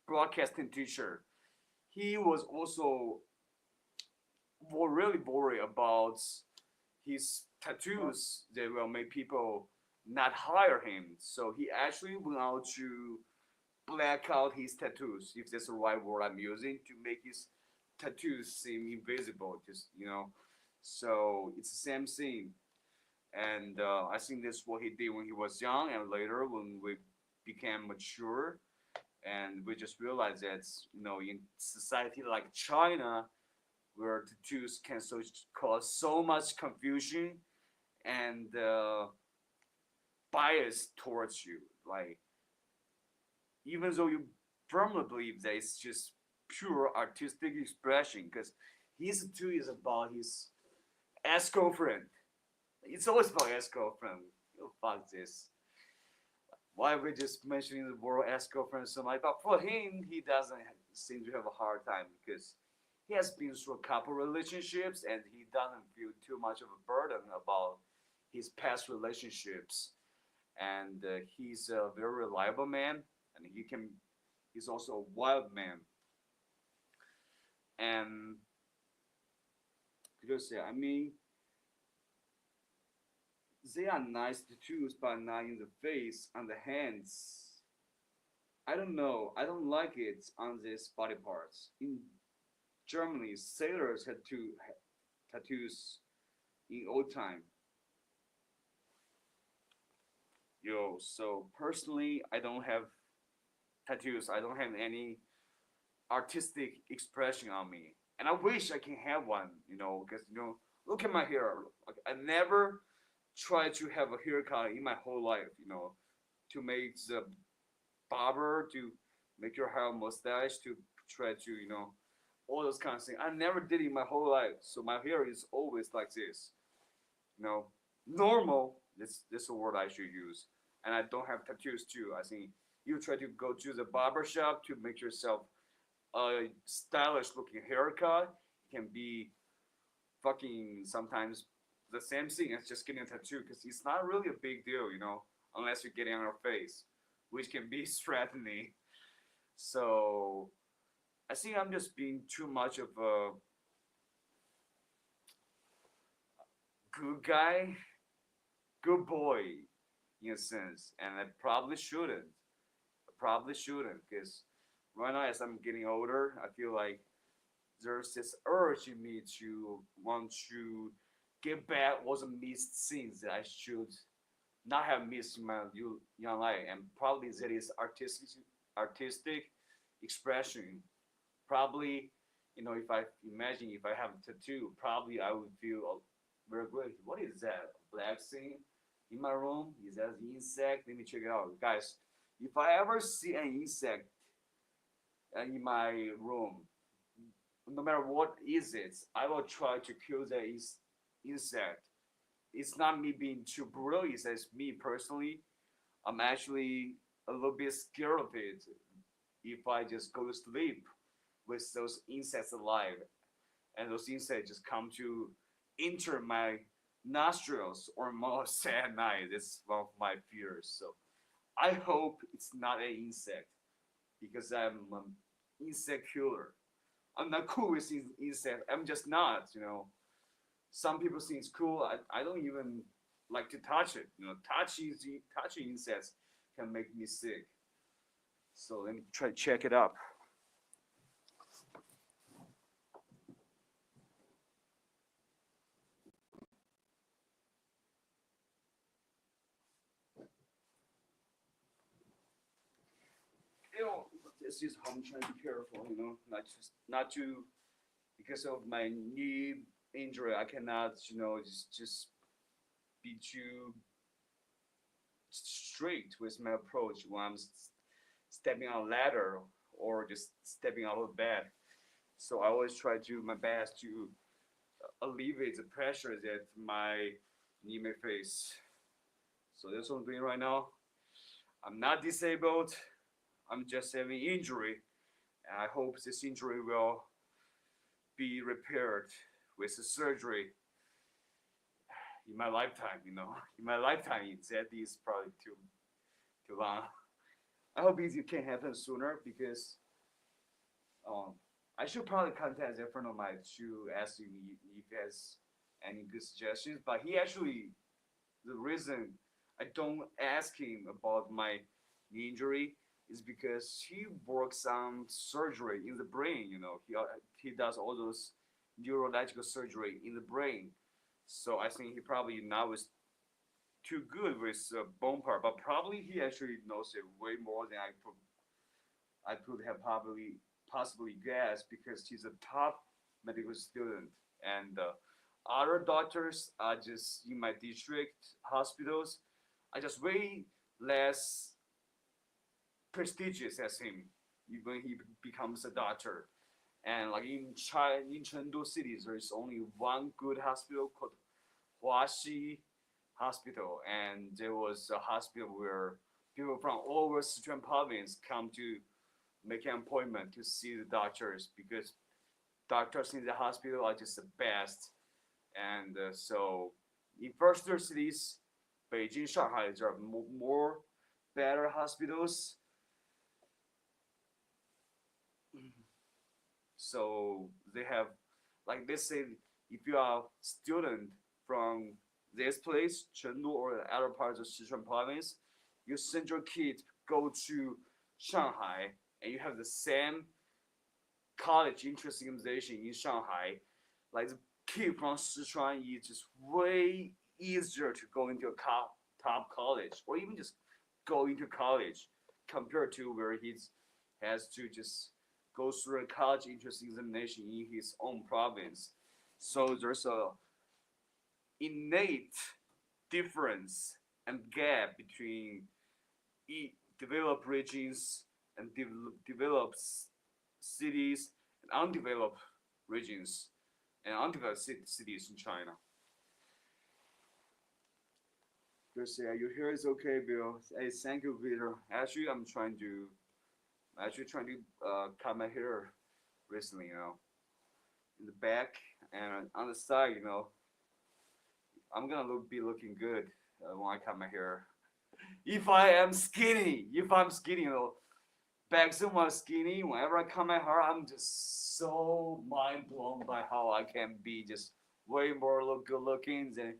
broadcasting teacher. He was also really worried about his tattoos that will make people not hire him. So he actually went out to black out his tattoos, if that's the right word I'm using, to make his tattoos seem invisible. Just so it's the same thing. And I think that's what he did when he was young, and later when we became mature, and we just realized that in society like China, where tattoos can cause so much confusion and bias towards you. Like, even though you firmly believe that it's just pure artistic expression, because his tattoo is about his ex girlfriend. It's always about ex girlfriend. oh, fuck this. Why are we just mentioning the word ex-girlfriend so much? But for him, he doesn't seem to have a hard time because he has been through a couple relationships and he doesn't feel too much of a burden about his past relationships. And he's a very reliable man, and he's also a wild man. And because I mean, they are nice tattoos, but not in the face, on the hands. I don't know. I don't like it on these body parts. In Germany, sailors had tattoos in old time. Yo, so personally, I don't have tattoos. I don't have any artistic expression on me, and I wish I can have one. Because look at my hair. Like, I never tried to have a haircut in my whole life. To make the barber to make your hair mustache to try to all those kind of things. I never did it in my whole life, so my hair is always like this. Normal. This a word I should use. And I don't have tattoos too. I think you try to go to the barber shop to make yourself a stylish looking haircut. It can be fucking sometimes the same thing as just getting a tattoo because it's not really a big deal, unless you get it on your face, which can be threatening. So I think I'm just being too much of a good guy, good boy, in a sense, and I probably shouldn't. Because right now, as I'm getting older, I feel like there's this urge in me to want to get back all the missed things that I should not have missed in my young life, and probably that is artistic expression. Probably, if I imagine if I have a tattoo, probably I would feel very good. What is that? A black thing in my room? Is that an insect? Let me check it out, guys. If I ever see an insect in my room, no matter what is it, I will try to kill the insect. It's not me being too brutal. It's just me personally. I'm actually a little bit scared of it if I just go to sleep with those insects alive, and those insects just come to enter my nostrils or mouth at night. That's one of my fears. So I hope it's not an insect because I'm an insect killer. I'm not cool with insects. I'm just not. Some people think it's cool. I don't even like to touch it. Touching insects can make me sick. So let me try to check it up. This is how I'm trying to be careful. Not to because of my knee injury. I cannot, just be too strict with my approach when I'm stepping on a ladder or just stepping out of bed. So I always try to do my best to alleviate the pressure that my knee may face. So that's what I'm doing right now. I'm not disabled. I'm just having injury. And I hope this injury will be repaired with the surgery in my lifetime. In my lifetime, that is probably too long. I hope it can happen sooner because I should probably contact a friend of mine to ask him if he has any good suggestions. But he actually, the reason I don't ask him about my injury is because he works on surgery in the brain. He does all those neurological surgery in the brain. So I think he probably now is too good with bone part, but probably he actually knows it way more than I could have possibly guessed because he's a top medical student, and other doctors are just in my district hospitals are just way less prestigious as him when he becomes a doctor. And like in Chengdu city, there is only one good hospital called Huaxi hospital, and there was a hospital where people from all over Sichuan province come to make an appointment to see the doctors because doctors in the hospital are just the best. And so in first-tier cities, Beijing, Shanghai, there are more better hospitals. So they have, like they say, if you are a student from this place, Chengdu or other parts of Sichuan province, you send your kid go to Shanghai, and you have the same college entrance examination in Shanghai. Like the kid from Sichuan is just way easier to go into a top college, or even just go into college, compared to where he has to just go through a college entrance examination in his own province. So there's a innate difference and gap between developed regions and developed cities and undeveloped regions and undeveloped cities in China. Just your hair is okay, Bill. Hey, thank you, Peter. Actually, I'm trying to cut my hair recently, in the back and on the side, I'm gonna be looking good when I cut my hair. If I'm skinny, back then when I was skinny, whenever I cut my hair, I'm just so mind blown by how I can be just way more good looking than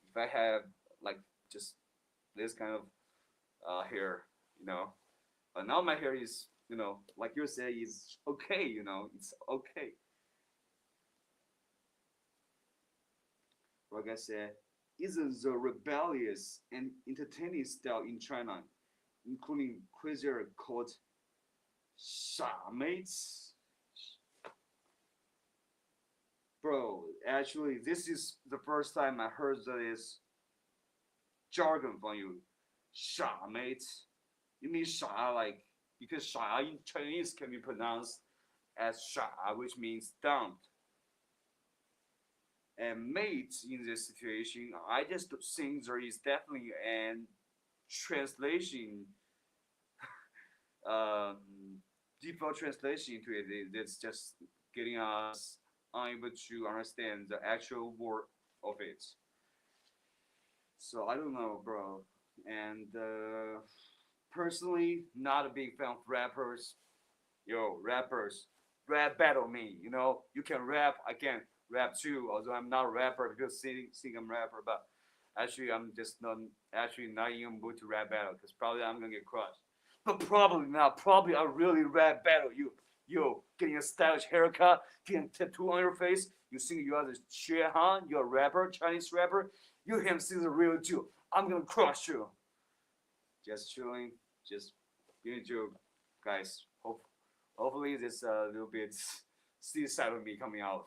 if I have like just this kind of hair, But now my hair is, like you say, is okay, it's okay. Like I said, isn't the rebellious and entertaining style in China, including crazier called 傻妹? Bro, actually, this is the first time I heard this jargon from you. 傻妹. You mean 傻 like, because 傻 in Chinese can be pronounced as 傻, which means dumb. And mate in this situation, I just think there is definitely an translation, default translation to it that's just getting us unable to understand the actual word of it. So I don't know, bro. And personally, not a big fan of rappers. Rappers, rap battle me. You can rap, I can rap too. Although I'm not a rapper because think I'm a rapper, but actually I'm just not in a mood to rap battle because probably I'm gonna get crushed. But probably not. Probably I really rap battle you. Getting a stylish haircut, getting a tattoo on your face. You think you are the shit, huh? You're a rapper, Chinese rapper. You him see the real deal. I'm gonna crush you. Just chilling, just doing a joke, guys. Hopefully this little bit still side of me coming out.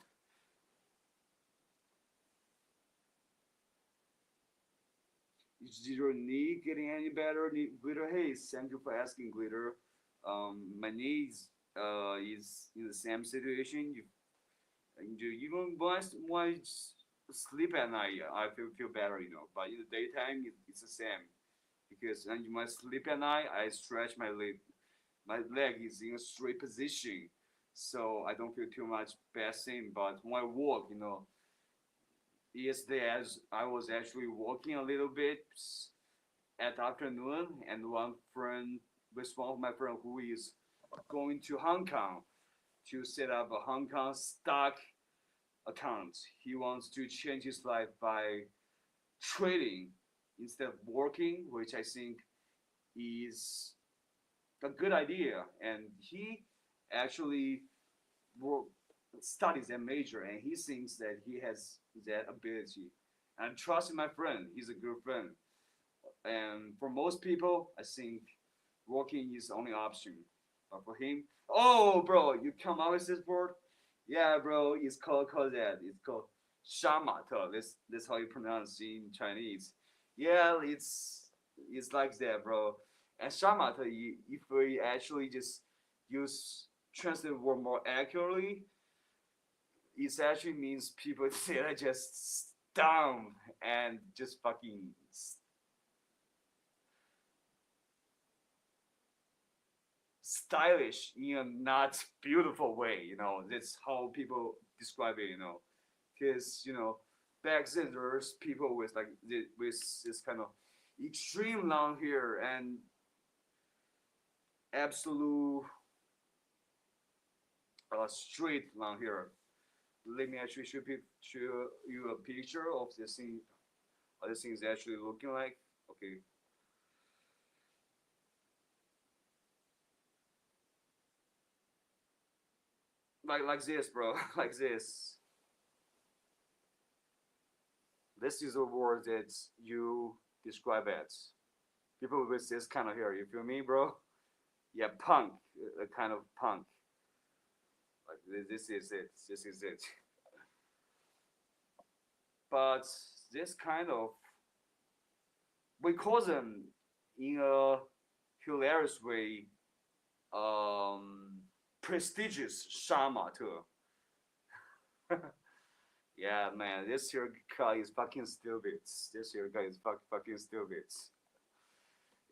Is your knee getting any better, Glitter? Hey, thank you for asking, Glitter. My knee is in the same situation. Even when I sleep at night, I feel better, But in the daytime, it's the same because when I sleep at night, I stretch my leg. My leg is in a straight position, so I don't feel too much bad thing. But when I walk, yesterday as I was actually walking a little bit at afternoon, and one of my friend who is going to Hong Kong to set up a Hong Kong stock account. He wants to change his life by trading instead of working, which I think is a good idea. And he actually studies that major, and he thinks that he has that ability. And trusting my friend, he's a good friend. And for most people, I think working is the only option. But for him, oh, bro, you come out with this word? Yeah, bro, it's called that. It's called 杀马特. That's how you pronounce it in Chinese. Yeah, it's like that, bro. And 杀马特, if we actually just translate the word more accurately, it actually means people that are just dumb and just fucking stylish in a not beautiful way. That's how people describe it. Because back then there's people with like with this kind of extreme long hair and absolute straight long hair. Let me actually show you a picture of this thing. How this thing is actually looking like. Okay. Like this, bro. Like this. This is a word that you describe as people with this kind of hair. You feel me, bro? Yeah, punk. A kind of punk. Like this is it. This is it. But this kind of we call them in a hilarious way prestigious Shama too. Yeah, man, this haircut is fucking stupid. This haircut is fucking stupid.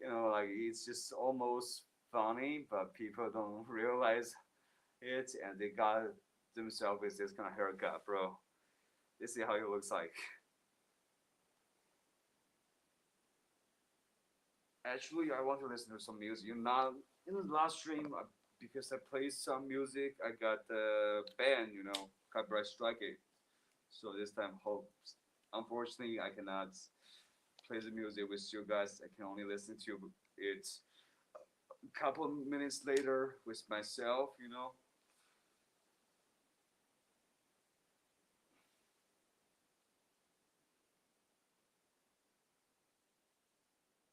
Like it's just almost funny, but people don't realize it, and they got themselves with this kind of haircut, bro. This is how it looks like. Actually, I want to listen to some music. Not in the last stream because I played some music. I got banned, copyright strike it. So this time, unfortunately, I cannot play the music with you guys. I can only listen to it a couple minutes later with myself.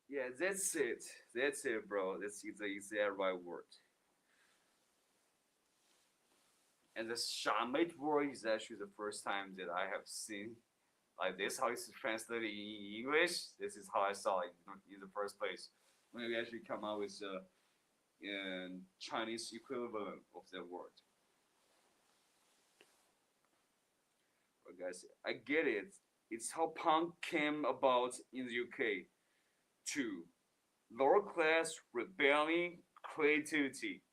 Yeah, that's it. That's it, bro. That's the exact right word. And the Shamate word is actually the first time that I have seen like this. How it's translated in English. This is how I saw it in the first place when we actually come out with the Chinese equivalent of that word. But guys, I get it. It's how punk came about in the UK too. Lower class rebelling, creativity,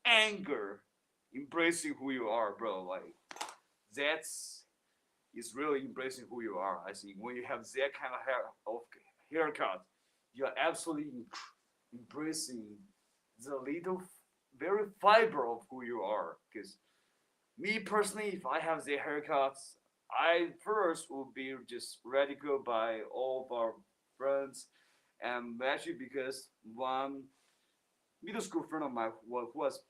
anger, embracing who you are, bro. Like that's is really embracing who you are. I think when you have that kind of haircut, you're absolutely embracing the little, very fiber of who you are. Because me personally, if I have the haircuts, I first will be just ridiculed by all of our friends, and actually because one middle school friend of mine who was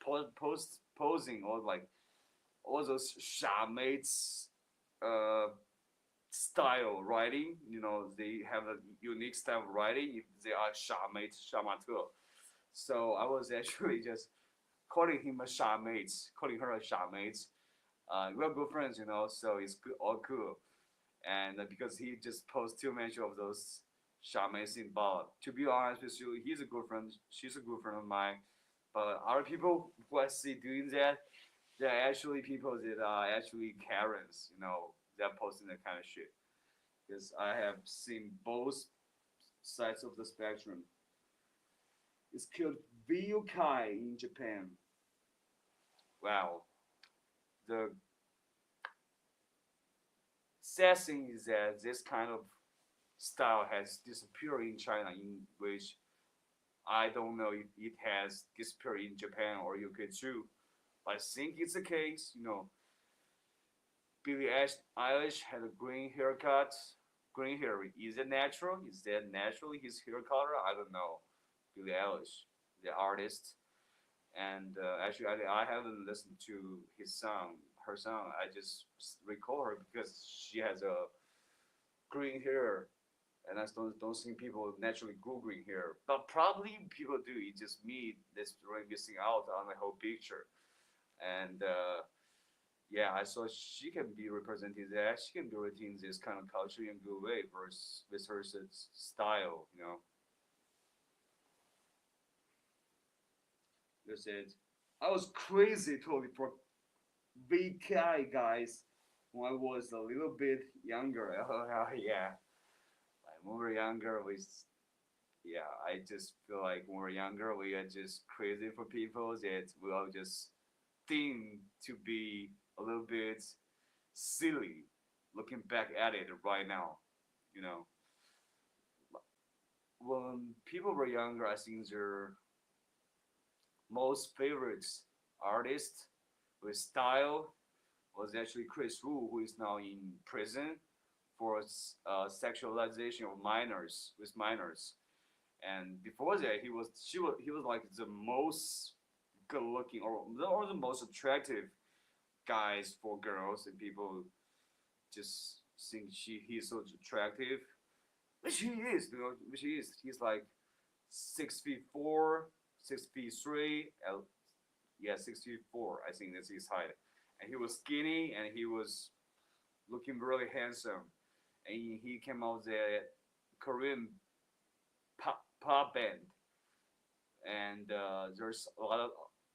posing or like all those shamates uh, style writing. They have a unique style of writing. If they are shamateur. So I was actually just calling him a shamate, calling her a shamate. We're good friends, so it's good, all cool. And because he just posts too many of those shamates in Bala. To be honest with you, he's a good friend. She's a good friend of mine. But other people who I see doing that, they're actually people that are actually Karens, that posting that kind of shit. Because I have seen both sides of the spectrum. It's called Vyukai in Japan. Wow. The sad thing is that this kind of style has disappeared in China, in which I don't know if it has disappeared in Japan or UK too. But I think it's the case. Billie Eilish had a green haircut. Green hair, is it natural? Is that naturally his hair color? I don't know. Billie Eilish, the artist. And actually, I haven't listened to her song. I just recall her because she has a green hair, and I don't think people naturally grow green hair. But probably people do. It's just me that's really missing out on the whole picture. And yeah, I saw she can be represented there. She can be representing this kind of culture in a good way versus with her style. You said I was crazy totally for VK guys. when I was a little bit younger. Oh yeah, like when we were younger, yeah, I just feel like when we're younger, we are just crazy for people. That we all just think to be a little bit silly. Looking back at it right now, you know, when people were younger, I think their most favorite artist with style was actually Chris Wu, who is now in prison for sexualization of minors with minors. And before that, he was like the most good looking or the most attractive guys for girls, and people just think he's so attractive, which he is, which he is. He's like 6 feet 4, 6 feet 3, yeah, 6 feet 4. I think that's his height, and he was skinny and he was looking really handsome, and he came out the Korean pop band, and there's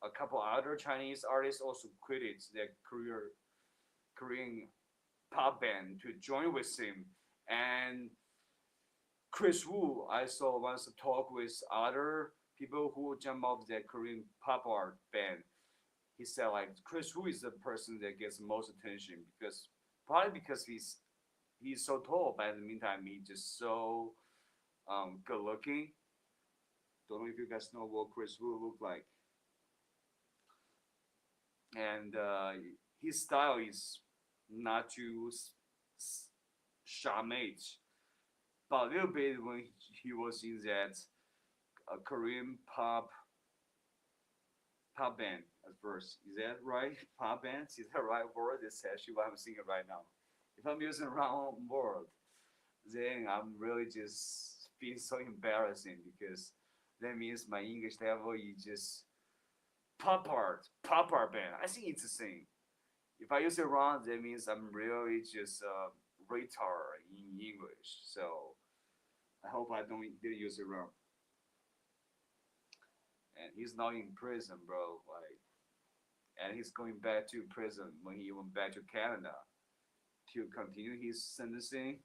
a couple other Chinese artists also quitted their Korean pop band to join with him. And Chris Wu, I saw once a talk with other people who jump off the Korean pop art band. He said like Chris Wu is the person that gets most attention because probably because he's so tall, but in the meantime he's just so good looking. Don't know if you guys know what Chris Wu look like, and his style is not too charmage, but a little bit when he was in that Korean pop band at first. Is that right? Pop band? Is that right word? That's actually what I'm singing right now. If I'm using the wrong word, then I'm really just being so embarrassing because that means my English level is just pop art band. I think it's the same. If I use it wrong, that means I'm really just retard in English. So I hope I didn't use it wrong. And he's now in prison, bro. Like, and he's going back to prison when he went back to Canada to continue his sentencing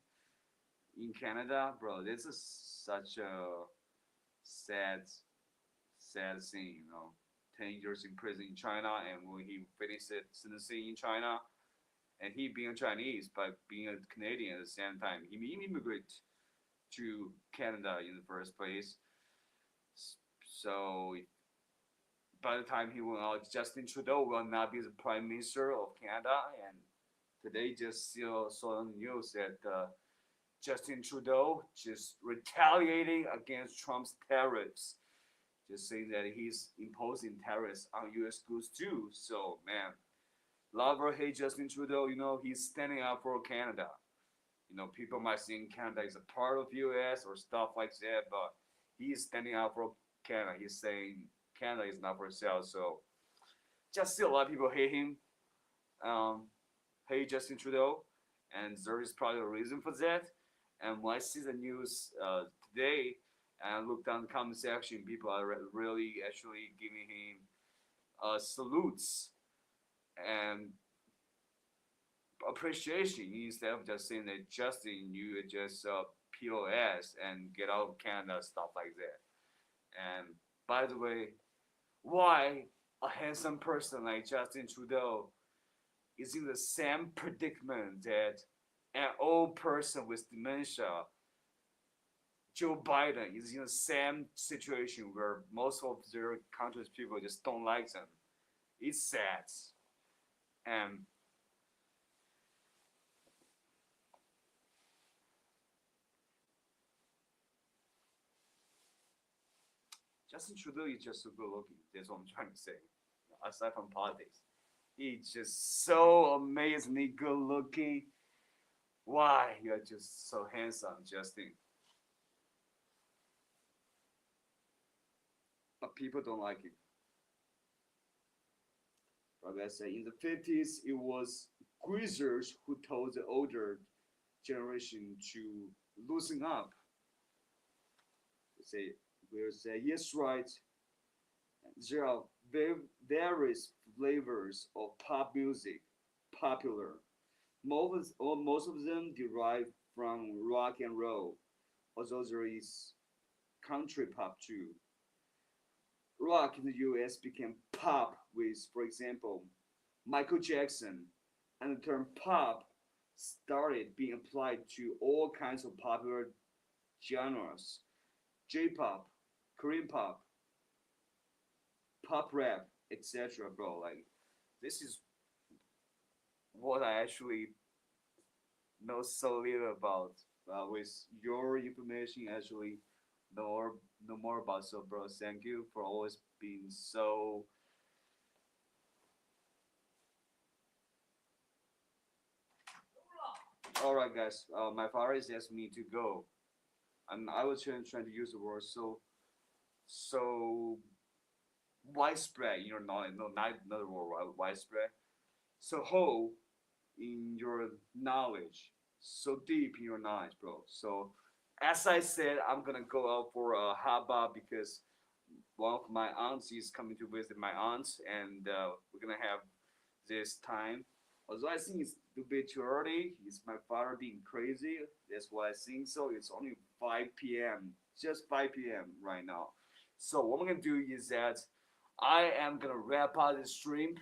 in Canada, bro. This is such a sad, sad thing, 10 years in prison in China, and when he finished it sentencing in China, and he being Chinese but being a Canadian at the same time, he immigrated to Canada in the first place. So by the time he went out, Justin Trudeau will not be the Prime Minister of Canada. And today just still saw on the news that Justin Trudeau just retaliating against Trump's tariffs, just saying that he's imposing tariffs on U.S. goods too. So man, love or hate Justin Trudeau, he's standing up for Canada. People might think Canada is a part of U.S. or stuff like that, but he's standing up for Canada. He's saying Canada is not for sale. So just still a lot of people hate him, hate Justin Trudeau, and there is probably a reason for that. And when I see the news today and I look down the comment section, people are really actually giving him salutes and appreciation instead of just saying that Justin, you are just POS and get out of Canada, stuff like that. And by the way, why a handsome person like Justin Trudeau is in the same predicament that an old person with dementia, Joe Biden, is in the same situation where most of their country's people just don't like them. It's sad. And Justin Trudeau is just so good looking. That's what I'm trying to say. Aside from politics, he's just so amazingly good looking. Why? You're just so handsome, Justin. But people don't like it. Like I said, in the 50s, it was greasers who told the older generation to loosen up. We'll say, yes, right. There are various flavors of pop music popular. most of them derive from rock and roll, although there is country pop too. Rock in the US became pop with, for example, Michael Jackson, and the term pop started being applied to all kinds of popular genres: J-pop, Korean pop, pop rap, etc. Bro, like this is what I actually know so little about. With your information, actually know more about. So, bro, thank you for always being so. All right, guys. My father is asking me to go, and I was trying to use the word so widespread. You know, not another word, widespread. So whole in your knowledge, so deep in your knowledge, bro. So as I said, I'm gonna go out for a haba because one of my aunts is coming to visit my aunt, and we're gonna have this time. Although I think it's a bit too early, it's my father being crazy. That's why I think so. It's only 5 p.m., just 5 p.m. right now. So what I'm gonna do is that I am gonna wrap up this stream.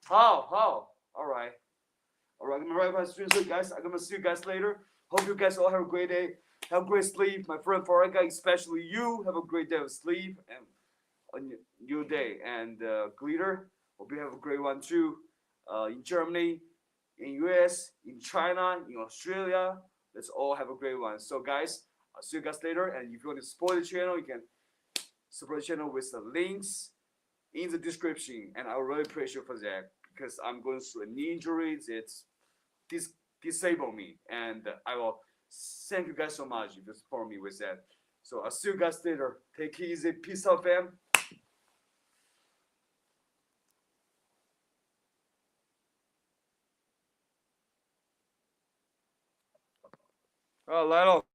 Oh, all right. All right, I'm gonna wrap up the stream. So guys, I'm gonna see you guys later. Hope you guys all have a great day. Have a great sleep, my friend Faraka, especially you. Have a great day of sleep and on your day. And Glitter, hope you have a great one too. In Germany, in US, in China, in Australia, let's all have a great one. So guys, I'll see you guys later. And if you want to support the channel, you can support the channel with the links in the description. And I really appreciate you for that because I'm going through an injury that's disable me. And I will thank you guys so much if you support me with that. So I'll see you guys later. Take it easy. Peace out, fam. 来喽。